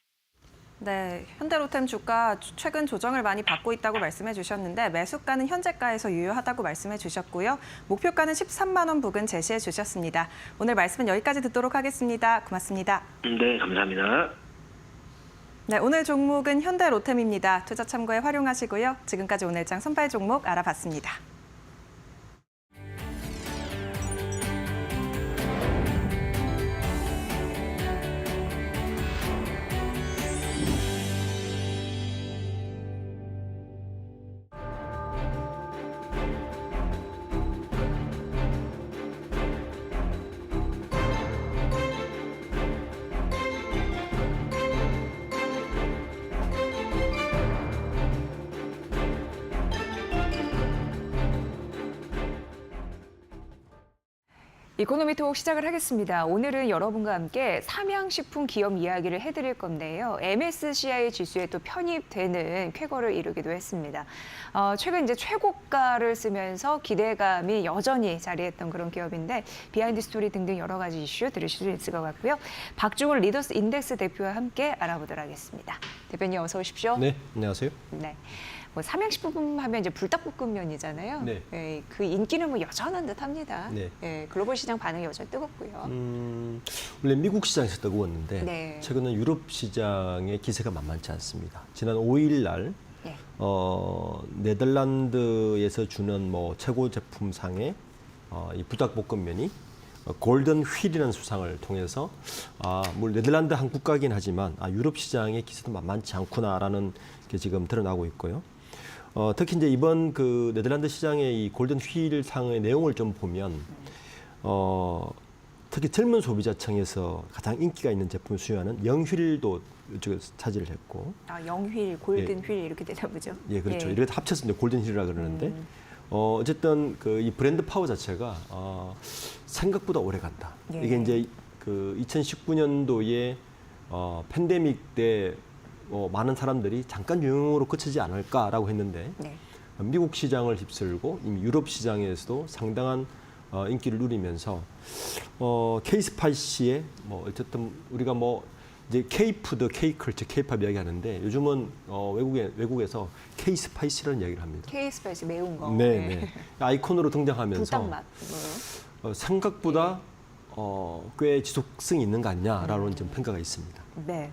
네, 현대로템 주가 최근 조정을 많이 받고 있다고 말씀해 주셨는데 매수가는 현재가에서 유효하다고 말씀해 주셨고요. 목표가는 13만 원 부근 제시해 주셨습니다. 오늘 말씀은 여기까지 듣도록 하겠습니다. 고맙습니다. 네, 감사합니다. 네, 오늘 종목은 현대로템입니다. 투자 참고에 활용하시고요. 지금까지 오늘장 선발 종목 알아봤습니다. 이코노미 톡 시작을 하겠습니다. 오늘은 여러분과 함께 삼양식품 기업 이야기를 해드릴 건데요. MSCI 지수에 또 편입되는 쾌거를 이루기도 했습니다. 최근 이제 최고가를 쓰면서 기대감이 여전히 자리했던 그런 기업인데 비하인드 스토리 등등 여러 가지 이슈 들으실 수 있을 것 같고요. 박중훈 리더스 인덱스 대표와 함께 알아보도록 하겠습니다. 대표님 어서 오십시오. 네, 안녕하세요. 네. 삼양식품 하면 이제 불닭볶음면이잖아요. 네. 예, 그 인기는 여전한 듯합니다. 네. 예, 글로벌 시장 반응이 여전히 뜨겁고요. 원래 미국 시장에서 뜨거웠는데 네. 최근은 유럽 시장의 기세가 만만치 않습니다. 지난 5일 날 네. 네덜란드에서 주는 최고 제품상의 이 불닭볶음면이 골든 휠이라는 수상을 통해서 물론 네덜란드 한 국가이긴 하지만 유럽 시장의 기세도 만만치 않구나라는 게 지금 드러나고 있고요. 특히 이제 이번 그 네덜란드 시장의 이 골든 휠 상의 내용을 좀 보면 특히 젊은 소비자층에서 가장 인기가 있는 제품을 수요하는 영휠도 이쪽에 차지를 했고. 영휠, 골든 휠 이렇게 되나 보죠. 예, 그렇죠. 이렇게 합쳐서 이제 골든 휠이라 그러는데 어쨌든 그 이 브랜드 파워 자체가 생각보다 오래 간다. 예. 이게 이제 그 2019년도에 팬데믹 때 많은 사람들이 잠깐 유행으로 그치지 않을까라고 했는데 네. 미국 시장을 휩쓸고 이미 유럽 시장에서도 상당한 인기를 누리면서 K-스파이시의 뭐 어쨌든 우리가 뭐 이제 K-푸드, K-컬처, K-팝 이야기하는데 요즘은 외국에서 K-스파이시라는 이야기를 합니다. K-스파이시 매운 거. 네, 네. 아이콘으로 등장하면서 불닭 맛. 생각보다 꽤 지속성이 있는 거 아니냐라는 좀 평가가 있습니다. 네.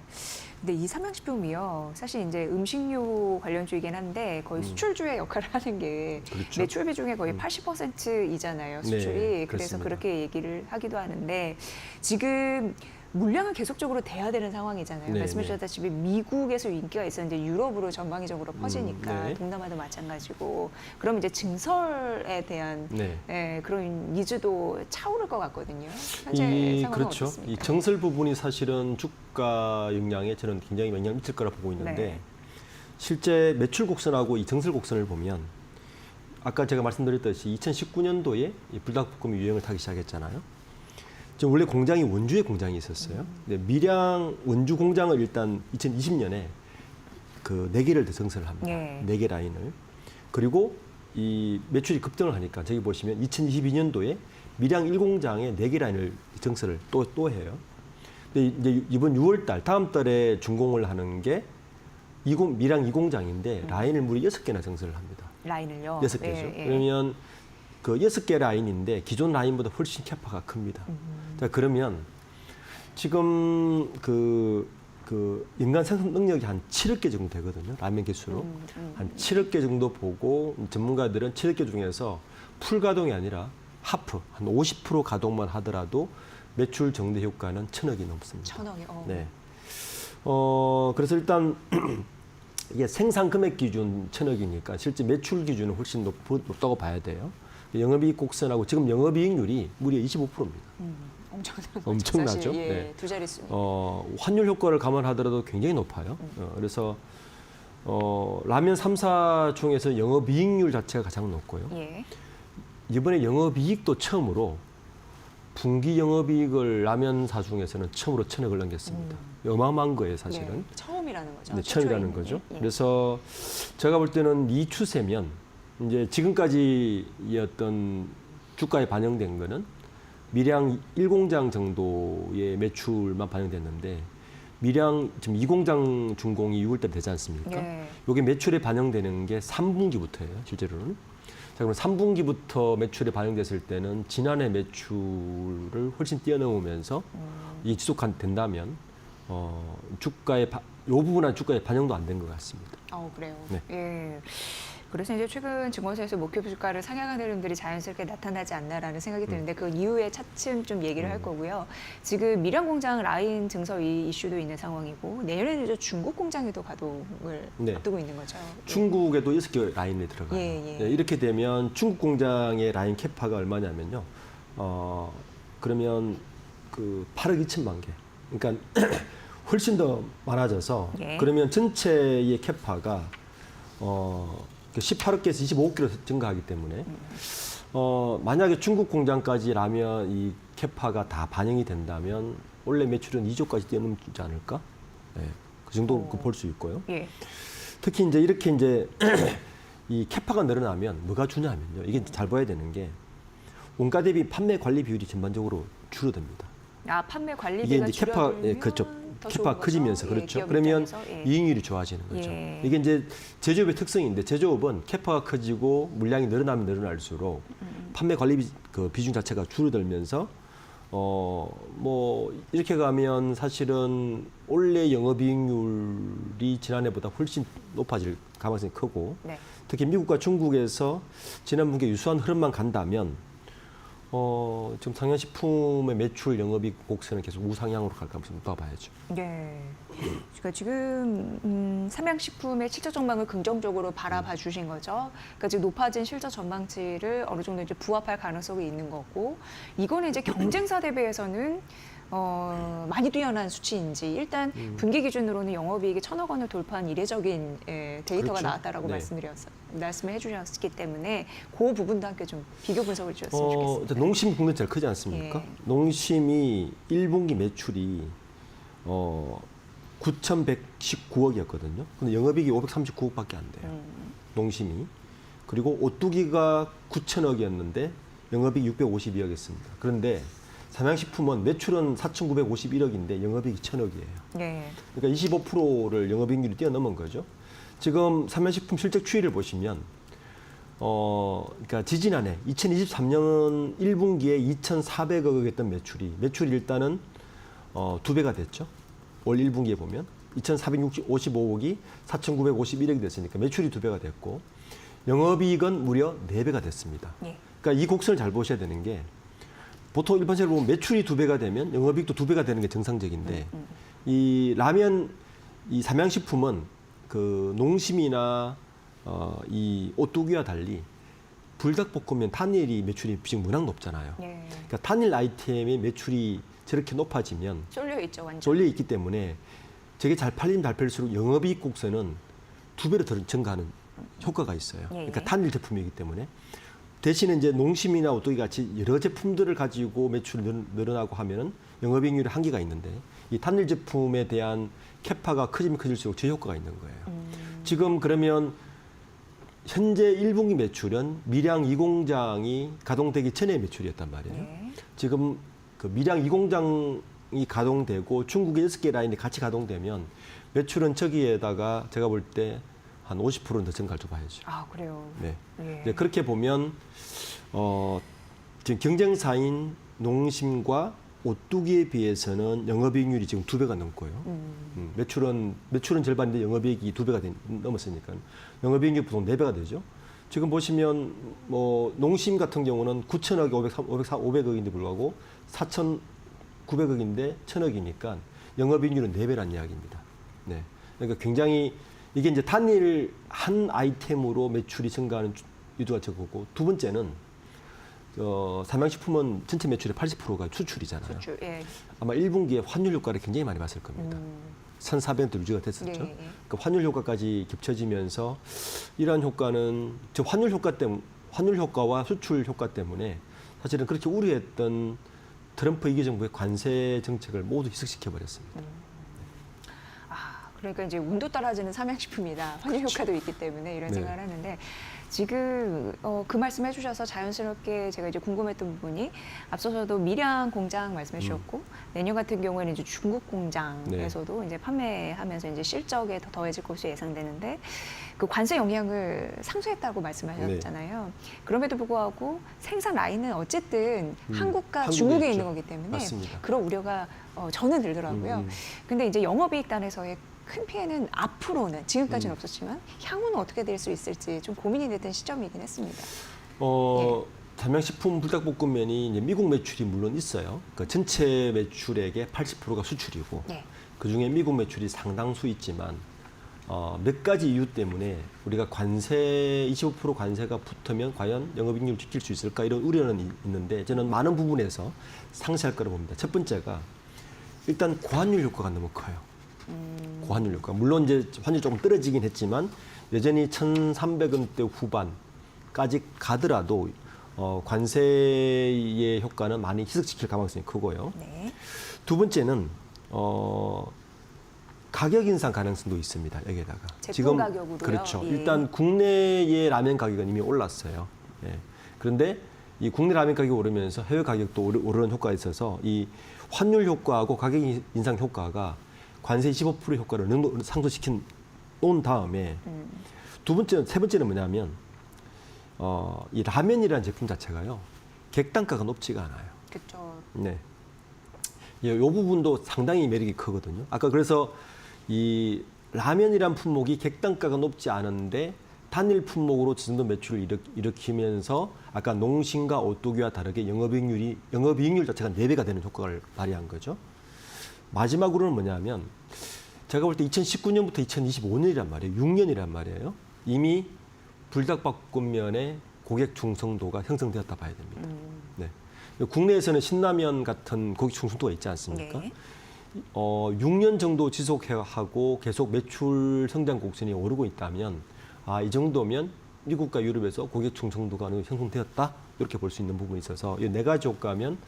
근데 이 삼양식품이요, 사실 이제 음식료 관련주이긴 한데 거의 수출주의 역할을 하는 게 그렇죠. 매출 비중의 거의 80%이잖아요, 수출이. 네, 그래서 그렇습니다. 그렇게 얘기를 하기도 하는데 지금 물량은 계속적으로 돼야 되는 상황이잖아요. 네, 말씀해 주셨다시피 미국에서 인기가 있었는데 유럽으로 전방위적으로 퍼지니까 네. 동남아도 마찬가지고 그럼 이제 증설에 대한 네. 그런 니즈도 차오를 것 같거든요. 현재 상황은 그렇죠. 어떻습니까? 이 정설 부분이 사실은 주가 영향에 저는 굉장히 영향을 미칠 거라 보고 있는데 네. 실제 매출 곡선하고 이 정설 곡선을 보면 아까 제가 말씀드렸듯이 2019년도에 이 불닭볶음이 유행을 타기 시작했잖아요. 지금 원래 공장이 원주에 공장이 있었어요. 근데 밀양 원주 공장을 일단 2020년에 그 4개를 대성설을 합니다. 예. 4개 라인을. 그리고 이 매출이 급등을 하니까 저기 보시면 2022년도에 밀양 1공장에 4개 라인을 증설을 또 해요. 근데 이제 이번 6월 달 다음 달에 준공을 하는 게 밀양 2공장인데 라인을 무려 6개나 증설을 합니다. 라인을요? 6개죠. 예, 예. 그러면 그 6개 라인인데 기존 라인보다 훨씬 캐파가 큽니다. 자, 그러면 지금 그 인간 생산 능력이 한 7억 개 정도 되거든요. 라면 개수로. 한 7억 개 정도 보고 전문가들은 7억 개 중에서 풀 가동이 아니라 하프, 한 50% 가동만 하더라도 매출 정대 효과는 1,000억이 넘습니다. 1,000억이요? 네. 그래서 일단 이게 생산 금액 기준 1,000억이니까 실제 매출 기준은 훨씬 높다고 봐야 돼요. 영업이익 곡선하고 지금 영업이익률이 무려 25%입니다. 엄청나죠. 사실, 예, 네. 두 자릿수입니다. 환율 효과를 감안하더라도 굉장히 높아요. 그래서 라면 3사 중에서 영업이익률 자체가 가장 높고요. 예. 이번에 영업이익도 처음으로 분기 영업이익을 라면사 중에서는 처음으로 1,000억을 넘겼습니다. 어마어마한 거예요, 사실은. 네, 처음이라는 거죠. 네, 처음이라는 최초인, 거죠. 예. 그래서 제가 볼 때는 이 추세면 이제 지금까지 이 어떤 주가에 반영된 거는 밀양 1공장 정도의 매출만 반영됐는데 밀양 지금 2공장 준공이 6월 달 되지 않습니까? 예. 이게 매출에 반영되는 게 3분기부터예요, 실제로는. 자, 그럼 3분기부터 매출에 반영됐을 때는 지난해 매출을 훨씬 뛰어넘으면서 이게 지속된다면 주가에 이 부분은 주가에 반영도 안 된 것 같습니다. 그래요. 네. 예. 그래서 이제 최근 증권사에서 목표 주가를 상향하는 흐름들이 자연스럽게 나타나지 않나라는 생각이 드는데 그 이후에 차츰 좀 얘기를 할 거고요. 지금 밀양 공장 라인 증설 이슈도 있는 상황이고 내년에는 이제 중국 공장에도 가동을 네. 앞두고 있는 거죠. 중국에도 6개 라인이 들어가요. 예, 예. 네, 이렇게 되면 중국 공장의 라인 캐파가 얼마냐면요. 그러면 그 8억 2천만 개. 그러니까 훨씬 더 많아져서 예. 그러면 전체의 캐파가 18억개에서 25억개로 증가하기 때문에 만약에 중국 공장까지 라면 이 캐파가 다 반영이 된다면 원래 매출은 2조까지 뛰어넘지 않을까? 네, 그 정도 볼 수 있고요. 예. 특히 이제 이렇게 이제 이 캐파가 늘어나면 뭐가 주냐면요. 이게 잘 봐야 되는 게 원가 대비 판매 관리 비율이 전반적으로 줄어듭니다. 판매 이게 관리비가 이제 캐파 그렇죠. 캐파가 커지면서 그렇죠. 그러면 이익률이 좋아지는 거죠. 예. 이게 이제 제조업의 특성인데 제조업은 캐파가 커지고 물량이 늘어나면 늘어날수록 판매 관리 비중 자체가 줄어들면서 뭐 이렇게 가면 사실은 올해 영업이익률이 지난해보다 훨씬 높아질 가능성이 크고 네. 특히 미국과 중국에서 지난 분기에 유사한 흐름만 간다면 지금 상향식품의 매출 영업이익 곡선은 계속 우상향으로 갈 가능성이 높다고 봐야죠. 네. 그러니까 지금 삼양식품의 실적 전망을 긍정적으로 바라봐 주신 거죠. 그러니까 지금 높아진 실적 전망치를 어느 정도 이제 부합할 가능성이 있는 거고, 이거는 이제 경쟁사 대비해서는 많이 뛰어난 수치인지 일단 분기 기준으로는 영업이익이 1,000억 원을 돌파한 이례적인 데이터가 그렇죠. 나왔다라고 네. 말씀을 해주셨기 때문에 그 부분도 함께 좀 비교 분석을 주셨으면 좋겠습니다. 농심 국내 제일 크지 않습니까? 예. 농심이 1분기 매출이 9,119억이었거든요. 근데 영업이익이 539억밖에 안 돼요. 농심이. 그리고 오뚜기가 9천억이었는데 영업이익 652억이었습니다. 그런데 삼양식품은 매출은 4,951억인데 영업이익이 1,000억이에요. 네. 그러니까 25%를 영업이익률이 뛰어넘은 거죠. 지금 삼양식품 실적 추이를 보시면 그러니까 지지난해 2023년 1분기에 2,400억이었던 매출이 일단은 2배가 됐죠. 올 1분기에 보면 2,455억이 4,951억이 됐으니까 매출이 2배가 됐고 영업이익은 무려 4배가 됐습니다. 예. 그러니까 이 곡선을 잘 보셔야 되는 게 보통 일반적으로 보면 매출이 2배가 되면 영업이익도 2배가 되는 게 정상적인데 이 라면 이 삼양식품은 그 농심이나 이 오뚜기와 달리 불닭볶음면 단일이 매출이 지금 워낙 높잖아요. 네. 그러니까 단일 아이템의 매출이 저렇게 높아지면 쏠려 있죠, 완전. 쏠려 있기 때문에 저게 잘 팔리면 잘 팔릴수록 영업이익 곡선은 2배로 더 증가하는 효과가 있어요. 예, 그러니까 예. 단일 제품이기 때문에. 대신에 이제 농심이나 오뚜기 같이 여러 제품들을 가지고 매출이 늘어나고 하면은 영업이익률이 한계가 있는데 이 단일 제품에 대한 캐파가 커지면 커질수록 저효과가 있는 거예요. 지금 그러면 현재 1분기 매출은 밀양 2공장이 가동되기 전의 매출이었단 말이에요. 네. 지금 그 밀양 2공장이 가동되고 중국의 6개 라인이 같이 가동되면 매출은 저기에다가 제가 볼 때 한 50%는 더 증가할 줄 봐야죠. 아, 그래요. 네. 예. 이제 그렇게 보면 지금 경쟁사인 농심과 오뚜기에 비해서는 영업이익률이 지금 2배가 넘고요. 매출은 절반인데 영업이익이 2배가 넘었으니까 영업이익률 보통 4배가 되죠. 지금 보시면 뭐 농심 같은 경우는 9천억에 500억인데 불구하고 4,900억인데 1,000억이니까 영업이익률은 4배란 이야기입니다. 네. 그러니까 굉장히 이게 이제 단일 한 아이템으로 매출이 증가하는 유도가 적었고 두 번째는 삼양식품은 전체 매출의 80%가 수출이잖아요. 수출, 예. 아마 1분기에 환율 효과를 굉장히 많이 봤을 겁니다. 1,400원 유지가 됐었죠. 예, 예. 그 환율 효과까지 겹쳐지면서 이러한 효과는 저 환율 효과와 수출 효과 때문에 사실은 그렇게 우려했던 트럼프 2기 정부의 관세 정책을 모두 희석시켜 버렸습니다. 그러니까 이제 운도 따라지는 삼양식품이다. 환율 효과도 있기 때문에 이런 네. 생각을 하는데 지금 그 말씀 해주셔서 자연스럽게 제가 이제 궁금했던 부분이 앞서서도 밀양 공장 말씀해 주셨고 내년 같은 경우에는 이제 중국 공장에서도 이제 판매하면서 이제 실적에 더 더해질 것으로 예상되는데 그 관세 영향을 상쇄했다고 말씀하셨잖아요. 네. 그럼에도 불구하고 생산 라인은 어쨌든 한국과 한국에 중국에 있죠. 있는 거기 때문에 맞습니다. 그런 우려가 저는 들더라고요. 근데 이제 영업이익단에서의 큰 피해는 앞으로는 지금까지는 없었지만 향후는 어떻게 될 수 있을지 좀 고민이 됐던 시점이긴 했습니다. 삼양식품 불닭볶음면이 이제 미국 매출이 물론 있어요. 그러니까 전체 매출액의 80%가 수출이고 네. 그 중에 미국 매출이 상당수 있지만 몇 가지 이유 때문에 우리가 관세 25% 관세가 붙으면 과연 영업이익률을 지킬 수 있을까 이런 우려는 있는데 저는 많은 부분에서 상쇄할 거라고 봅니다. 첫 번째가 일단 고환율 효과가 너무 커요. 고환율 효과. 물론 이제 환율이 조금 떨어지긴 했지만 여전히 1,300원대 후반까지 가더라도 관세의 효과는 많이 희석시킬 가능성이 크고요. 네. 두 번째는 가격 인상 가능성도 있습니다. 여기에다가 제품 가격으로요? 그렇죠. 예. 일단 국내의 라면 가격은 이미 올랐어요. 예. 그런데 이 국내 라면 가격이 오르면서 해외 가격도 오르는 효과가 있어서 이 환율 효과하고 가격 인상 효과가 관세 25% 효과를 상쇄시켜 놓은 다음에 세 번째는 뭐냐면 이 라면이라는 제품 자체가요 객단가가 높지가 않아요. 그렇죠. 네. 이 부분도 상당히 매력이 크거든요. 아까 그래서 이 라면이란 품목이 객단가가 높지 않은데 단일 품목으로 저 정도 매출을 일으키면서 아까 농심과 오뚜기와 다르게 영업이익률 자체가 4배가 되는 효과를 발휘한 거죠. 마지막으로는 뭐냐면 제가 볼 때 2019년부터 2025년이란 말이에요. 6년이란 말이에요. 이미 불닭볶음면의 고객 중성도가 형성되었다 봐야 됩니다. 네. 국내에서는 신라면 같은 고기 충성도가 있지 않습니까? 네. 6년 정도 지속하고 계속 매출 성장 곡선이 오르고 있다면 이 정도면 미국과 유럽에서 고객 충성도가 어느 정도 형성되었다 이렇게 볼 수 있는 부분이 있어서 이 네 가지 효과면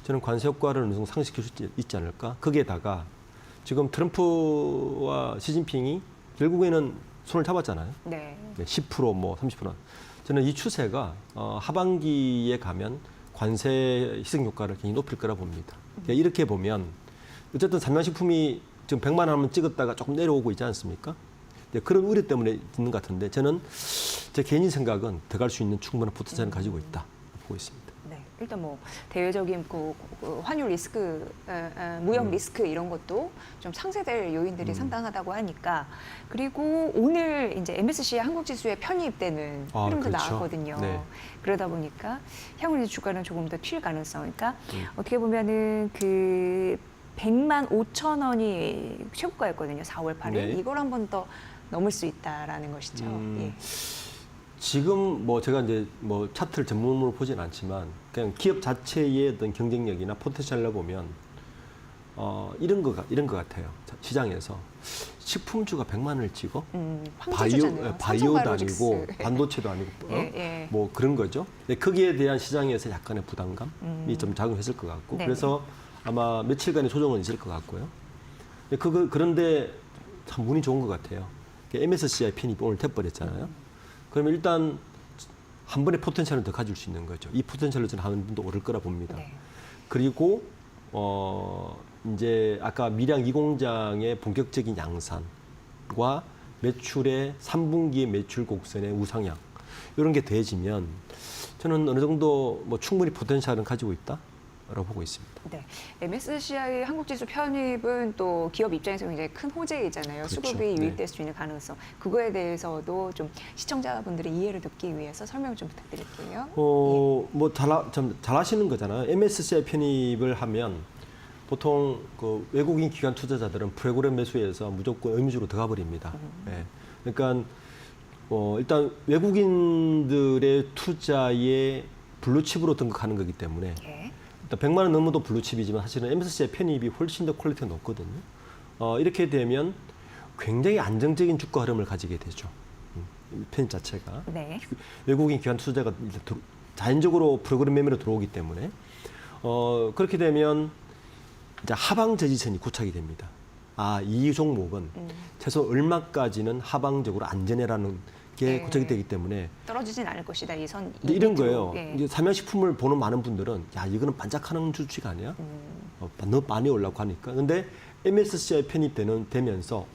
저는 관세 효과를 어느 정도 상쇄시킬 수 있지 않을까. 거기에다가 지금 트럼프와 시진핑이 결국에는 손을 잡았잖아요. 네. 10% 뭐 30%. 저는 이 추세가 하반기에 가면 관세 희석 효과를 굉장히 높일 거라 봅니다. 그러니까 이렇게 보면 어쨌든 삼양식품이 지금 100만 원만 찍었다가 조금 내려오고 있지 않습니까? 그런 우려 때문에 있는 것 같은데 저는 제 개인 생각은 더 갈 수 있는 충분한 포텐셜을 가지고 있다 보고 있습니다. 네, 일단 뭐 대외적인 그 환율 리스크, 무역 리스크 이런 것도 좀 상쇄될 요인들이 상당하다고 하니까 그리고 오늘 이제 MSCI 한국 지수에 편입되는 흐름도 그렇죠. 나왔거든요. 네. 그러다 보니까 향후 주가는 조금 더 튈 가능성. 그러니까 어떻게 보면은 그 100만 5천 원이 최고가였거든요. 4월 8일. 네. 이걸 한 번 더 넘을 수 있다라는 것이죠. 예. 지금 뭐 제가 이제 뭐 차트를 전문으로 보진 않지만 그냥 기업 자체의 어떤 경쟁력이나 포텐셜을 보면 이런 것 같아요. 시장에서 식품주가 100만 원을 찍어 황제주잖아요. 바이오도 아니고 반도체도 아니고 예. 뭐 그런 거죠. 근데 거기에 대한 시장에서 약간의 부담감이 좀 작용했을 것 같고 네네. 그래서 아마 며칠간의 조정은 있을 것 같고요. 그런데 참 운이 좋은 것 같아요. MSCI 편입이 오늘 돼버렸잖아요. 그러면 일단 한 번에 포텐셜을 더 가질 수 있는 거죠. 이 포텐셜로 저는 한 번 더 오를 거라 봅니다. 네. 그리고 이제 아까 밀양 2공장의 본격적인 양산과 매출의 3분기의 매출 곡선의 우상향 이런 게 더해지면 저는 어느 정도 뭐 충분히 포텐셜은 가지고 있다라고 보고 있습니다. 네, MSCI 한국지수 편입은 또 기업 입장에서 굉장히 큰 호재이잖아요. 그렇죠. 수급이 네. 유입될 수 있는 가능성. 그거에 대해서도 좀 시청자분들의 이해를 돕기 위해서 설명 좀 부탁드릴게요. 뭐 잘하시는 거잖아요. MSCI 편입을 하면 보통 그 외국인 기관 투자자들은 프로그램 매수에서 무조건 의무적으로 들어가 버립니다. 예. 그러니까 일단 외국인들의 투자에 블루칩으로 등극하는 거기 때문에 예. 일단 100만 원 넘어도 블루칩이지만 사실은 MSCI 편입이 훨씬 더 퀄리티가 높거든요. 이렇게 되면 굉장히 안정적인 주가 흐름을 가지게 되죠. 편입 자체가. 네. 외국인 기관 투자자가 자연적으로 프로그램 매매로 들어오기 때문에 그렇게 되면 이제 하방 저지선이 고착이 됩니다. 이 종목은 최소 얼마까지는 하방적으로 안전해라는 게 네. 고착이 되기 때문에 떨어지진 않을 것이다. 이 선. 근데 이런 거예요. 예. 이제 삼양식품을 보는 많은 분들은 이거는 반짝하는 주식 아니야? 너무 많이 올라고 하니까. 근데 MSCI 편입되면서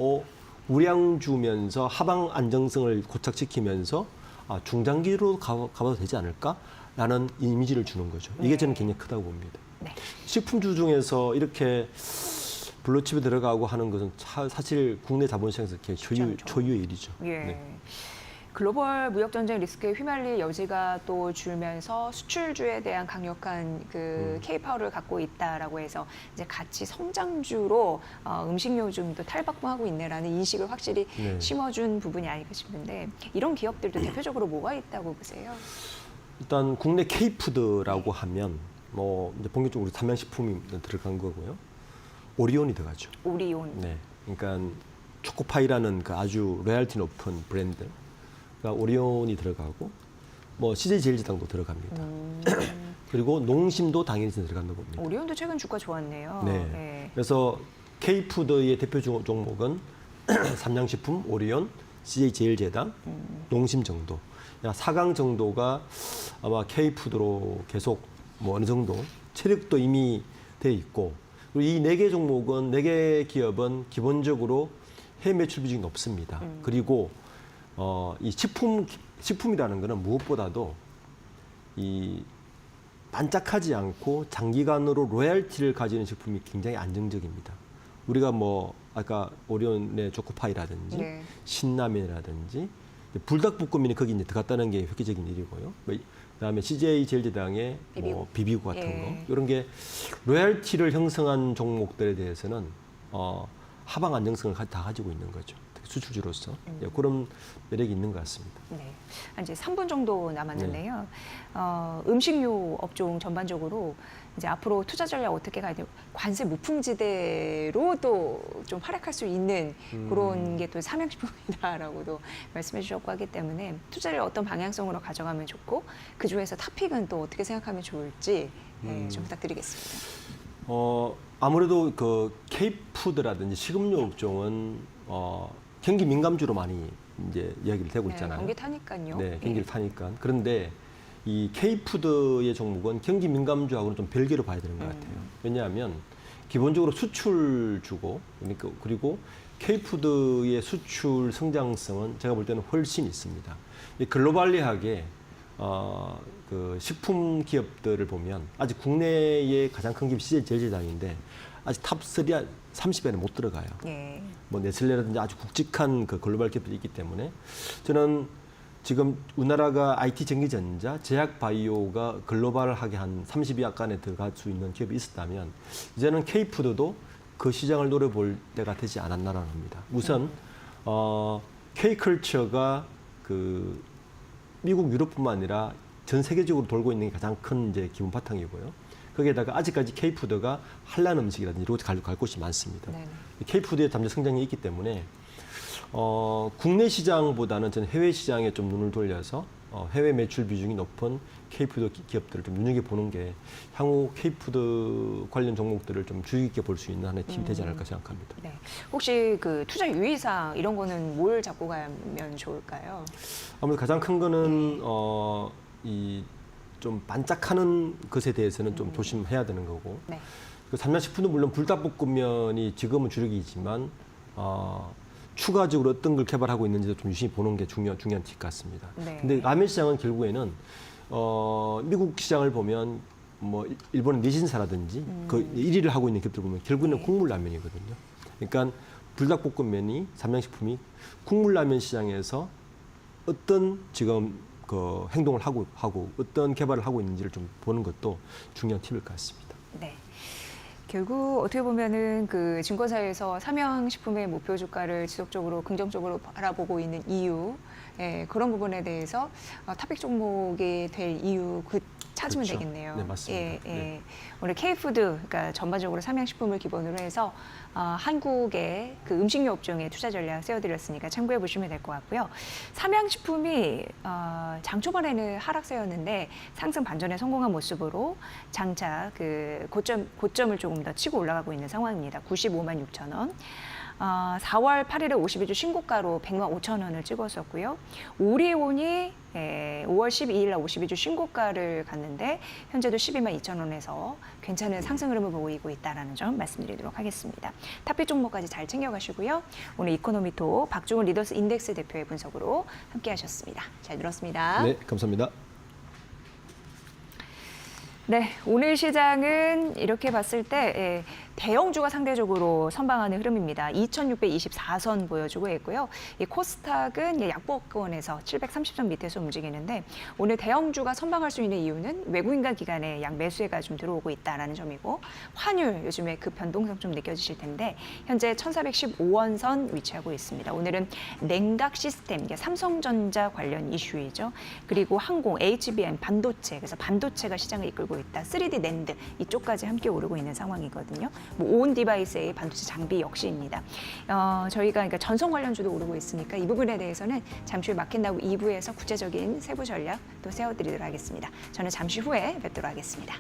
우량주면서 하방 안정성을 고착시키면서 중장기로 가봐도 되지 않을까라는 이미지를 주는 거죠. 이게 저는 굉장히 크다고 봅니다. 네. 식품주 중에서 이렇게 블루칩에 들어가고 하는 것은 사실 국내 자본시장에서 초유의 일이죠. 예. 네. 글로벌 무역 전쟁 리스크에 휘말릴 여지가 또 줄면서 수출주에 대한 강력한 그 K-파워를 갖고 있다라고 해서 이제 같이 성장주로 음식료 좀도 탈바꿈하고 있네라는 인식을 확실히 네. 심어준 부분이 아닐까 싶은데 이런 기업들도 대표적으로 뭐가 있다고 보세요? 일단 국내 K푸드라고 하면 뭐 이제 본격적으로 삼양식품이 들어간 거고요. 오리온이 들어가죠. 오리온. 네, 그러니까 초코파이라는 그 아주 로얄티 높은 브랜드. 그러니까 오리온이 들어가고 뭐 CJ 제일제당도 들어갑니다. 그리고 농심도 당연히 들어간다고 봅니다. 오리온도 최근 주가 좋았네요. 네. 네. 그래서 K푸드의 대표 종목은 삼양식품, 오리온, CJ 제일제당, 농심 정도. 4강 정도가 아마 K푸드로 계속 뭐 어느 정도 체력도 이미 돼 있고 그리고 이 4개 종목은 4개 기업은 기본적으로 해외 매출 비중이 높습니다. 그리고 이 식품이라는 거는 무엇보다도 이 반짝하지 않고 장기간으로 로얄티를 가지는 식품이 굉장히 안정적입니다. 우리가 뭐 아까 오리온의 초코파이라든지 네. 신라면이라든지 불닭볶음면이 거기 이제 들어갔다는 게 획기적인 일이고요. 그다음에 CJ 제일제당의 뭐 비비고 같은 예. 거 이런 게 로얄티를 형성한 종목들에 대해서는 하방 안정성을 다 가지고 있는 거죠. 수출주로서 그런 매력이 있는 것 같습니다. 네. 이제 3분 정도 남았는데요. 음식료 업종 전반적으로 이제 앞으로 투자 전략 어떻게 가야 돼요? 관세 무풍지대로 또 좀 활약할 수 있는 그런 게 또 삼양식품이다라고도 말씀해 주셨고 하기 때문에 투자를 어떤 방향성으로 가져가면 좋고 그 중에서 탑픽은 또 어떻게 생각하면 좋을지 좀 부탁드리겠습니다. 아무래도 그 K푸드라든지 식음료 업종은 경기 민감주로 많이 이제 이야기를 되고 있잖아요. 경기 타니까요. 네, 경기를 타니까. 그런데 이 K푸드의 종목은 경기 민감주하고는 좀 별개로 봐야 되는 것 같아요. 왜냐하면 기본적으로 수출주고 그리고 K푸드의 수출 성장성은 제가 볼 때는 훨씬 있습니다. 이 글로벌리하게 그 식품 기업들을 보면 아직 국내의 가장 큰 기업 CJ 제일제당인데 아직 탑3 30에는 못 들어가요. 예. 뭐 네슬레라든지 아주 굵직한 그 글로벌 기업들이 있기 때문에 저는 지금 우리나라가 IT 전기전자, 제약 바이오가 글로벌하게 한 30위 안에 들어갈 수 있는 기업이 있었다면 이제는 K푸드도 그 시장을 노려볼 때가 되지 않았나라는 겁니다. 우선 K컬처가 그 미국, 유럽뿐만 아니라 전 세계적으로 돌고 있는 게 가장 큰 이제 기본 바탕이고요. 거기에다가 아직까지 K푸드가 한란 음식이라든지 이런 갈 곳이 많습니다. 네네. K푸드의 잠재 성장이 있기 때문에 국내 시장보다는 저는 해외 시장에 좀 눈을 돌려서 해외 매출 비중이 높은 K푸드 기업들을 좀 눈여겨보는 게 향후 K푸드 관련 종목들을 좀 주의 깊게 볼 수 있는 하나의 팁이 되지 않을까 생각합니다. 네. 혹시 그 투자 유의사항 이런 거는 뭘 잡고 가면 좋을까요? 아무래도 가장 큰 거는 이 좀 반짝하는 것에 대해서는 좀 조심해야 되는 거고. 네. 그 삼양식품도 물론 불닭볶음면이 지금은 주력이지만 추가적으로 어떤 걸 개발하고 있는지도 좀 유심히 보는 게 중요한 팁 같습니다. 네. 근데 라면 시장은 결국에는 미국 시장을 보면 뭐 일본의 니신사라든지 그 1위를 하고 있는 기업들 보면 결국에는 네. 국물 라면이거든요. 그러니까 불닭볶음면이 삼양식품이 국물 라면 시장에서 어떤 지금 그 행동을 하고 어떤 개발을 하고 있는지를 좀 보는 것도 중요한 팁일 것 같습니다. 네. 결국 어떻게 보면은 그 증권사에서 삼양식품의 목표 주가를 지속적으로 긍정적으로 바라보고 있는 이유, 그런 부분에 대해서 탑픽 종목이 될 이유 찾으면 그렇죠. 되겠네요. 네, 맞습니다. 예, 예. 네. 오늘 K푸드, 그러니까 전반적으로 삼양식품을 기본으로 해서 한국의 그 음식료 업종에 투자 전략 세워드렸으니까 참고해 보시면 될 것 같고요. 삼양식품이 장 초반에는 하락세였는데 상승 반전에 성공한 모습으로 장차 그 고점을 조금 더 치고 올라가고 있는 상황입니다. 95만 6천 원. 4월 8일에 52주 신고가로 100만 5천 원을 찍었었고요. 오리온이 5월 12일 날 52주 신고가를 갔는데 현재도 12만 2천 원에서 괜찮은 상승 흐름을 보이고 있다는 점 말씀드리도록 하겠습니다. 탑픽 종목까지 잘 챙겨가시고요. 오늘 이코노미토 박중훈 리더스 인덱스 대표의 분석으로 함께하셨습니다. 잘 들었습니다. 네, 감사합니다. 네, 오늘 시장은 이렇게 봤을 때 대형주가 상대적으로 선방하는 흐름입니다. 2,624선 보여주고 있고요. 이 코스닥은 약보권에서 730선 밑에서 움직이는데 오늘 대형주가 선방할 수 있는 이유는 외국인과 기관의 양 매수세가 좀 들어오고 있다는 점이고 환율 요즘에 그 변동성 좀 느껴지실 텐데 현재 1,415원선 위치하고 있습니다. 오늘은 냉각 시스템, 이게 삼성전자 관련 이슈이죠. 그리고 항공, HBM, 반도체, 그래서 반도체가 시장을 이끌고 있다. 3D 낸드 이쪽까지 함께 오르고 있는 상황이거든요. 뭐 온 디바이스의 반도체 장비 역시입니다. 저희가 그러니까 전선 관련주도 오르고 있으니까 이 부분에 대해서는 잠시 후에 마켓나우 2부에서 구체적인 세부 전략 또 세워드리도록 하겠습니다. 저는 잠시 후에 뵙도록 하겠습니다.